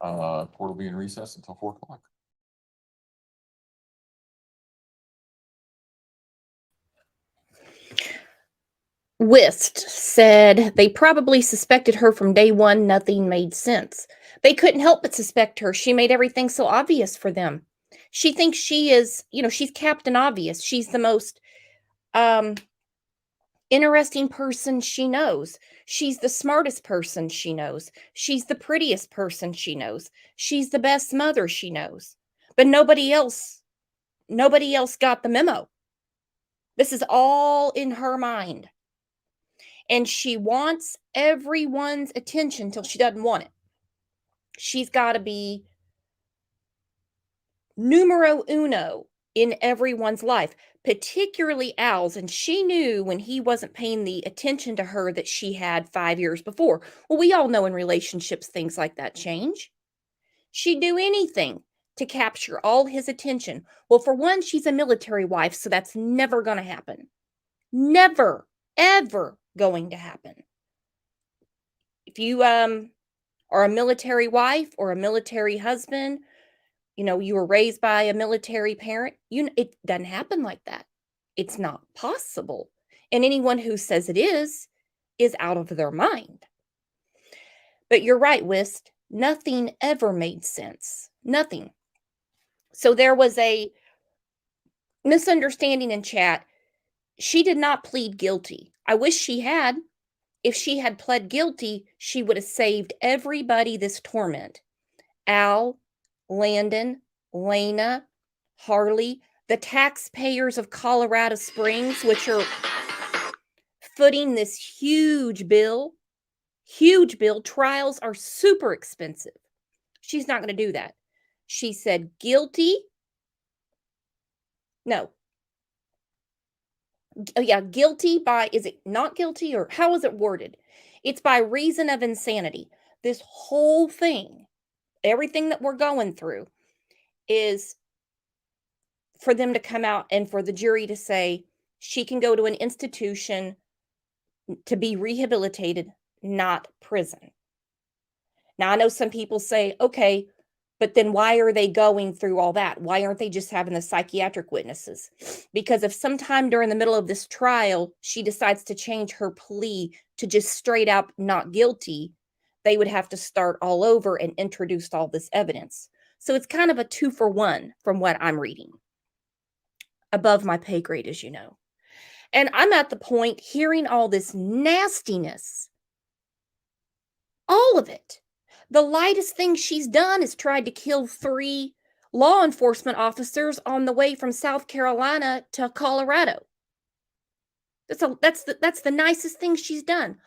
Court will be in recess until 4 o'clock. Wist said they probably suspected her from day one. Nothing made sense. They couldn't help but suspect her. She made everything so obvious for them. She thinks she is, she's Captain Obvious. She's the most interesting person she knows. She's the smartest person she knows. She's the prettiest person she knows. She's the best mother she knows. But nobody else got the memo. This is all in her mind. And she wants everyone's attention till she doesn't want it. She's got to be numero uno in everyone's life, particularly Al's. And she knew when he wasn't paying the attention to her that she had 5 years before. Well, we all know in relationships, things like that change. She'd do anything to capture all his attention. Well, for one, she's a military wife, so that's never going to happen. Never, ever going to happen. If you are a military wife or a military husband, you were raised by a military parent, it doesn't happen like that. It's not possible. And anyone who says it is out of their mind. But you're right, Wist. Nothing ever made sense. Nothing. So there was a misunderstanding in chat. She did not plead guilty. I wish she had. If she had pled guilty, she would have saved everybody this torment. Al, Landon, Lena, Harley, the taxpayers of Colorado Springs, which are footing this huge bill. Huge bill. Trials are super expensive. She's not going to do that. She said guilty. No. Oh, yeah, guilty by, is it not guilty or how is it worded? It's by reason of insanity. This whole thing, everything that we're going through is for them to come out and for the jury to say she can go to an institution to be rehabilitated, not prison. Now, I know some people say, okay, but then why are they going through all that? Why aren't they just having the psychiatric witnesses? Because if sometime during the middle of this trial, she decides to change her plea to just straight up not guilty, they would have to start all over and introduce all this evidence. So it's kind of a 2-for-1 from what I'm reading. Above my pay grade, as you know. And I'm at the point hearing all this nastiness, all of it. The lightest thing she's done is tried to kill 3 law enforcement officers on the way from South Carolina to Colorado. That's the nicest thing she's done.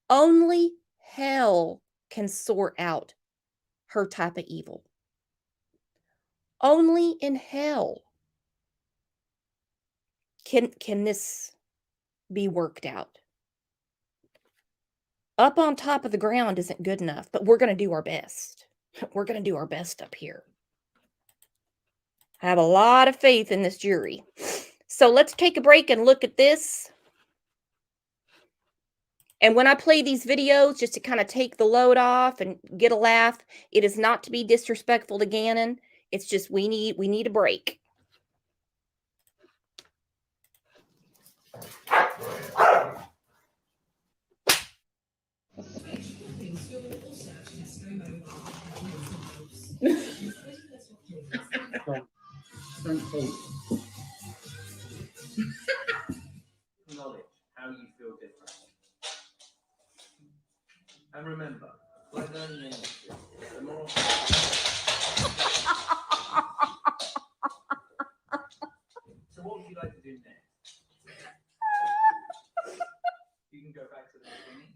Only hell can sort out her type of evil. Only in hell can this be worked out. Up on top of the ground isn't good enough, but we're going to do our best. We're going to do our best up here. I have a lot of faith in this jury. So let's take a break and look at this. And when I play these videos, just to kind of take the load off and get a laugh, it is not to be disrespectful to Gannon. It's just we need a break. Knowledge how you feel different. And remember, like learning anything, the more so what would you like to do next? You can go back to the beginning.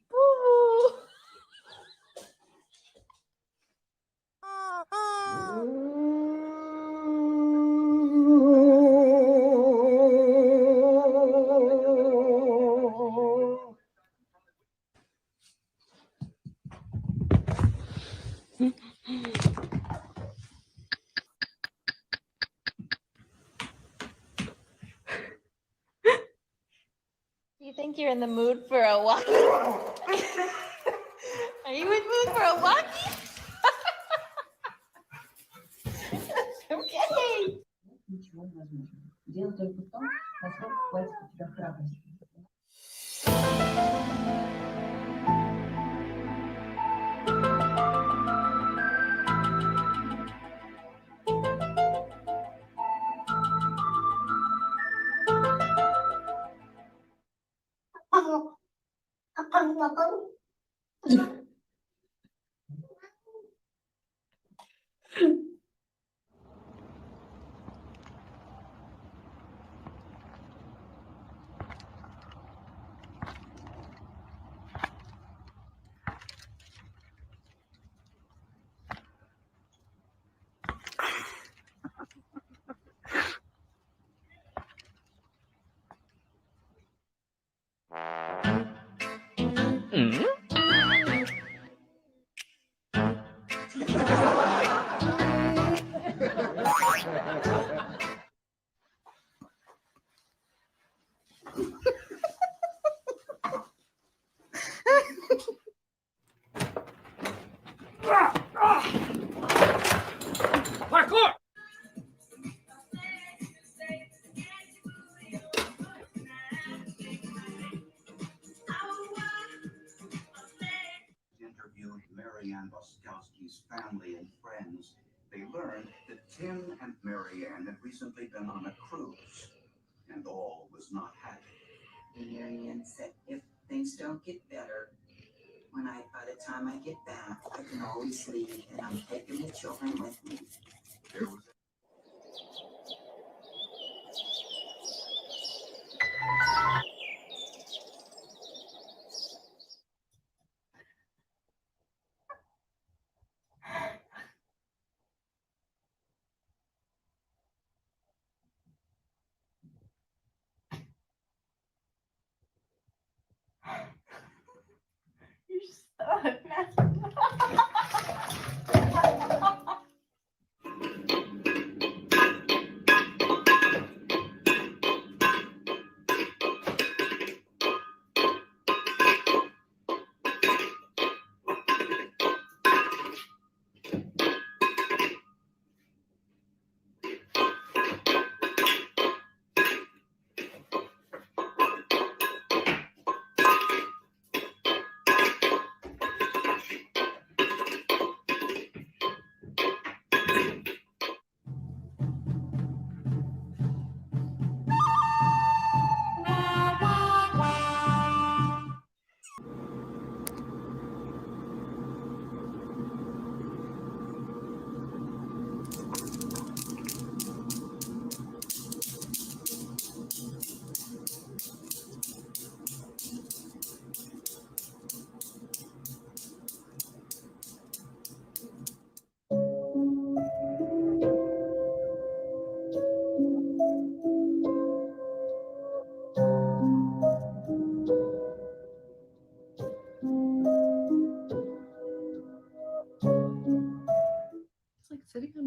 Do you think you're in the mood for a walk? Are you in mood for a walkie? Okay. Interviewed Marianne Boskowski's family and friends, they learned that Tim and Marianne had recently been on a cruise, and all was not happy. Marianne said, if things don't get better, by the time I get back, I can always leave, and I'm taking the children with me. There was You're stuck.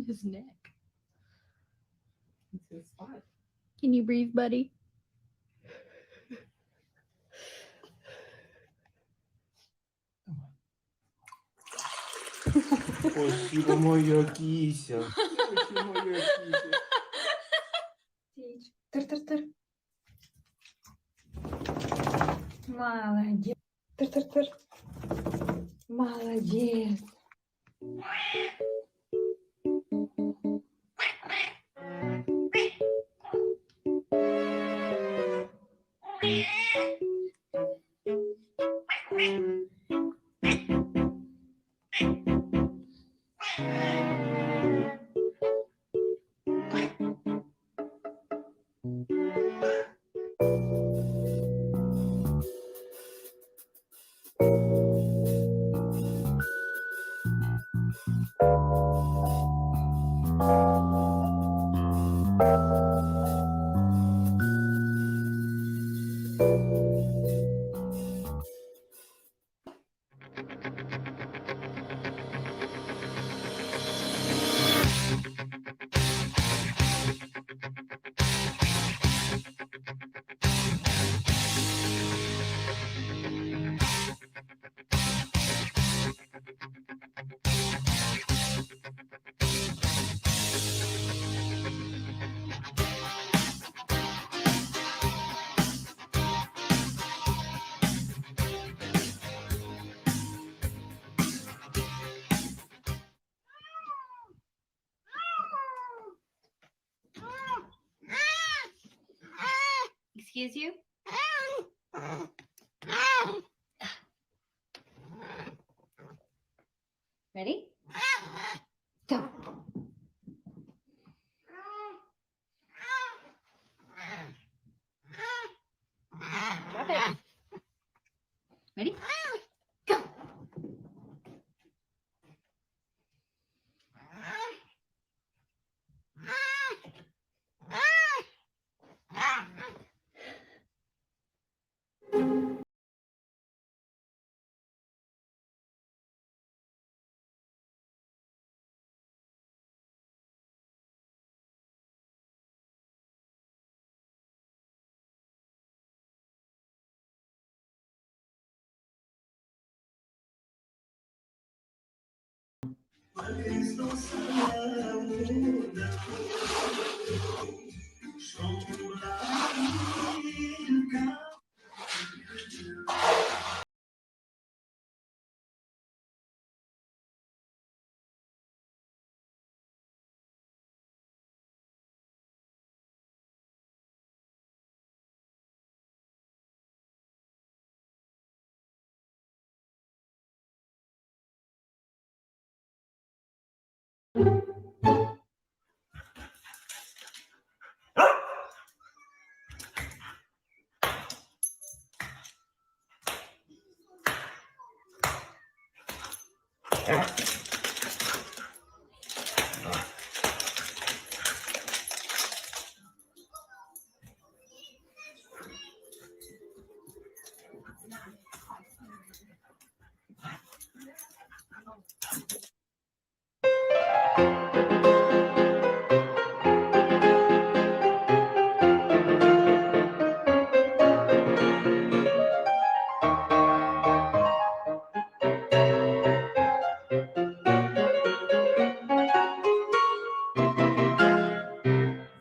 his neck. It's his spot. Can you breathe, buddy? Спасибо, моя кися. Спасибо, моя кися. Тыр-тыр-тыр. Молодец. Тыр-тыр-тыр. Молодец. Excuse you? Ready? Go. Drop it. Ready? Go.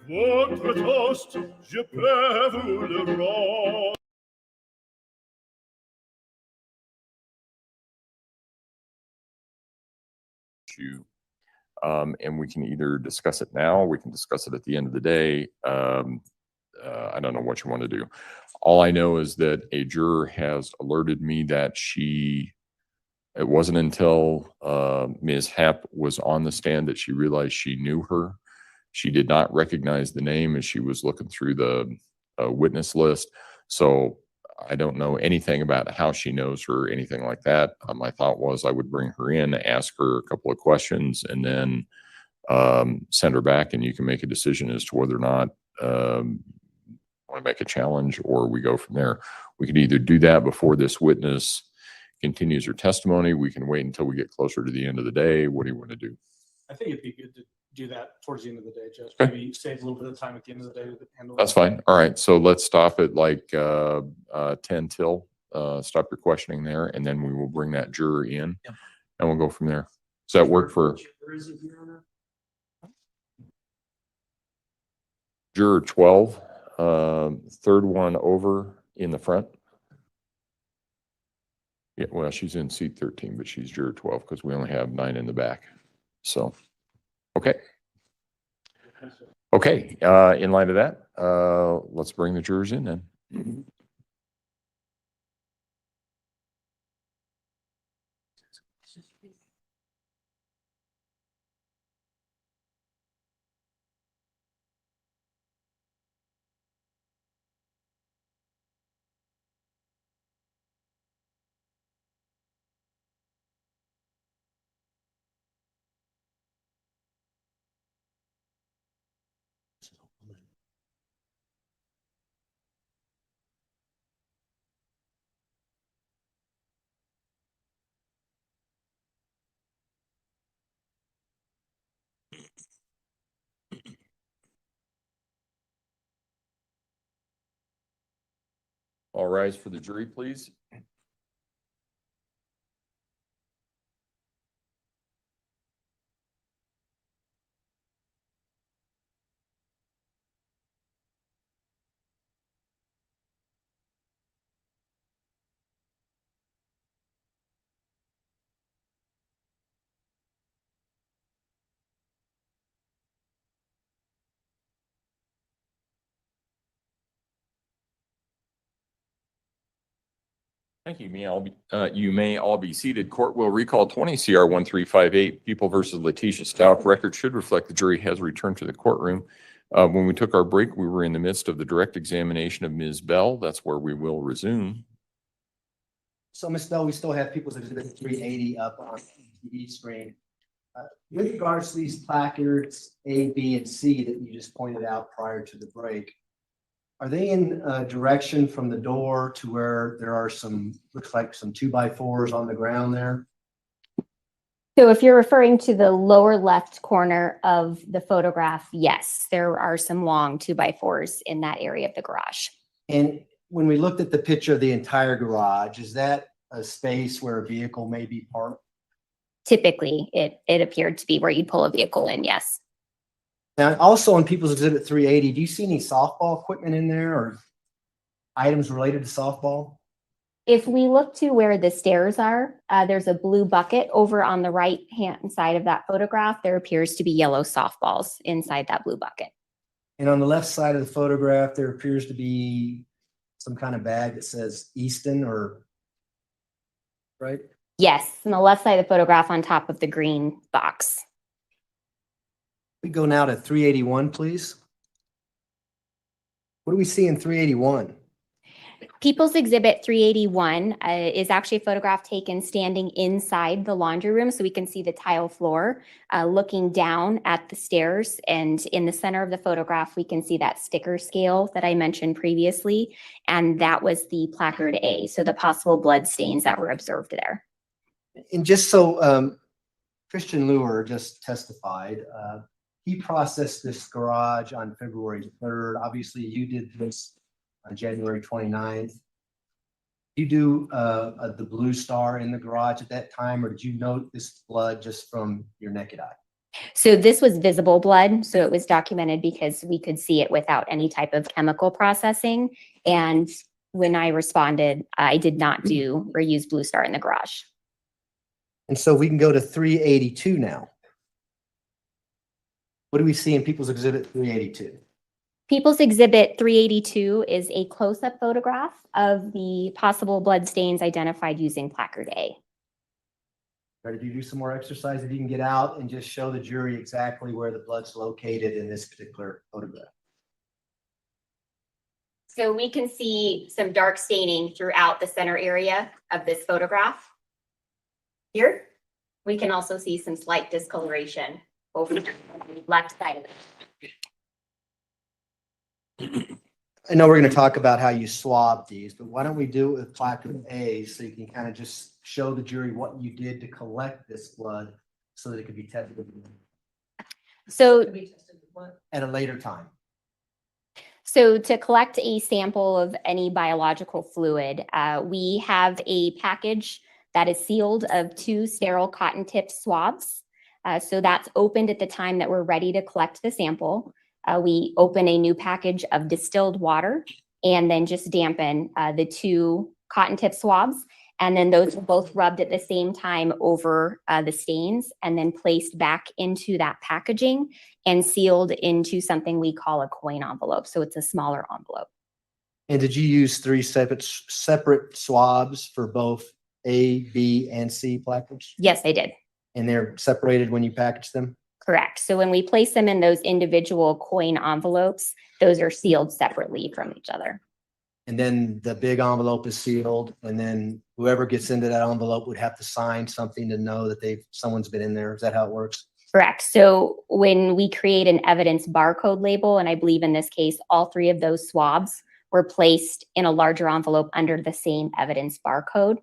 Votre toast, je peux vous le rendre. issue. And we can either discuss it now, we can discuss it at the end of the day. I don't know what you want to do. All I know is that a juror has alerted me that it wasn't until Ms. Happ was on the stand that she realized she knew her. She did not recognize the name as she was looking through the witness list. So I don't know anything about how she knows her or anything like that. My thought was I would bring her in, ask her a couple of questions, and then send her back, and you can make a decision as to whether or not want to make a challenge, or we go from there. We could either do that before this witness continues her testimony. We can wait until we get closer to the end of the day. What do you want to do? I think it'd be good to do that towards the end of the day, Judge. Okay. Maybe save a little bit of time at the end of the day to handle. That's that. fine. All right. So let's stop at like 10 till, stop your questioning there, and then we will bring that juror in and we'll go from there. Does that work for juror 12, third one over in the front? Yeah, well, she's in seat 13, but she's juror 12 because we only have 9 in the back. So, okay. Okay, in light of that, let's bring the jurors in then. All rise for the jury, please. Thank you. You may all be seated. Court will recall 20 CR 1358, People versus Letecia Stauch. Record should reflect the jury has returned to the courtroom. When we took our break, we were in the midst of the direct examination of Ms. Bell. That's where we will resume. So, Ms. Bell, we still have People's Exhibit 380 up on the TV screen. With regards to these placards, A, B, and C that you just pointed out prior to the break, are they in direction from the door to where there are some, looks like some 2x4s on the ground there? So if you're referring to the lower left corner of the photograph, yes, there are some long 2x4s in that area of the garage. And when we looked at the picture of the entire garage, is that a space where a vehicle may be parked? Typically, it appeared to be where you'd pull a vehicle in, yes. Now, also on People's Exhibit 380, do you see any softball equipment in there or items related to softball? If we look to where the stairs are, there's a blue bucket over on the right hand side of that photograph. There appears to be yellow softballs inside that blue bucket. And on the left side of the photograph, there appears to be some kind of bag that says Easton or, right? Yes, on the left side of the photograph on top of the green box. We go now to 381, please. What do we see in 381? People's Exhibit 381 is actually a photograph taken standing inside the laundry room, so we can see the tile floor, looking down at the stairs. And in the center of the photograph, we can see that sticker scale that I mentioned previously, and that was the placard A, so the possible blood stains that were observed there. And just so Christian Luer just testified, he processed this garage on February 3rd. Obviously, you did this on January 29th. You do the blue star in the garage at that time, or did you note this blood just from your naked eye? So this was visible blood, so it was documented because we could see it without any type of chemical processing. And when I responded, I did not do or use Blue Star in the garage. And so we can go to 382 now. What do we see in People's Exhibit 382? People's Exhibit 382 is a close-up photograph of the possible blood stains identified using placard A. Ready to do some more exercise? If you can get out and just show the jury exactly where the blood's located in this particular photograph. So we can see some dark staining throughout the center area of this photograph. Here, we can also see some slight discoloration over the left side of it. I know we're going to talk about how you swab these, but why don't we do it with placard A so you can kind of just show the jury what you did to collect this blood so that it could be tested. So, At a later time. so to collect a sample of any biological fluid, we have a package that is sealed of 2 sterile cotton tip swabs. So that's opened at the time that we're ready to collect the sample. We open a new package of distilled water and then just dampen the 2 cotton tip swabs. And then those are both rubbed at the same time over the stains and then placed back into that packaging and sealed into something we call a coin envelope. So it's a smaller envelope. And did you use 3 separate swabs for both A, B, and C placards? Yes, I did. And they're separated when you package them? Correct. So when we place them in those individual coin envelopes, those are sealed separately from each other. And then the big envelope is sealed, and then whoever gets into that envelope would have to sign something to know that someone's been in there. Is that how it works? Correct. So when we create an evidence barcode label, and I believe in this case, all 3 of those swabs were placed in a larger envelope under the same evidence barcode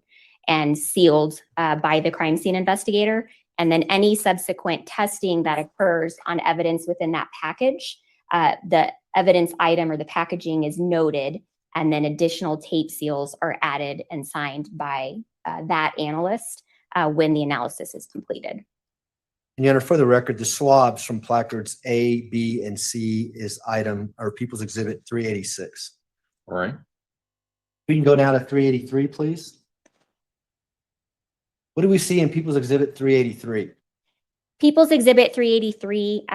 and sealed by the crime scene investigator. And then any subsequent testing that occurs on evidence within that package, the evidence item or the packaging is noted, and then additional tape seals are added and signed by that analyst when the analysis is completed. And Your Honor, for the record, the swabs from placards A, B, and C is People's Exhibit 386. All right. We can go down to 383, please. What do we see in People's Exhibit 383? People's Exhibit 383,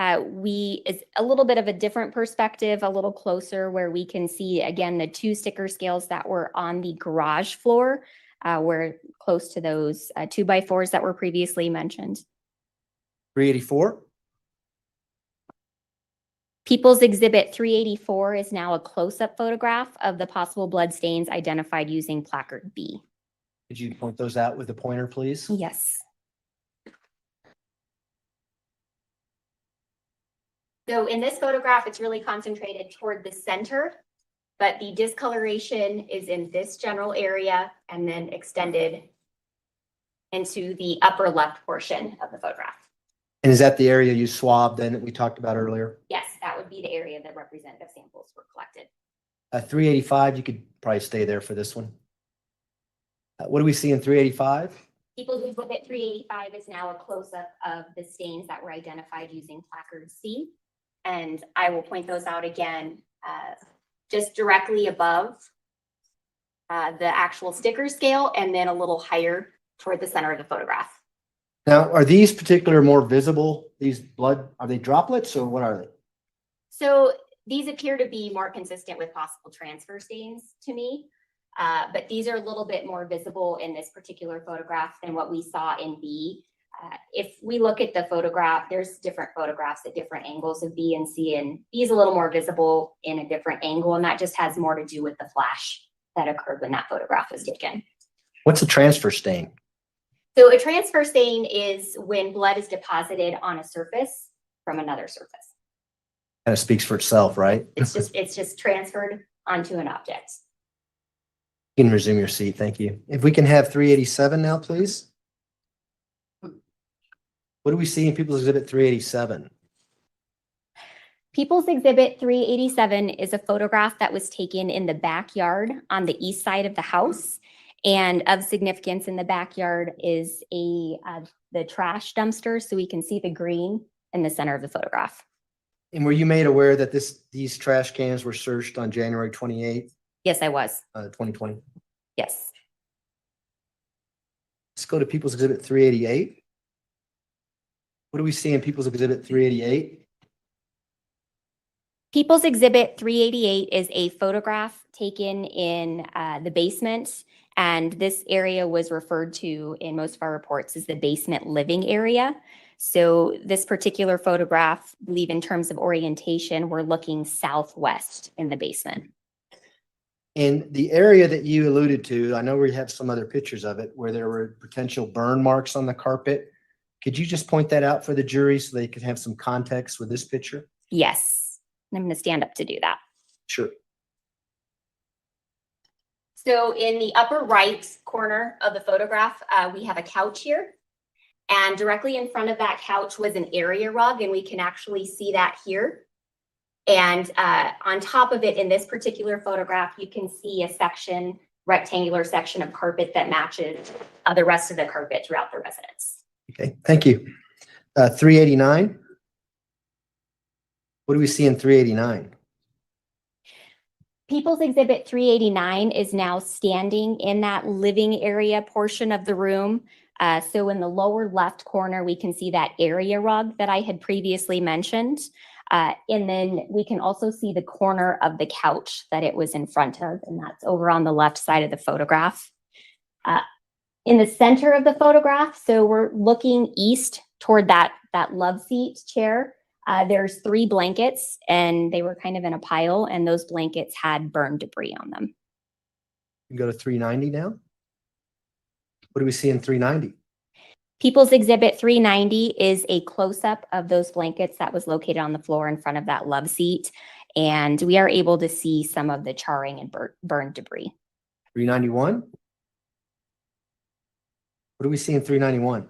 is a little bit of a different perspective, a little closer, where we can see, again, the 2 sticker scales that were on the garage floor, were close to those 2x4s that were previously mentioned. 384? People's Exhibit 384 is now a close-up photograph of the possible blood stains identified using placard B. Could you point those out with a pointer, please? Yes. So in this photograph, it's really concentrated toward the center, but the discoloration is in this general area and then extended into the upper left portion of the photograph. And is that the area you swabbed then that we talked about earlier? Yes, that would be the area that representative samples were collected. 385, you could probably stay there for this one. What do we see in 385? People's Exhibit 385 is now a close-up of the stains that were identified using placard C. And I will point those out again, just directly above the actual sticker scale and then a little higher toward the center of the photograph. Now, are these particular more visible? These blood, are they droplets or what are they? So these appear to be more consistent with possible transfer stains to me. But these are a little bit more visible in this particular photograph than what we saw in B. If we look at the photograph, there's different photographs at different angles of B and C, and B is a little more visible in a different angle, and that just has more to do with the flash that occurred when that photograph was taken. What's a transfer stain? So a transfer stain is when blood is deposited on a surface from another surface. Kind of speaks for itself, right? It's just transferred onto an object. You can resume your seat. Thank you. If we can have 387 now, please. What do we see in People's Exhibit 387? People's Exhibit 387 is a photograph that was taken in the backyard on the east side of the house. And of significance in the backyard is the trash dumpster, so we can see the green in the center of the photograph. And were you made aware that these trash cans were searched on January 28th? Yes, I was. 2020. Yes. Let's go to People's Exhibit 388. What do we see in People's Exhibit 388? People's Exhibit 388 is a photograph taken in the basement, and this area was referred to in most of our reports as the basement living area. So this particular photograph, I believe in terms of orientation, we're looking southwest in the basement. In the area that you alluded to, I know we have some other pictures of it where there were potential burn marks on the carpet. Could you just point that out for the jury so they could have some context with this picture? Yes, I'm going to stand up to do that. Sure. So in the upper right corner of the photograph, we have a couch here. And directly in front of that couch was an area rug, and we can actually see that here. And on top of it, in this particular photograph, you can see a section, rectangular section of carpet that matches the rest of the carpet throughout the residence. Okay, thank you. 389. What do we see in 389? People's Exhibit 389 is now standing in that living area portion of the room. So in the lower left corner, we can see that area rug that I had previously mentioned. And then we can also see the corner of the couch that it was in front of, and that's over on the left side of the photograph. In the center of the photograph, so we're looking east toward that love seat chair. There's 3 blankets, and they were kind of in a pile, and those blankets had burned debris on them. We go to 390 now. What do we see in 390? People's Exhibit 390 is a close-up of those blankets that was located on the floor in front of that love seat, and we are able to see some of the charring and burned debris. 391. What do we see in 391?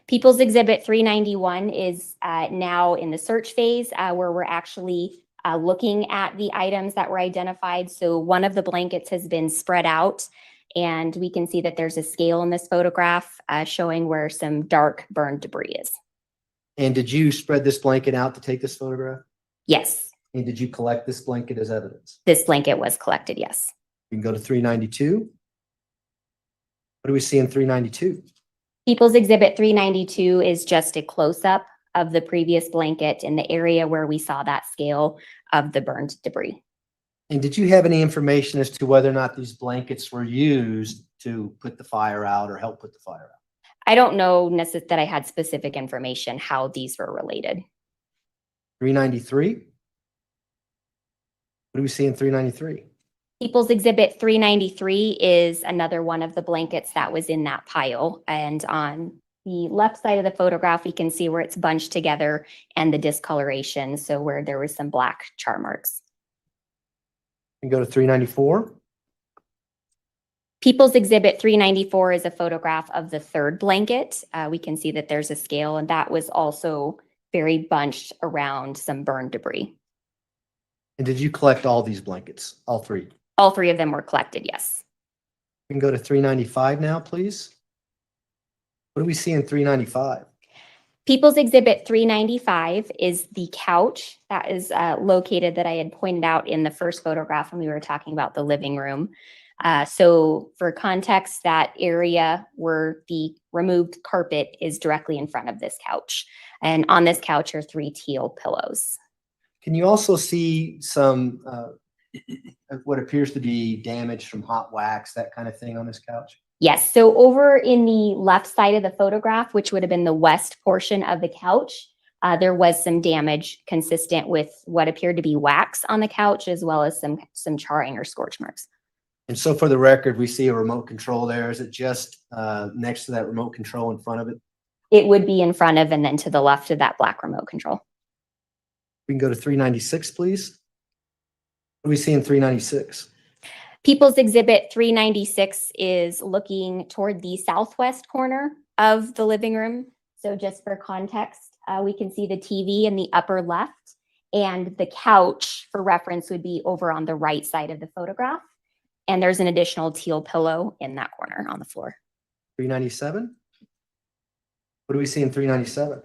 People's Exhibit 391 is now in the search phase where we're actually looking at the items that were identified. So one of the blankets has been spread out, and we can see that there's a scale in this photograph showing where some dark burned debris is. And did you spread this blanket out to take this photograph? Yes. And did you collect this blanket as evidence? This blanket was collected, yes. We can go to 392. What do we see in 392? People's Exhibit 392 is just a close-up of the previous blanket in the area where we saw that scale of the burned debris. And did you have any information as to whether or not these blankets were used to put the fire out or help put the fire out? I don't know necessarily that I had specific information how these were related. 393. What do we see in 393? People's Exhibit 393 is another one of the blankets that was in that pile. And on the left side of the photograph, we can see where it's bunched together and the discoloration. So where there was some black char marks. We can go to 394. People's Exhibit 394 is a photograph of the third blanket. We can see that there's a scale, and that was also very bunched around some burned debris. And did you collect all these blankets, all 3? All 3 of them were collected, yes. We can go to 395 now, please. What do we see in 395? People's Exhibit 395 is the couch that is located that I had pointed out in the first photograph when we were talking about the living room. So for context, that area where the removed carpet is directly in front of this couch. And on this couch are 3 teal pillows. Can you also see some what appears to be damage from hot wax, that kind of thing on this couch? Yes, so over in the left side of the photograph, which would have been the west portion of the couch, there was some damage consistent with what appeared to be wax on the couch, as well as some charring or scorch marks. And so for the record, we see a remote control there. Is it just next to that remote control in front of it? It would be in front of and then to the left of that black remote control. We can go to 396, please. What do we see in 396? People's Exhibit 396 is looking toward the southwest corner of the living room. So just for context, we can see the TV in the upper left, and the couch, for reference, would be over on the right side of the photograph. And there's an additional teal pillow in that corner on the floor. 397? What do we see in 397?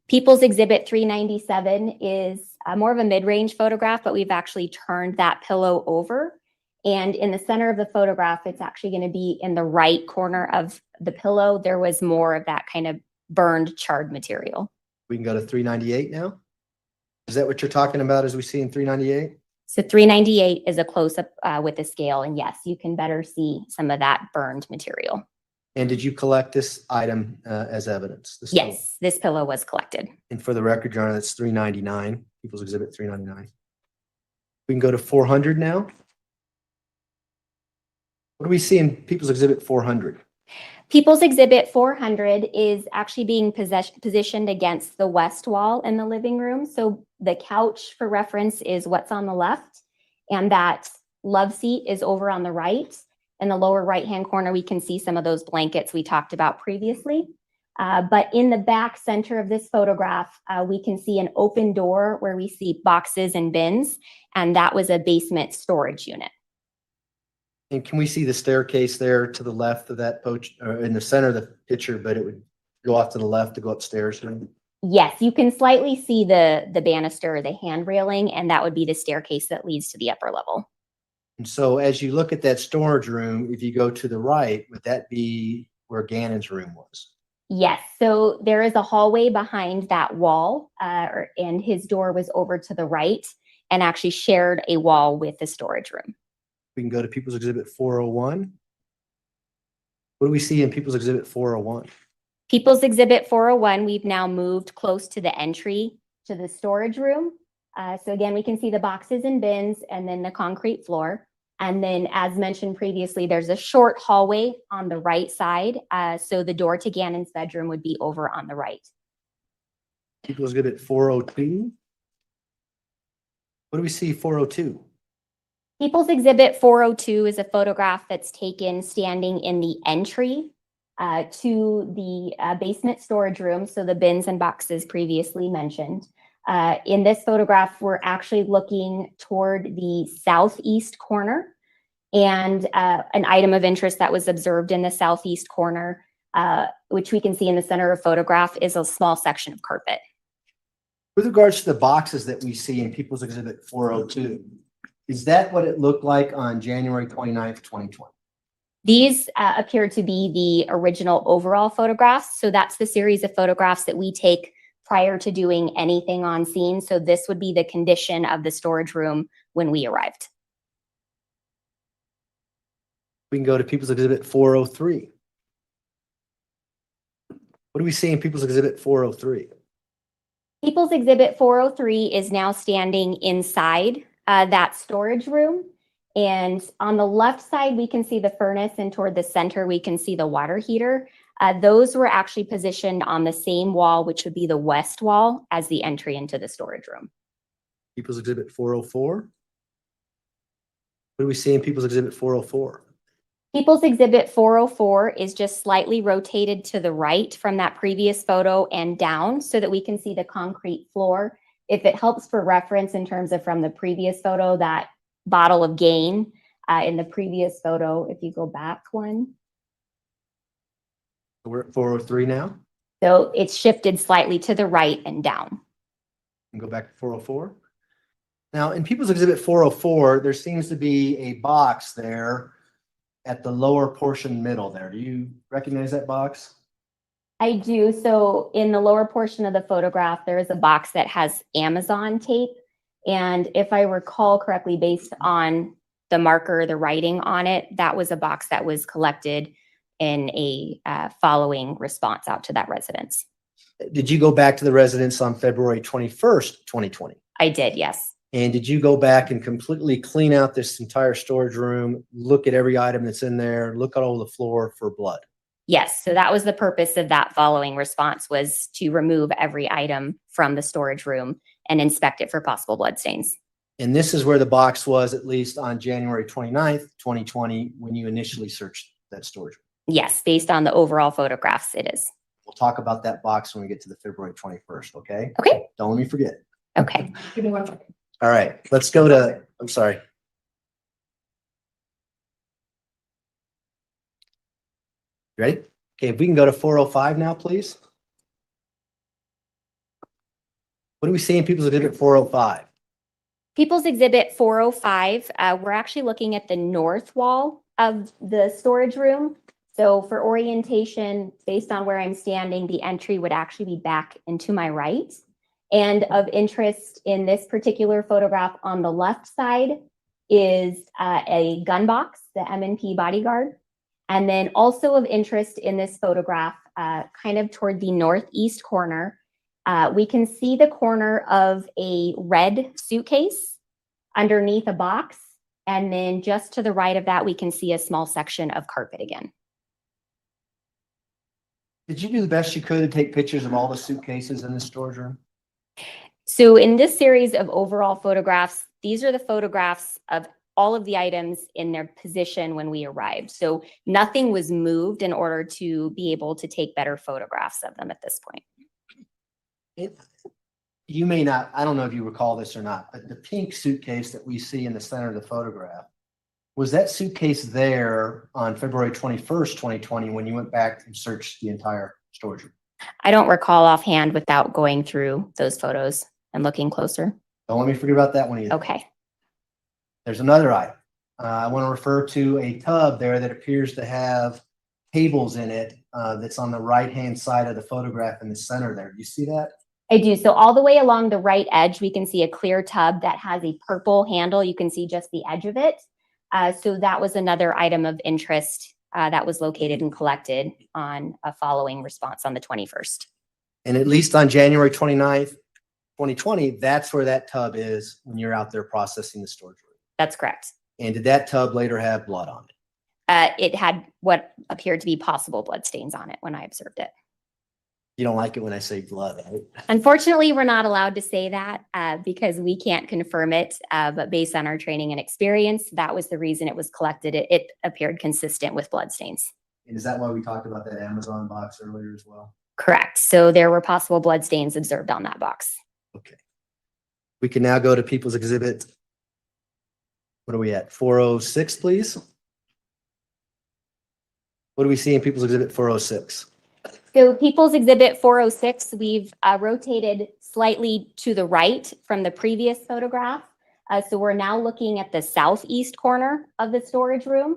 People's Exhibit 397 is more of a mid-range photograph, but we've actually turned that pillow over. And in the center of the photograph, it's actually going to be in the right corner of the pillow. There was more of that kind of burned, charred material. We can go to 398 now. Is that what you're talking about as we see in 398? So 398 is a close-up with a scale. And yes, you can better see some of that burned material. And did you collect this item as evidence? This pillow? Yes, this pillow was collected. And for the record, Your Honor, that's 399, People's Exhibit 399. We can go to 400 now. What do we see in People's Exhibit 400? People's Exhibit 400 is actually being positioned against the west wall in the living room. So the couch, for reference, is what's on the left, and that love seat is over on the right. In the lower right-hand corner, we can see some of those blankets we talked about previously. But in the back center of this photograph, we can see an open door where we see boxes and bins, and that was a basement storage unit. And can we see the staircase there to the left of that or in the center of the picture, but it would go off to the left to go upstairs? Yes, you can slightly see the banister, the hand railing, and that would be the staircase that leads to the upper level. And so as you look at that storage room, if you go to the right, would that be where Gannon's room was? Yes, so there is a hallway behind that wall, and his door was over to the right and actually shared a wall with the storage room. We can go to People's Exhibit 401. What do we see in People's Exhibit 401? People's Exhibit 401, we've now moved close to the entry to the storage room. So again, we can see the boxes and bins and then the concrete floor. And then as mentioned previously, there's a short hallway on the right side. So the door to Gannon's bedroom would be over on the right. People's Exhibit 402. What do we see 402? People's Exhibit 402 is a photograph that's taken standing in the entry to the basement storage room, so the bins and boxes previously mentioned. In this photograph, we're actually looking toward the southeast corner, and an item of interest that was observed in the southeast corner, which we can see in the center of the photograph, is a small section of carpet. With regards to the boxes that we see in People's Exhibit 402, is that what it looked like on January 29th, 2020? These appear to be the original overall photographs. So that's the series of photographs that we take prior to doing anything on scene. So this would be the condition of the storage room when we arrived. We can go to People's Exhibit 403. What do we see in People's Exhibit 403? People's Exhibit 403 is now standing inside that storage room. And on the left side, we can see the furnace, and toward the center, we can see the water heater. Those were actually positioned on the same wall, which would be the west wall, as the entry into the storage room. People's Exhibit 404. What do we see in People's Exhibit 404? People's Exhibit 404 is just slightly rotated to the right from that previous photo and down so that we can see the concrete floor. If it helps for reference in terms of from the previous photo, that bottle of Gain in the previous photo, if you go back one. We're at 403 now. So it's shifted slightly to the right and down. And go back to 404. Now in People's Exhibit 404, there seems to be a box there at the lower portion middle there. Do you recognize that box? I do. So in the lower portion of the photograph, there is a box that has Amazon tape. And if I recall correctly, based on the marker, the writing on it, that was a box that was collected in a following response out to that residence. Did you go back to the residence on February 21st, 2020? I did, yes. And did you go back and completely clean out this entire storage room, look at every item that's in there, look at all the floor for blood? Yes, so that was the purpose of that following response, was to remove every item from the storage room and inspect it for possible blood stains. And this is where the box was, at least on January 29th, 2020, when you initially searched that storage room. Yes, based on the overall photographs, it is. We'll talk about that box when we get to the February 21st, okay? Okay. Don't let me forget. Okay. Give me 1 second. All right, let's go to, I'm sorry. Ready? Okay, if we can go to 405 now, please. What do we see in People's Exhibit 405? People's Exhibit 405, we're actually looking at the north wall of the storage room. So for orientation, based on where I'm standing, the entry would actually be back and to my right. And of interest in this particular photograph on the left side is a gun box, the M&P Bodyguard. And then also of interest in this photograph, kind of toward the northeast corner, we can see the corner of a red suitcase underneath a box. And then just to the right of that, we can see a small section of carpet again. Did you do the best you could to take pictures of all the suitcases in the storage room? So in this series of overall photographs, these are the photographs of all of the items in their position when we arrived. So nothing was moved in order to be able to take better photographs of them at this point. You may not, I don't know if you recall this or not, but the pink suitcase that we see in the center of the photograph, was that suitcase there on February 21st, 2020, when you went back and searched the entire storage room? I don't recall offhand without going through those photos and looking closer. Don't let me forget about that one either. Okay. There's another item. I want to refer to a tub there that appears to have tables in it that's on the right-hand side of the photograph in the center there. Do you see that? I do. So all the way along the right edge, we can see a clear tub that has a purple handle. You can see just the edge of it. So that was another item of interest that was located and collected on a following response on the 21st. And at least on January 29th, 2020, that's where that tub is when you're out there processing the storage room. That's correct. And did that tub later have blood on it? It had what appeared to be possible blood stains on it when I observed it. You don't like it when I say blood, right? Unfortunately, we're not allowed to say that because we can't confirm it. But based on our training and experience, that was the reason it was collected. It appeared consistent with blood stains. And is that why we talked about that Amazon box earlier as well? Correct. So there were possible blood stains observed on that box. Okay. We can now go to People's Exhibit. What are we at? 406, please. What do we see in People's Exhibit 406? So People's Exhibit 406, we've rotated slightly to the right from the previous photograph. So we're now looking at the southeast corner of the storage room.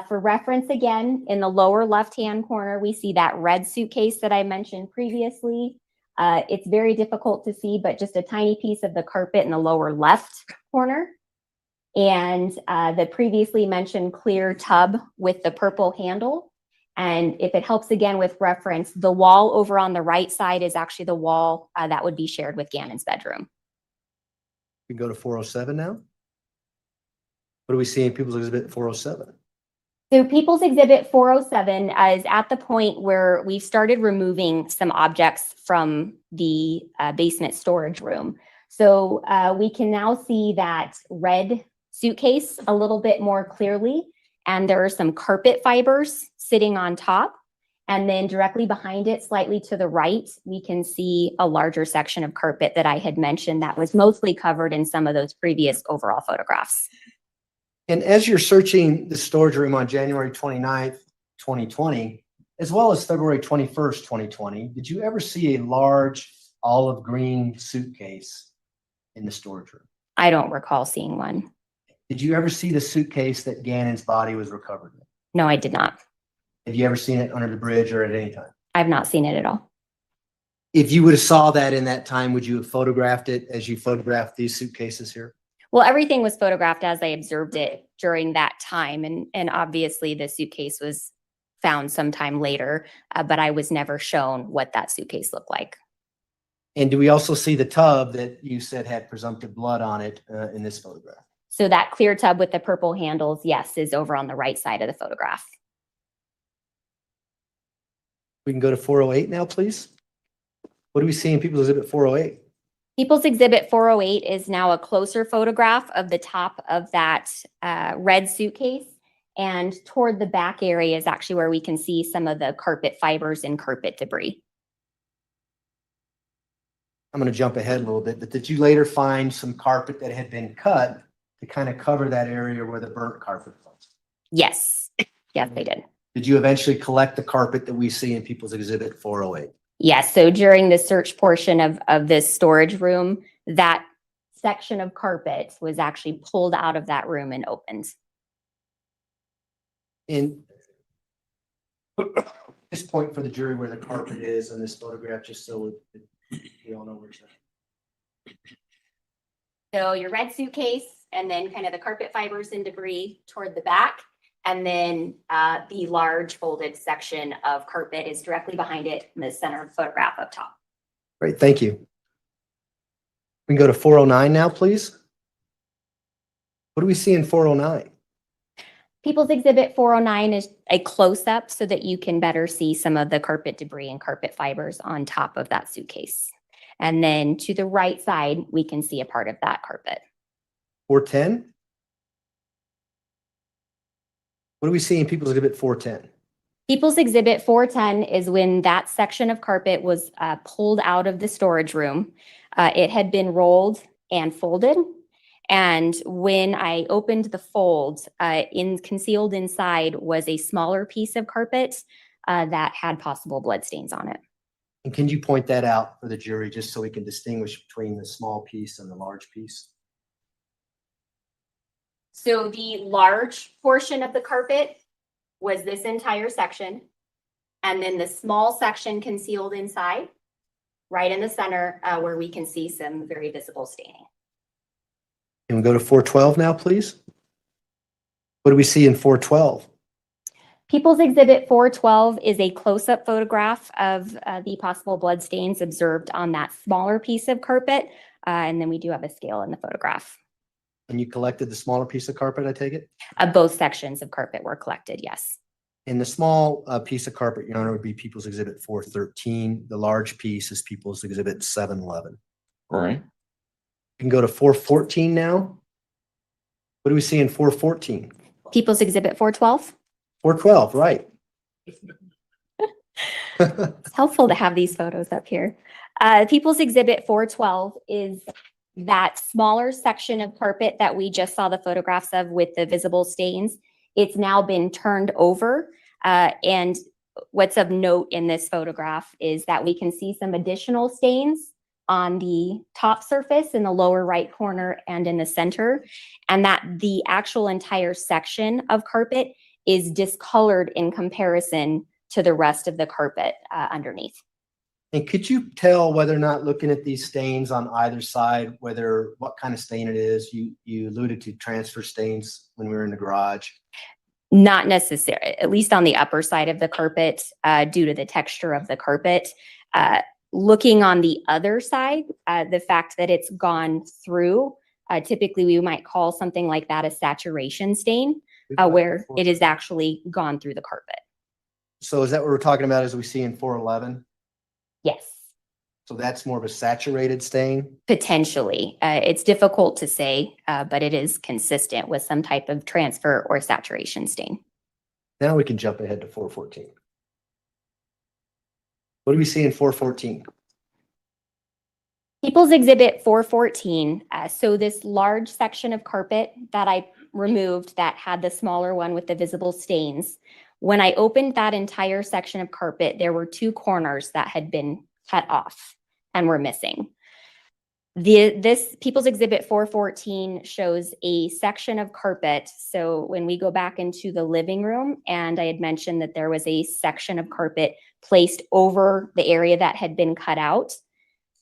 For reference again, in the lower left-hand corner, we see that red suitcase that I mentioned previously. It's very difficult to see, but just a tiny piece of the carpet in the lower left corner. And the previously mentioned clear tub with the purple handle. And if it helps again with reference, the wall over on the right side is actually the wall that would be shared with Gannon's bedroom. We can go to 407 now. What do we see in People's Exhibit 407? So People's Exhibit 407 is at the point where we've started removing some objects from the basement storage room. So we can now see that red suitcase a little bit more clearly. And there are some carpet fibers sitting on top. And then directly behind it, slightly to the right, we can see a larger section of carpet that I had mentioned that was mostly covered in some of those previous overall photographs. And as you're searching the storage room on January 29th, 2020, as well as February 21st, 2020, did you ever see a large olive green suitcase in the storage room? I don't recall seeing one. Did you ever see the suitcase that Gannon's body was recovered in? No, I did not. Have you ever seen it under the bridge or at any time? I've not seen it at all. If you would have saw that in that time, would you have photographed it as you photographed these suitcases here? Well, everything was photographed as I observed it during that time. And obviously the suitcase was found sometime later, but I was never shown what that suitcase looked like. And do we also see the tub that you said had presumptive blood on it in this photograph? So that clear tub with the purple handles, yes, is over on the right side of the photograph. We can go to 408 now, please. What do we see in People's Exhibit 408? People's Exhibit 408 is now a closer photograph of the top of that red suitcase. And toward the back area is actually where we can see some of the carpet fibers and carpet debris. I'm going to jump ahead a little bit, but did you later find some carpet that had been cut to kind of cover that area where the burnt carpet was? Yes. Yes, they did. Did you eventually collect the carpet that we see in People's Exhibit 408? Yes. So during the search portion of this storage room, that section of carpet was actually pulled out of that room and opened. And just point for the jury where the carpet is in this photograph, just so we all know where it's at. So your red suitcase and then kind of the carpet fibers and debris toward the back. And then the large folded section of carpet is directly behind it in the center of the photograph up top. Great, thank you. We can go to 409 now, please. What do we see in 409? People's Exhibit 409 is a close-up so that you can better see some of the carpet debris and carpet fibers on top of that suitcase. And then to the right side, we can see a part of that carpet. 410? What do we see in People's Exhibit 410? People's Exhibit 410 is when that section of carpet was pulled out of the storage room. It had been rolled and folded. And when I opened the fold, concealed inside was a smaller piece of carpet that had possible bloodstains on it. And can you point that out for the jury just so we can distinguish between the small piece and the large piece? So the large portion of the carpet was this entire section. And then the small section concealed inside, right in the center, where we can see some very visible staining. Can we go to 412 now, please? What do we see in 412? People's Exhibit 412 is a close-up photograph of the possible bloodstains observed on that smaller piece of carpet. And then we do have a scale in the photograph. And you collected the smaller piece of carpet, I take it? Both sections of carpet were collected, yes. And the small piece of carpet, Your Honor, would be People's Exhibit 413. The large piece is People's Exhibit 711. All right. You can go to 414 now. What do we see in 414? People's Exhibit 412. 412, right. It's helpful to have these photos up here. People's Exhibit 412 is that smaller section of carpet that we just saw the photographs of with the visible stains. It's now been turned over. And what's of note in this photograph is that we can see some additional stains on the top surface in the lower right corner and in the center, and that the actual entire section of carpet is discolored in comparison to the rest of the carpet underneath. And could you tell whether or not looking at these stains on either side, what kind of stain it is? You alluded to transfer stains when we were in the garage. Not necessarily, at least on the upper side of the carpet, due to the texture of the carpet. Looking on the other side, the fact that it's gone through, typically we might call something like that a saturation stain, where it is actually gone through the carpet. So is that what we're talking about as we see in 411? Yes. So that's more of a saturated stain? Potentially. It's difficult to say, but it is consistent with some type of transfer or saturation stain. Now we can jump ahead to 414. What do we see in 414? People's Exhibit 414. So this large section of carpet that I removed that had the smaller one with the visible stains. When I opened that entire section of carpet, there were two corners that had been cut off and were missing. This People's Exhibit 414 shows a section of carpet. So when we go back into the living room, and I had mentioned that there was a section of carpet placed over the area that had been cut out.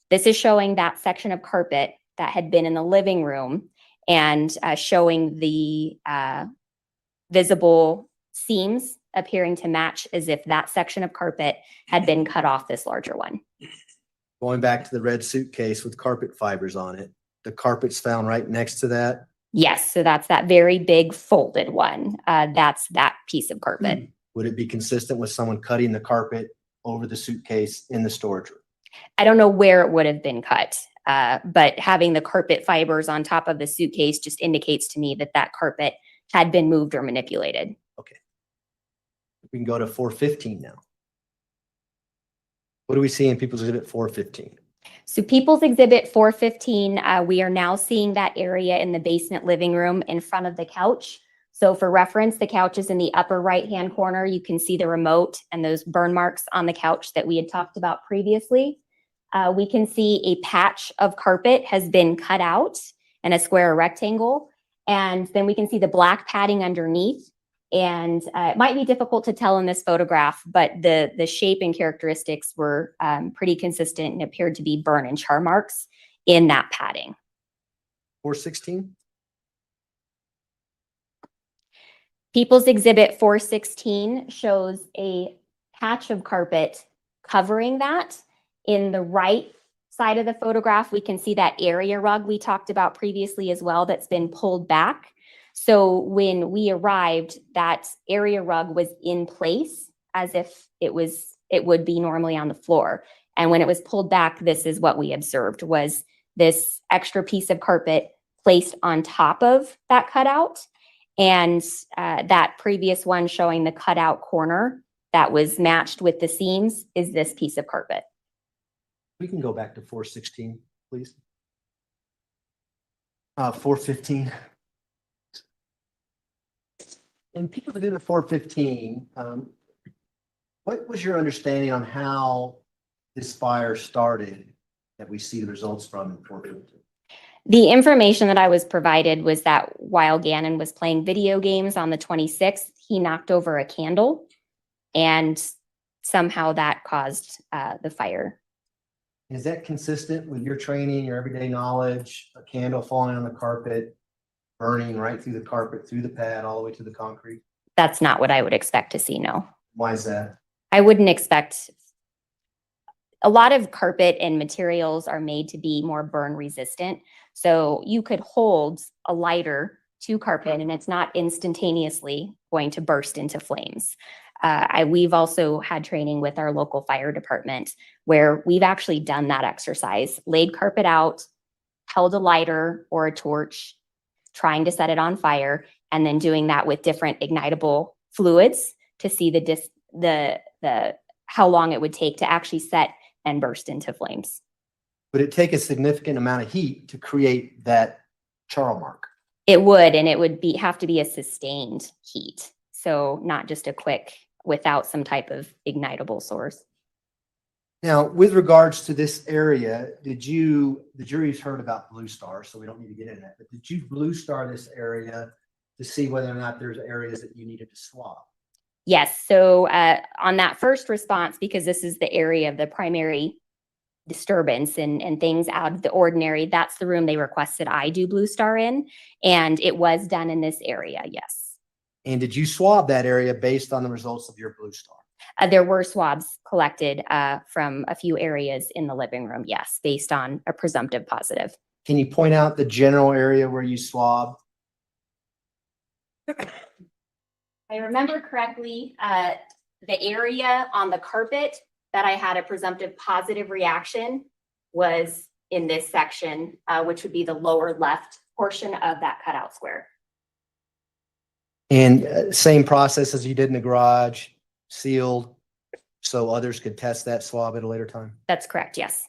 This is showing that section of carpet that had been in the living room and showing the visible seams appearing to match as if that section of carpet had been cut off this larger one. Going back to the red suitcase with carpet fibers on it, the carpet's found right next to that? Yes, so that's that very big folded one. That's that piece of carpet. Would it be consistent with someone cutting the carpet over the suitcase in the storage room? I don't know where it would have been cut, but having the carpet fibers on top of the suitcase just indicates to me that that carpet had been moved or manipulated. Okay. We can go to 415 now. What do we see in People's Exhibit 415? So People's Exhibit 415, we are now seeing that area in the basement living room in front of the couch. So for reference, the couch is in the upper right-hand corner. You can see the remote and those burn marks on the couch that we had talked about previously. We can see a patch of carpet has been cut out in a square or rectangle. And then we can see the black padding underneath. And it might be difficult to tell in this photograph, but the shape and characteristics were pretty consistent and appeared to be burn and char marks in that padding. 416? People's Exhibit 416 shows a patch of carpet covering that. In the right side of the photograph, we can see that area rug we talked about previously as well that's been pulled back. So when we arrived, that area rug was in place as if it would be normally on the floor. And when it was pulled back, this is what we observed, was this extra piece of carpet placed on top of that cutout. And that previous one showing the cutout corner that was matched with the seams is this piece of carpet. We can go back to 416, please. 415. And people that did the 415, what was your understanding on how this fire started that we see the results from in 415? The information that I was provided was that while Gannon was playing video games on the 26th, he knocked over a candle and somehow that caused the fire. Is that consistent with your training, your everyday knowledge, a candle falling on the carpet, burning right through the carpet, through the pad, all the way to the concrete? That's not what I would expect to see, no. Why is that? I wouldn't expect, a lot of carpet and materials are made to be more burn resistant. So you could hold a lighter to carpet and it's not instantaneously going to burst into flames. We've also had training with our local fire department where we've actually done that exercise, laid carpet out, held a lighter or a torch, trying to set it on fire, and then doing that with different ignitable fluids to see how long it would take to actually set and burst into flames. Would it take a significant amount of heat to create that charl mark? It would, and it would have to be a sustained heat. So not just a quick, without some type of ignitable source. Now, with regards to this area, the jury's heard about Blue Star, so we don't need to get into that, but did you Blue Star this area to see whether or not there's areas that you needed to swap? Yes, so on that first response, because this is the area of the primary disturbance and things out of the ordinary, that's the room they requested I do Blue Star in, and it was done in this area, yes. And did you swab that area based on the results of your Blue Star? There were swabs collected from a few areas in the living room, yes, based on a presumptive positive. Can you point out the general area where you swabbed? If I remember correctly, the area on the carpet that I had a presumptive positive reaction was in this section, which would be the lower left portion of that cutout square. And same process as you did in the garage, sealed, so others could test that swab at a later time? That's correct, yes.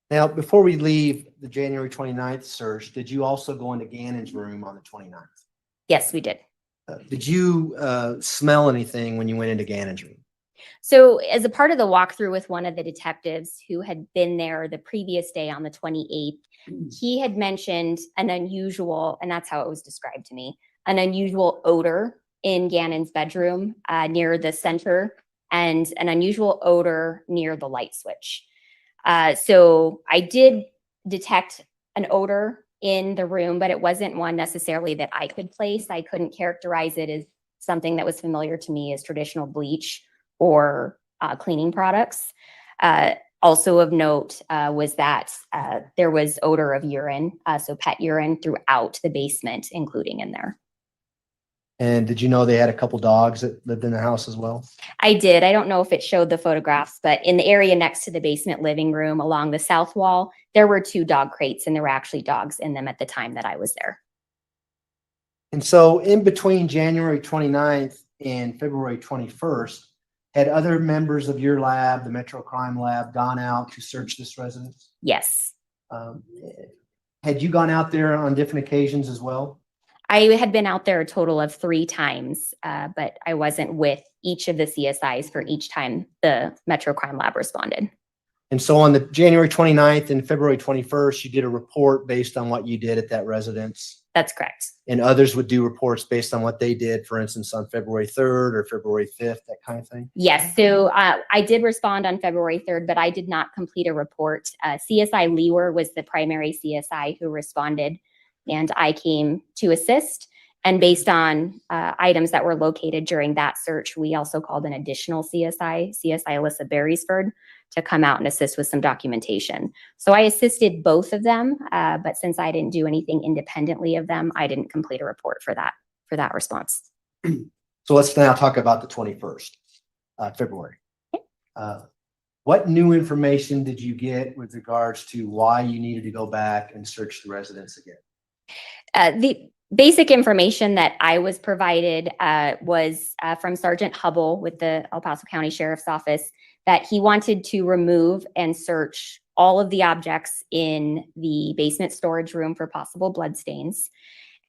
Now, before we leave the January 29th search, did you also go into Gannon's room on the 29th? Yes, we did. Did you smell anything when you went into Gannon's room? So as a part of the walkthrough with one of the detectives who had been there the previous day on the 28th, he had mentioned an unusual, and that's how it was described to me, an unusual odor in Gannon's bedroom near the center and an unusual odor near the light switch. So I did detect an odor in the room, but it wasn't one necessarily that I could place. I couldn't characterize it as something that was familiar to me as traditional bleach or cleaning products. Also of note was that there was odor of urine, so pet urine throughout the basement, including in there. And did you know they had a couple dogs that lived in the house as well? I did. I don't know if it showed the photographs, but in the area next to the basement living room along the south wall, there were 2 dog crates and there were actually dogs in them at the time that I was there. And so in between January 29th and February 21st, had other members of your lab, the Metro Crime Lab, gone out to search this residence? Yes. Had you gone out there on different occasions as well? I had been out there a total of 3 times, but I wasn't with each of the CSIs for each time the Metro Crime Lab responded. And so on the January 29th and February 21st, you did a report based on what you did at that residence? That's correct. And others would do reports based on what they did, for instance, on February 3rd or February 5th, that kind of thing? Yes, so I did respond on February 3rd, but I did not complete a report. CSI Lewer was the primary CSI who responded, and I came to assist. And based on items that were located during that search, we also called an additional CSI Alyssa Beresford, to come out and assist with some documentation. So I assisted both of them, but since I didn't do anything independently of them, I didn't complete a report for that response. So let's now talk about the 21st, February. What new information did you get with regards to why you needed to go back and search the residence again? basic information that I was provided was from Sergeant Hubble with the El Paso County Sheriff's Office that he wanted to remove and search all of the objects in the basement storage room for possible bloodstains.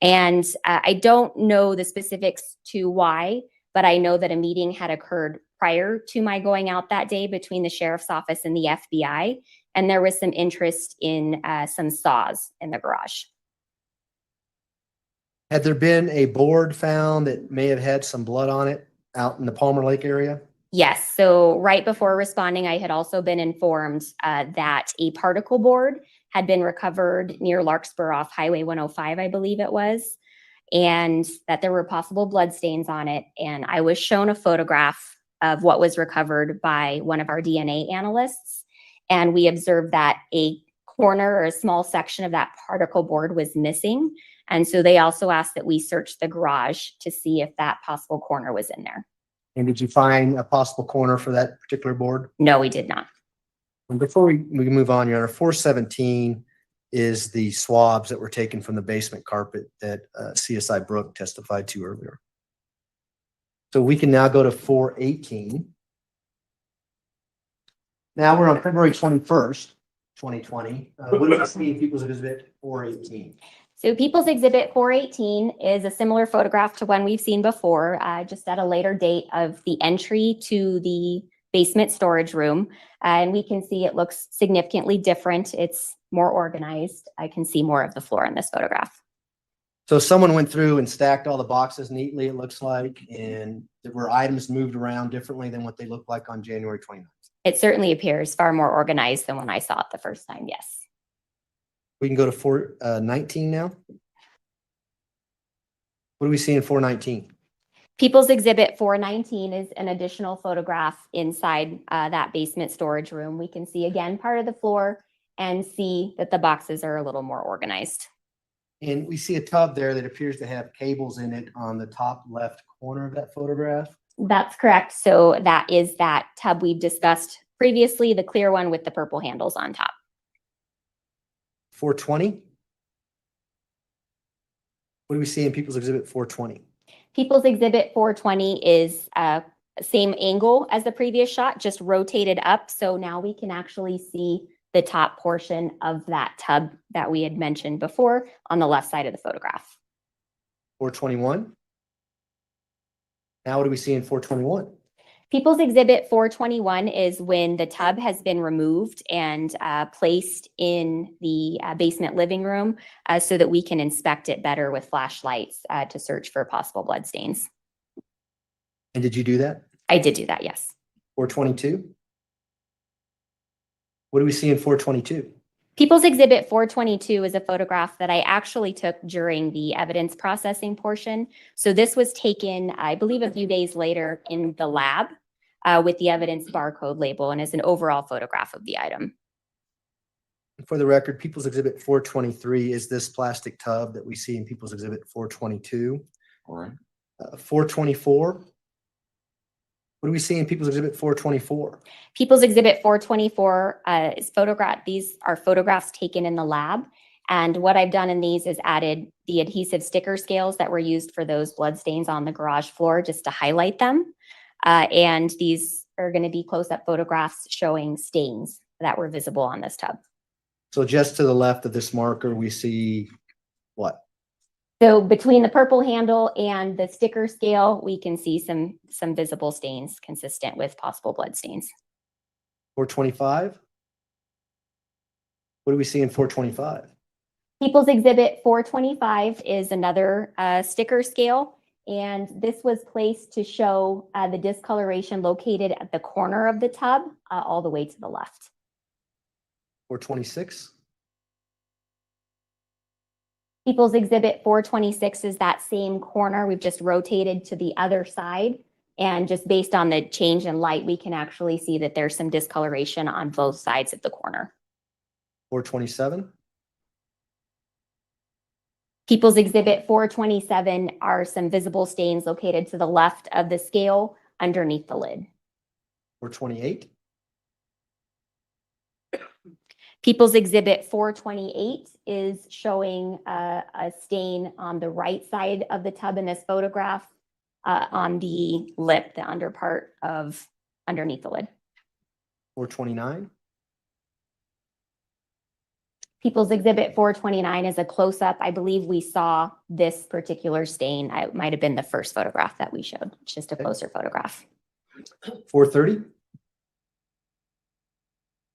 And I don't know the specifics to why, but I know that a meeting had occurred prior to my going out that day between the Sheriff's Office and the FBI, and there was some interest in some saws in the garage. Had there been a board found that may have had some blood on it out in the Palmer Lake area? Yes, so right before responding, I had also been informed that a particle board had been recovered near Larkspur off Highway 105, I believe it was, and that there were possible blood stains on it. And I was shown a photograph of what was recovered by one of our DNA analysts, and we observed that a corner or a small section of that particle board was missing. And so they also asked that we search the garage to see if that possible corner was in there. And did you find a possible corner for that particular board? No, we did not. And before we move on, Your Honor, 417 is the swabs that were taken from the basement carpet that CSI Brooke testified to earlier. So we can now go to 418. Now we're on February 21st, 2020. What do you see in People's Exhibit 418? So People's Exhibit 418 is a similar photograph to one we've seen before, just at a later date of the entry to the basement storage room. And we can see it looks significantly different. It's more organized. I can see more of the floor in this photograph. So someone went through and stacked all the boxes neatly, it looks like, and there were items moved around differently than what they looked like on January 29th. It certainly appears far more organized than when I saw it the first time, yes. We can go to 419 now. What do we see in 419? People's Exhibit 419 is an additional photograph inside that basement storage room. We can see again part of the floor and see that the boxes are a little more organized. And we see a tub there that appears to have cables in it on the top left corner of that photograph. That's correct. So that is that tub we've discussed previously, the clear one with the purple handles on top. 420. What do we see in People's Exhibit 420? People's Exhibit 420 is same angle as the previous shot, just rotated up. So now we can actually see the top portion of that tub that we had mentioned before on the left side of the photograph. 421. Now what do we see in 421? People's Exhibit 421 is when the tub has been removed and placed in the basement living room so that we can inspect it better with flashlights to search for possible blood stains. And did you do that? I did do that, yes. 422. What do we see in 422? People's Exhibit 422 is a photograph that I actually took during the evidence processing portion. So this was taken, I believe, a few days later in the lab with the evidence barcode label and is an overall photograph of the item. For the record, People's Exhibit 423 is this plastic tub that we see in People's Exhibit 422. All right. 424. What do we see in People's Exhibit 424? People's Exhibit 424 is photograph. These are photographs taken in the lab. And what I've done in these is added the adhesive sticker scales that were used for those blood stains on the garage floor just to highlight them. And these are going to be close-up photographs showing stains that were visible on this tub. So just to the left of this marker, we see what? So between the purple handle and the sticker scale, we can see some visible stains consistent with possible blood stains. 425. What do we see in 425? People's Exhibit 425 is another sticker scale, and this was placed to show the discoloration located at the corner of the tub all the way to the left. 426. People's Exhibit 426 is that same corner. We've just rotated to the other side. And just based on the change in light, we can actually see that there's some discoloration on both sides of the corner. 427. People's Exhibit 427 are some visible stains located to the left of the scale underneath the lid. 428. People's Exhibit 428 is showing a stain on the right side of the tub in this photograph on the lip, the under part of underneath the lid. 429. People's Exhibit 429 is a close-up. I believe we saw this particular stain. It might have been the first photograph that we showed. It's just a closer photograph. 430.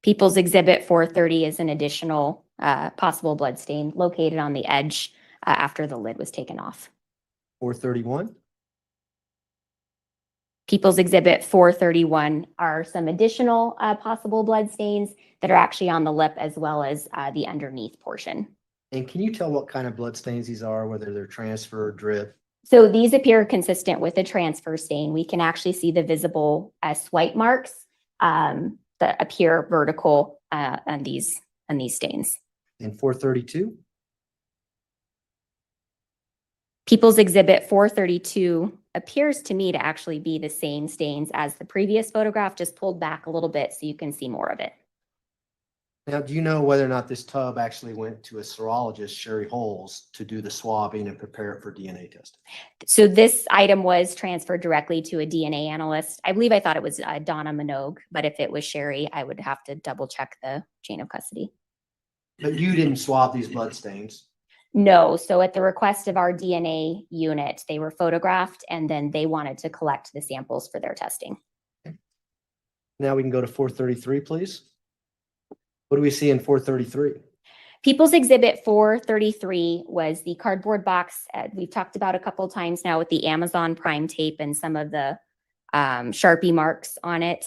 People's Exhibit 430 is an additional possible blood stain located on the edge after the lid was taken off. 431. People's Exhibit 431 are some additional possible blood stains that are actually on the lip as well as the underneath portion. And can you tell what kind of blood stains these are, whether they're transfer or drip? So these appear consistent with a transfer stain. We can actually see the visible swipe marks that appear vertical on these stains. And 432. People's Exhibit 432 appears to me to actually be the same stains as the previous photograph, just pulled back a little bit so you can see more of it. Now, do you know whether or not this tub actually went to a serologist, Sherry Holes, to do the swabbing and prepare it for DNA testing? So this item was transferred directly to a DNA analyst. I believe I thought it was Donna Minogue, but if it was Sherry, I would have to double check the chain of custody. But you didn't swab these blood stains. No, so at the request of our DNA unit, they were photographed and then they wanted to collect the samples for their testing. Now we can go to 433, please. What do we see in 433? People's Exhibit 433 was the cardboard box we've talked about a couple times now with the Amazon Prime tape and some of the Sharpie marks on it.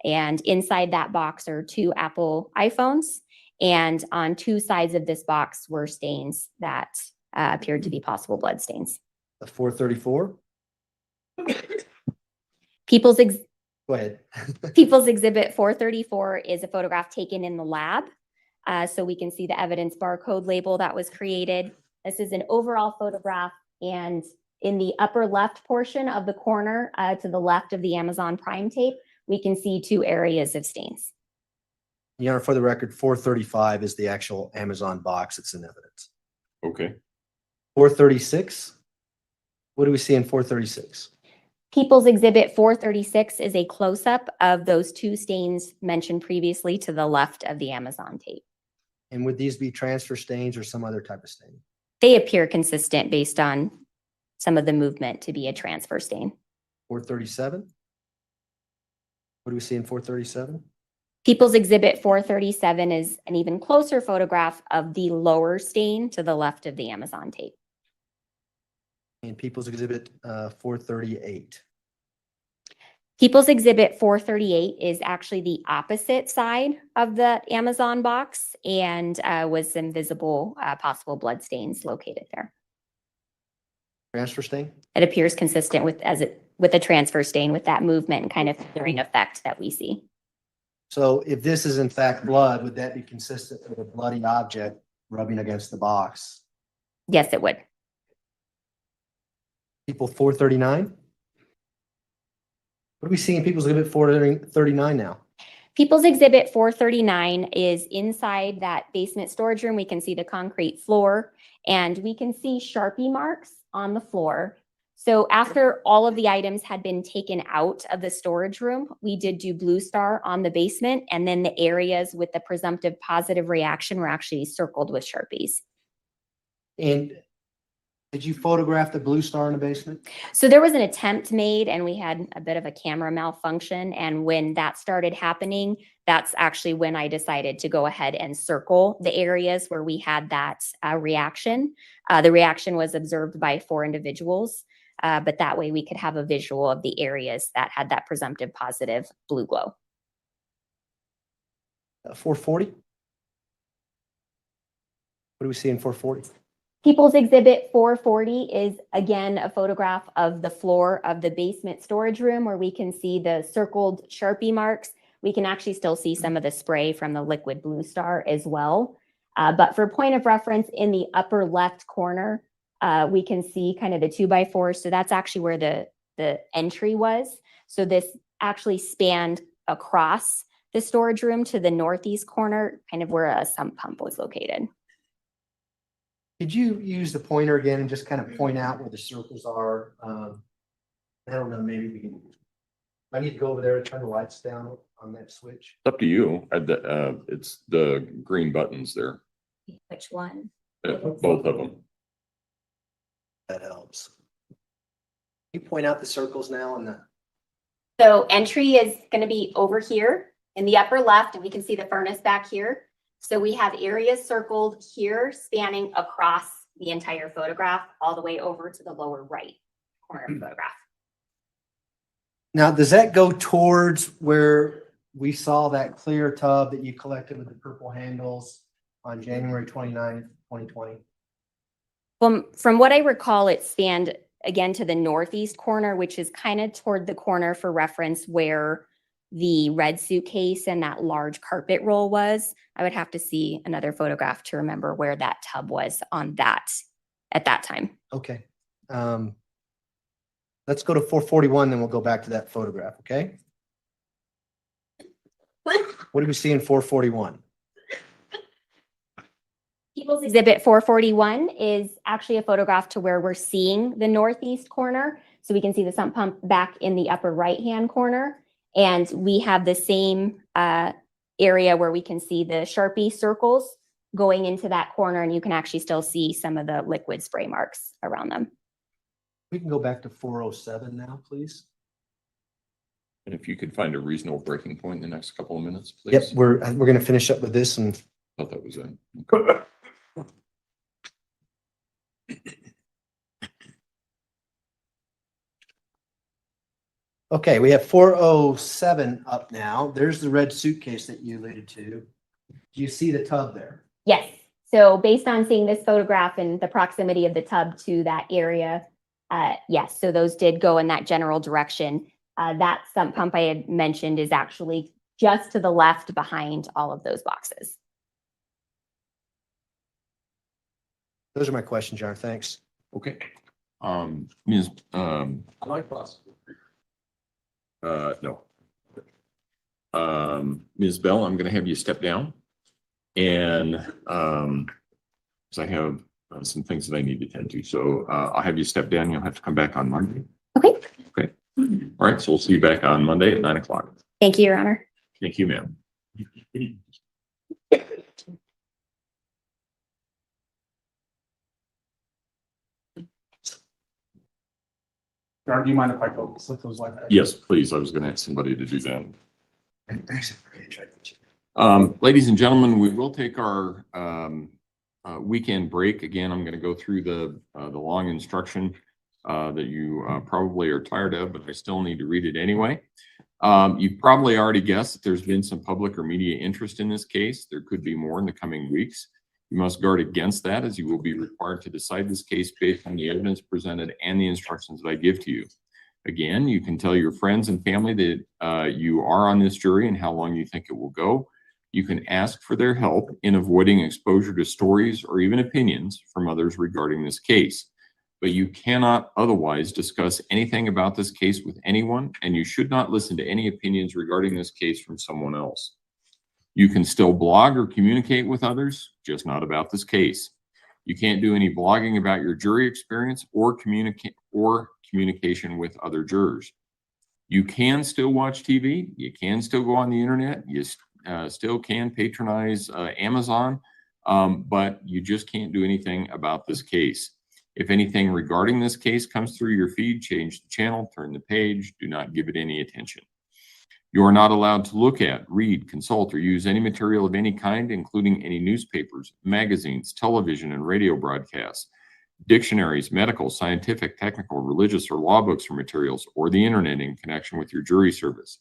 And inside that box are 2 Apple iPhones. And on 2 sides of this box were stains that appeared to be possible blood stains. 434. Go ahead. People's Exhibit 434 is a photograph taken in the lab. So we can see the evidence barcode label that was created. This is an overall photograph. And in the upper left portion of the corner to the left of the Amazon Prime tape, we can see 2 areas of stains. Your Honor, for the record, 435 is the actual Amazon box that's in evidence. Okay. 436. What do we see in 436? People's Exhibit 436 is a close-up of those 2 stains mentioned previously to the left of the Amazon tape. And would these be transfer stains or some other type of stain? They appear consistent based on some of the movement to be a transfer stain. 437. What do we see in 437? People's Exhibit 437 is an even closer photograph of the lower stain to the left of the Amazon tape. And People's Exhibit 438. People's Exhibit 438 is actually the opposite side of the Amazon box and was some visible possible blood stains located there. Transfer stain? It appears consistent with a transfer stain with that movement and kind of filtering effect that we see. So if this is in fact blood, would that be consistent with a bloody object rubbing against the box? Yes, it would. People 439. What do we see in People's Exhibit 439 now? People's Exhibit 439 is inside that basement storage room. We can see the concrete floor and we can see Sharpie marks on the floor. So after all of the items had been taken out of the storage room, we did do Blue Star on the basement, and then the areas with the presumptive positive reaction were actually circled with Sharpies. And did you photograph the Blue Star in the basement? So there was an attempt made and we had a bit of a camera malfunction. And when that started happening, that's actually when I decided to go ahead and circle the areas where we had that reaction. The reaction was observed by 4 individuals, but that way we could have a visual of the areas that had that presumptive positive blue glow. 440. What do we see in 440? People's Exhibit 440 is again a photograph of the floor of the basement storage room where we can see the circled Sharpie marks. We can actually still see some of the spray from the liquid Blue Star as well. But for point of reference, in the upper left corner, we can see kind of the 2x4. So that's actually where the entry was. So this actually spanned across the storage room to the northeast corner, kind of where a sump pump was located. Could you use the pointer again and just kind of point out where the circles are? I don't know, maybe we can, I need to go over there and turn the lights down on that switch. It's up to you. It's the green buttons there, Which one? both of them. That helps. Can you point out the circles now on the, So entry is going to be over here in the upper left, and we can see the furnace back here. So we have areas circled here spanning across the entire photograph all the way over to the lower right corner of the photograph. now, does that go towards where we saw that clear tub that you collected with the purple handles on January 29th, 2020? From what I recall, it spanned again to the northeast corner, which is kind of toward the corner for reference where the red suitcase and that large carpet roll was. I would have to see another photograph to remember where that tub was on that at that time. Okay. Let's go to 441, then we'll go back to that photograph, okay? What do we see in 441? People's Exhibit 441 is actually a photograph to where we're seeing the northeast corner. So we can see the sump pump back in the upper right-hand corner. And we have the same area where we can see the Sharpie circles going into that corner, and you can actually still see some of the liquid spray marks around them. We can go back to 407 now, please. And if you could find a reasonable breaking point in the next couple of minutes, please. Yep, we're going to finish up with this and Thought that was it. okay, we have 407 up now. There's the red suitcase that you alluded to. Do you see the tub there? Yes. So based on seeing this photograph and the proximity of the tub to that area, yes. So those did go in that general direction. That sump pump I had mentioned is actually just to the left behind all of those boxes. Those are my questions, John. Thanks. Okay. Ms. No. Ms. Bell, I'm going to have you step down. And because I have some things that I need to attend to. So I'll have you step down. You'll have to come back on Monday. Okay. Okay. All right. So we'll see you back on Monday at 9 o'clock. Thank you, Your Honor. Thank you, ma'am. Do you mind if I go slip those like that? Yes, please. I was going to ask somebody to do that. Ladies and gentlemen, we will take our weekend break. Again, I'm going to go through the long instruction that you probably are tired of, but I still need to read it anyway. You've probably already guessed that there's been some public or media interest in this case. There could be more in the coming weeks. You must guard against that, as you will be required to decide this case based on the evidence presented and the instructions that I give to you. Again, you can tell your friends and family that you are on this jury and how long you think it will go. You can ask for their help in avoiding exposure to stories or even opinions from others regarding this case. But you cannot otherwise discuss anything about this case with anyone, and you should not listen to any opinions regarding this case from someone else. You can still blog or communicate with others, just not about this case. You can't do any blogging about your jury experience or communication with other jurors. You can still watch TV. You can still go on the internet. You still can patronize Amazon, but you just can't do anything about this case. If anything regarding this case comes through your feed, change the channel, turn the page, do not give it any attention. You are not allowed to look at, read, consult, or use any material of any kind, including any newspapers, magazines, television, and radio broadcasts, dictionaries, medical, scientific, technical, religious, or law books or materials, or the internet in connection with your jury service.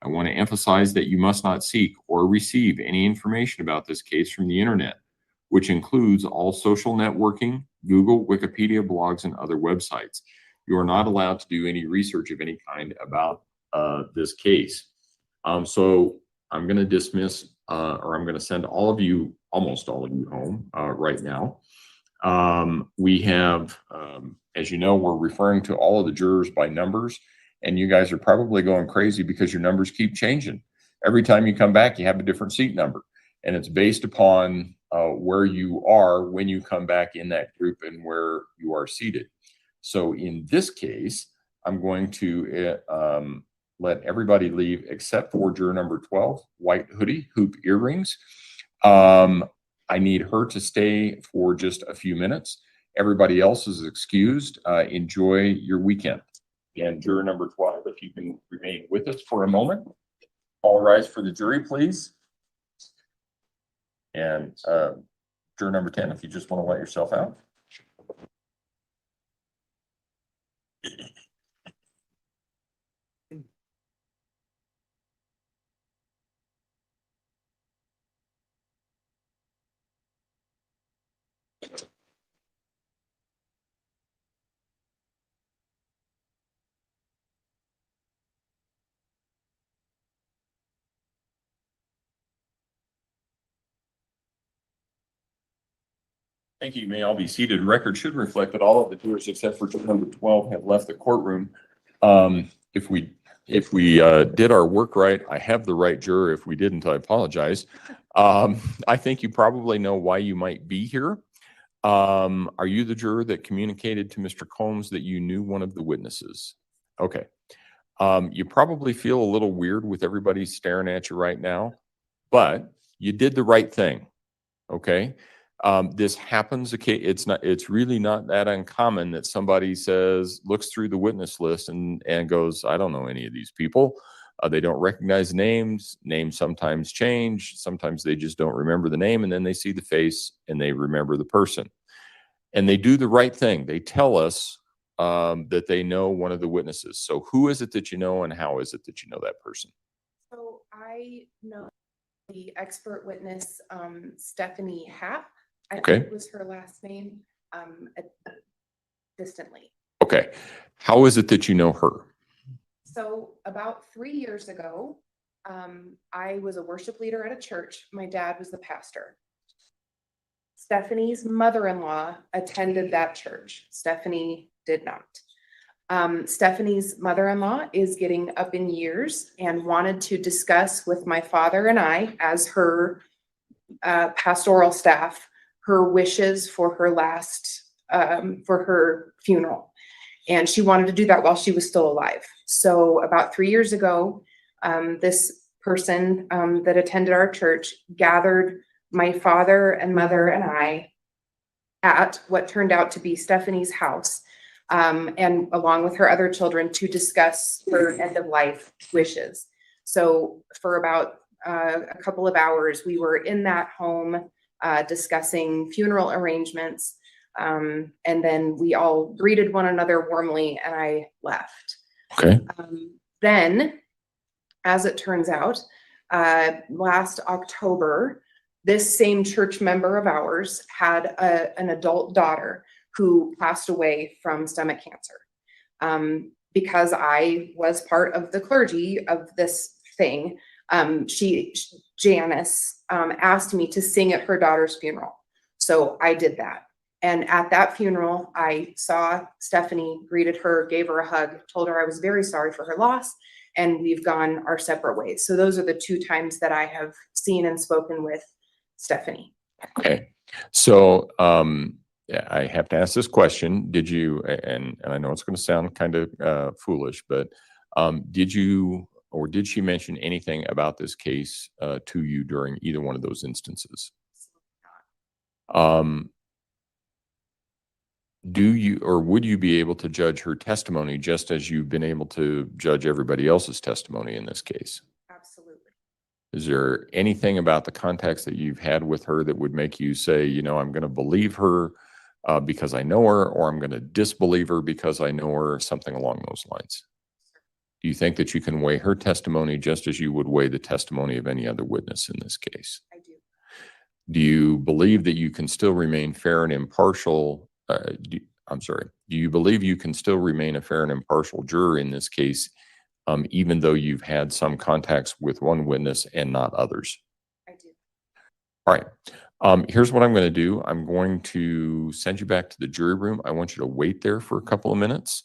I want to emphasize that you must not seek or receive any information about this case from the internet, which includes all social networking, Google, Wikipedia, blogs, and other websites. You are not allowed to do any research of any kind about this case. So I'm going to dismiss, or I'm going to send all of you, almost all of you, home right now. We have, as you know, we're referring to all of the jurors by numbers, and you guys are probably going crazy because your numbers keep changing. Every time you come back, you have a different seat number. And it's based upon where you are when you come back in that group and where you are seated. So in this case, I'm going to let everybody leave except for juror number 12, white hoodie, hoop earrings. I need her to stay for just a few minutes. Everybody else is excused. Enjoy your weekend. And juror number 12, if you can remain with us for a moment. All rise for the jury, please. And juror number 10, if you just want to let yourself out. Thank you. You may all be seated. Record should reflect that all of the jurors except for juror number 12 have left the courtroom. If we did our work right, I have the right juror. If we didn't, I apologize. I think you probably know why you might be here. Are you the juror that communicated to Mr. Combs that you knew one of the witnesses? Okay. You probably feel a little weird with everybody staring at you right now, but you did the right thing. Okay. This happens. Okay. It's really not that uncommon that somebody looks through the witness list and goes, I don't know any of these people. They don't recognize names. Names sometimes change. Sometimes they just don't remember the name, and then they see the face and they remember the person. And they do the right thing. They tell us that they know one of the witnesses. So who is it that you know, and how is it that you know that person? So I know the expert witness, Stephanie Happ. I Okay. think was her last name, distantly. Okay. How is it that you know her? So about 3 years ago, I was a worship leader at a church. My dad was the pastor. Stephanie's mother-in-law attended that church. Stephanie did not. Stephanie's mother-in-law is getting up in years and wanted to discuss with my father and I, as her pastoral staff, her wishes for her for her funeral. And she wanted to do that while she was still alive. So about 3 years ago, this person that attended our church gathered my father and mother and I at what turned out to be Stephanie's house, and along with her other children, to discuss her end of life wishes. So for about a couple of hours, we were in that home discussing funeral arrangements. And then we all greeted one another warmly, and I left. Okay. Then, as it turns out, last October, this same church member of ours had an adult daughter who passed away from stomach cancer. Because I was part of the clergy of this thing, Janice asked me to sing at her daughter's funeral. So I did that. And at that funeral, I saw Stephanie, greeted her, gave her a hug, told her I was very sorry for her loss, and we've gone our separate ways. So those are the 2 times that I have seen and spoken with Stephanie. Okay. So yeah, I have to ask this question. Did you, and I know it's going to sound kind of foolish, but did you or did she mention anything about this case to you during either one of those instances? Do you or would you be able to judge her testimony just as you've been able to judge everybody else's testimony in this case? Absolutely. Is there anything about the context that you've had with her that would make you say, you know, I'm going to believe her because I know her, or I'm going to disbelieve her because I know her, something along those lines? Do you think that you can weigh her testimony just as you would weigh the testimony of any other witness in this case? I do. Do you believe that you can still remain fair and impartial? Do you believe you can still remain a fair and impartial juror in this case, even though you've had some contacts with one witness and not others? I do. All right. Here's what I'm going to do. I'm going to send you back to the jury room. I want you to wait there for a couple of minutes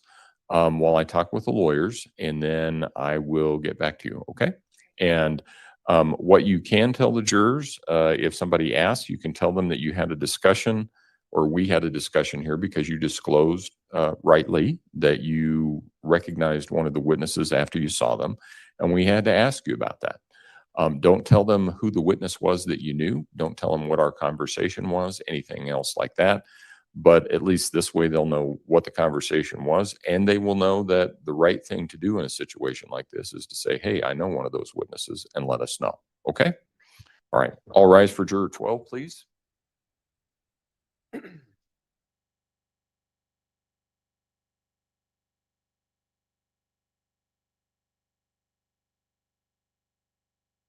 while I talk with the lawyers, and then I will get back to you. Okay. And What you can tell the jurors, if somebody asks, you can tell them that you had a discussion or we had a discussion here because you disclosed rightly that you recognized one of the witnesses after you saw them, and we had to ask you about that. Don't tell them who the witness was that you knew. Don't tell them what our conversation was, anything else like that. But at least this way they'll know what the conversation was, and they will know that the right thing to do in a situation like this is to say, hey, I know one of those witnesses, and let us know. Okay? All right. All rise for juror 12, please.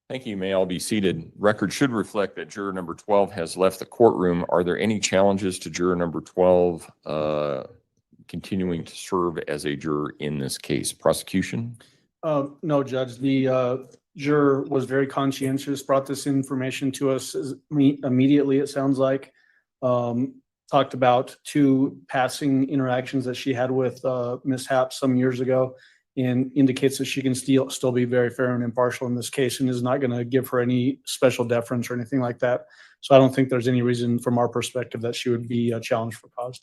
Thank you. You may all be seated. Record should reflect that juror number 12 has left the courtroom. Are there any challenges to juror number 12 continuing to serve as a juror in this case? Prosecution? No, Judge, the juror was very conscientious, brought this information to us immediately, it sounds like. Talked about 2 passing interactions that she had with Ms. Happ some years ago, and indicates that she can still be very fair and impartial in this case and is not going to give her any special deference or anything like that. So I don't think there's any reason from our perspective that she would be challenged for cause.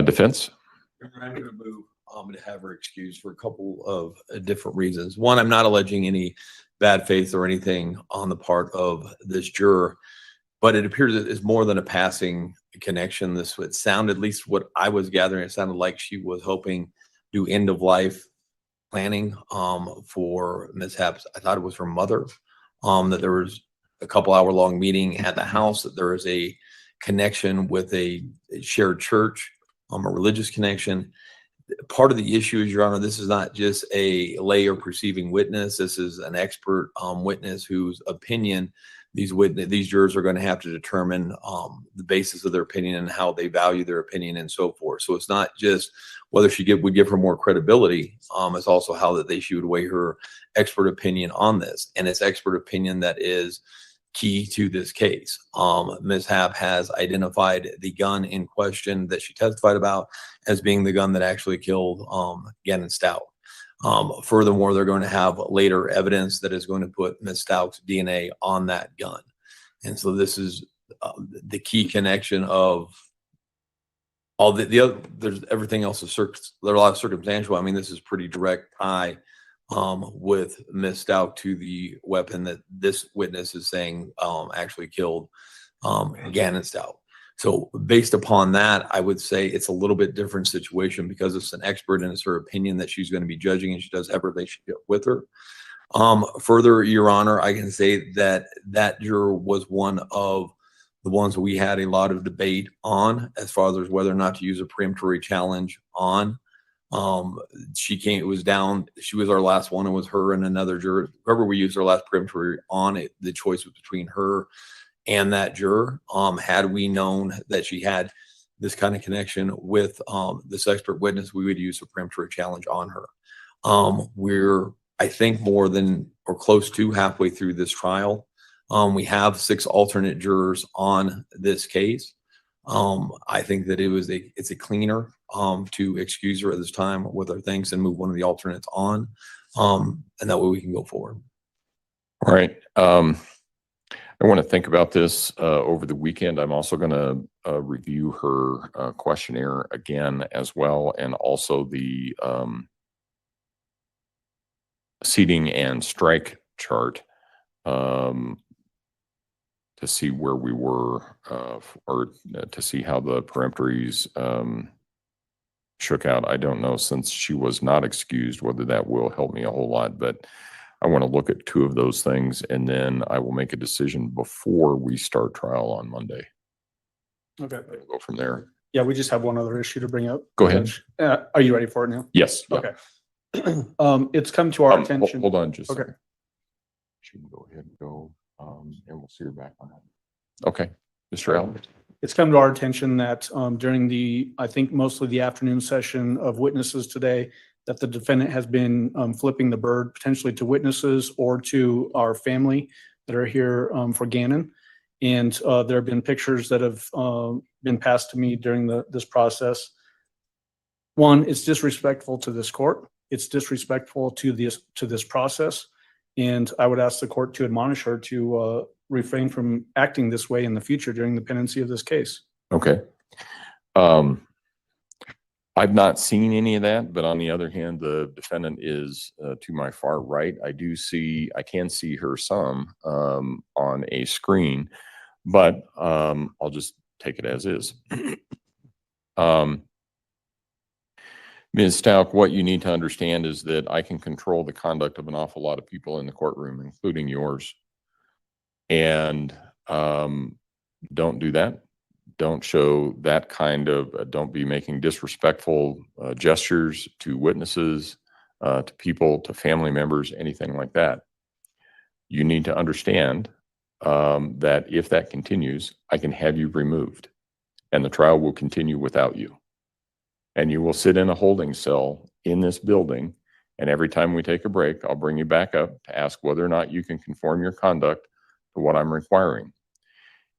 Defense? I'm going to move to have her excused for a couple of different reasons. One, I'm not alleging any bad faith or anything on the part of this juror, but it appears that it's more than a passing connection. This would sound, at least what I was gathering, it sounded like she was hoping to do end of life planning for Ms. Happ. I thought it was her mother, that there was a couple hour long meeting at the house, that there is a connection with a shared church, a religious connection. Part of the issue is, Your Honor, this is not just a lay or perceiving witness. This is an expert witness whose opinion these jurors are going to have to determine the basis of their opinion and how they value their opinion and so forth. So it's not just whether she would give her more credibility. It's also how that she would weigh her expert opinion on this. And it's expert opinion that is key to this case. Ms. Happ has identified the gun in question that she testified about as being the gun that actually killed Gannon Stauch. Furthermore, they're going to have later evidence that is going to put Ms. Stauch's DNA on that gun. And so this is the key connection of all the other, there's everything else is there's a lot of circumstantial. I mean, this is pretty direct tie with Ms. Stauch to the weapon that this witness is saying actually killed Gannon Stauch. So based upon that, I would say it's a little bit different situation because it's an expert and it's her opinion that she's going to be judging, and she does have a relationship with her. Further, Your Honor, I can say that that juror was one of the ones we had a lot of debate on as far as whether or not to use a peremptory challenge on. It was down, she was our last one. It was her and another juror. Whoever we used our last peremptory on, the choice was between her and that juror. Had we known that she had this kind of connection with this expert witness, we would use a peremptory challenge on her. We're, I think, more than or close to halfway through this trial. We have 6 alternate jurors on this case. I think that it's a cleaner to excuse her at this time with our things and move one of the alternates on. And that way we can go forward. All right. I want to think about this over the weekend. I'm also going to review her questionnaire again as well, and also the seating and strike chart to see where we were or to see how the peremptories shook out. I don't know, since she was not excused, whether that will help me a whole lot, but I want to look at 2 of those things, and then I will make a decision before we start trial on Monday. Okay. We'll go from there. Yeah, we just have one other issue to bring up. Go ahead. Are you ready for it now? Yes. Yeah. Okay. It's come to our attention. Hold on just a Okay. second. She can go ahead and go, and we'll see her back on that. Okay. Mr. Allen. It's come to our attention that during I think mostly the afternoon session of witnesses today, that the defendant has been flipping the bird potentially to witnesses or to our family that are here for Gannon. And there have been pictures that have been passed to me during this process. One, it's disrespectful to this court. It's disrespectful to this process. And I would ask the court to admonish her to refrain from acting this way in the future during the pendency of this case. Okay. I've not seen any of that, but on the other hand, the defendant is to my far right. I can see her some on a screen, but I'll just take it as is. Ms. Stauch, what you need to understand is that I can control the conduct of an awful lot of people in the courtroom, including yours. And don't do that. Don't show that kind of, don't be making disrespectful gestures to witnesses, to people, to family members, anything like that. You need to understand that if that continues, I can have you removed and the trial will continue without you. And you will sit in a holding cell in this building. And every time we take a break, I'll bring you back up to ask whether or not you can conform your conduct to what I'm requiring.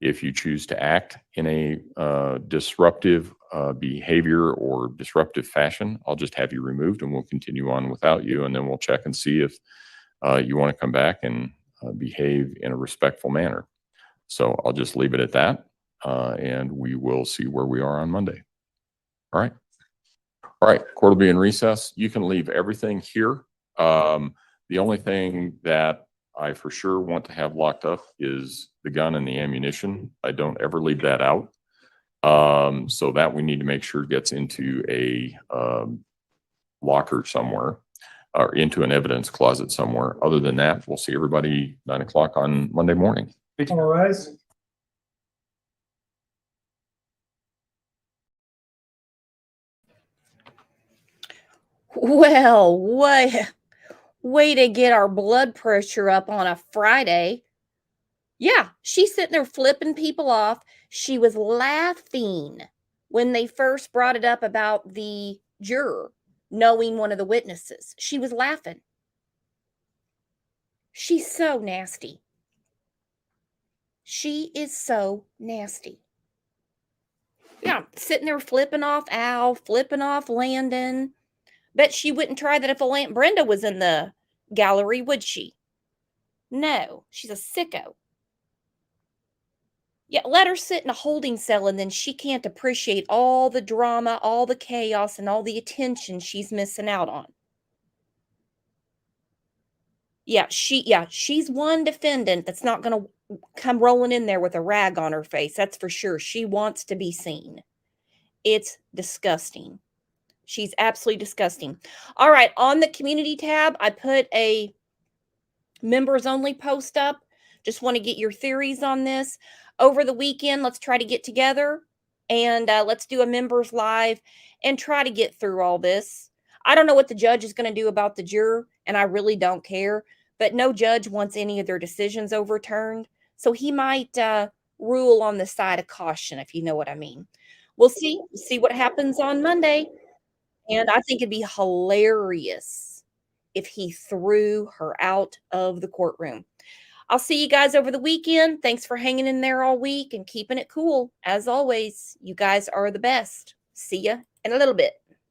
If you choose to act in a disruptive behavior or disruptive fashion, I'll just have you removed and we'll continue on without you. And then we'll check and see if you want to come back and behave in a respectful manner. So I'll just leave it at that. And we will see where we are on Monday. All right. All right. Court will be in recess. You can leave everything here. The only thing that I for sure want to have locked up is the gun and the ammunition. I don't ever leave that out. So that we need to make sure gets into a locker somewhere or into an evidence closet somewhere. Other than that, we'll see everybody 9 o'clock on Monday morning. All rise. Well, way to get our blood pressure up on a Friday. Yeah, she's sitting there flipping people off. She was laughing when they first brought it up about the juror knowing one of the witnesses. She was laughing. She's so nasty. She is so nasty. Yeah, sitting there flipping off Al, flipping off Landon. Bet she wouldn't try that if Aunt Brenda was in the gallery, would she? No, she's a sicko. Yeah, let her sit in a holding cell and then she can't appreciate all the drama, all the chaos, and all the attention she's missing out on. Yeah, she's one defendant that's not going to come rolling in there with a rag on her face. That's for sure. She wants to be seen. It's disgusting. She's absolutely disgusting. All right, on the community tab, I put a members only post up. Just want to get your theories on this. Over the weekend, let's try to get together and let's do a members live and try to get through all this. I don't know what the judge is going to do about the juror, and I really don't care, but no judge wants any of their decisions overturned. So he might rule on the side of caution, if you know what I mean. We'll see what happens on Monday. And I think it'd be hilarious if he threw her out of the courtroom. I'll see you guys over the weekend. Thanks for hanging in there all week and keeping it cool. As always, you guys are the best. See ya in a little bit.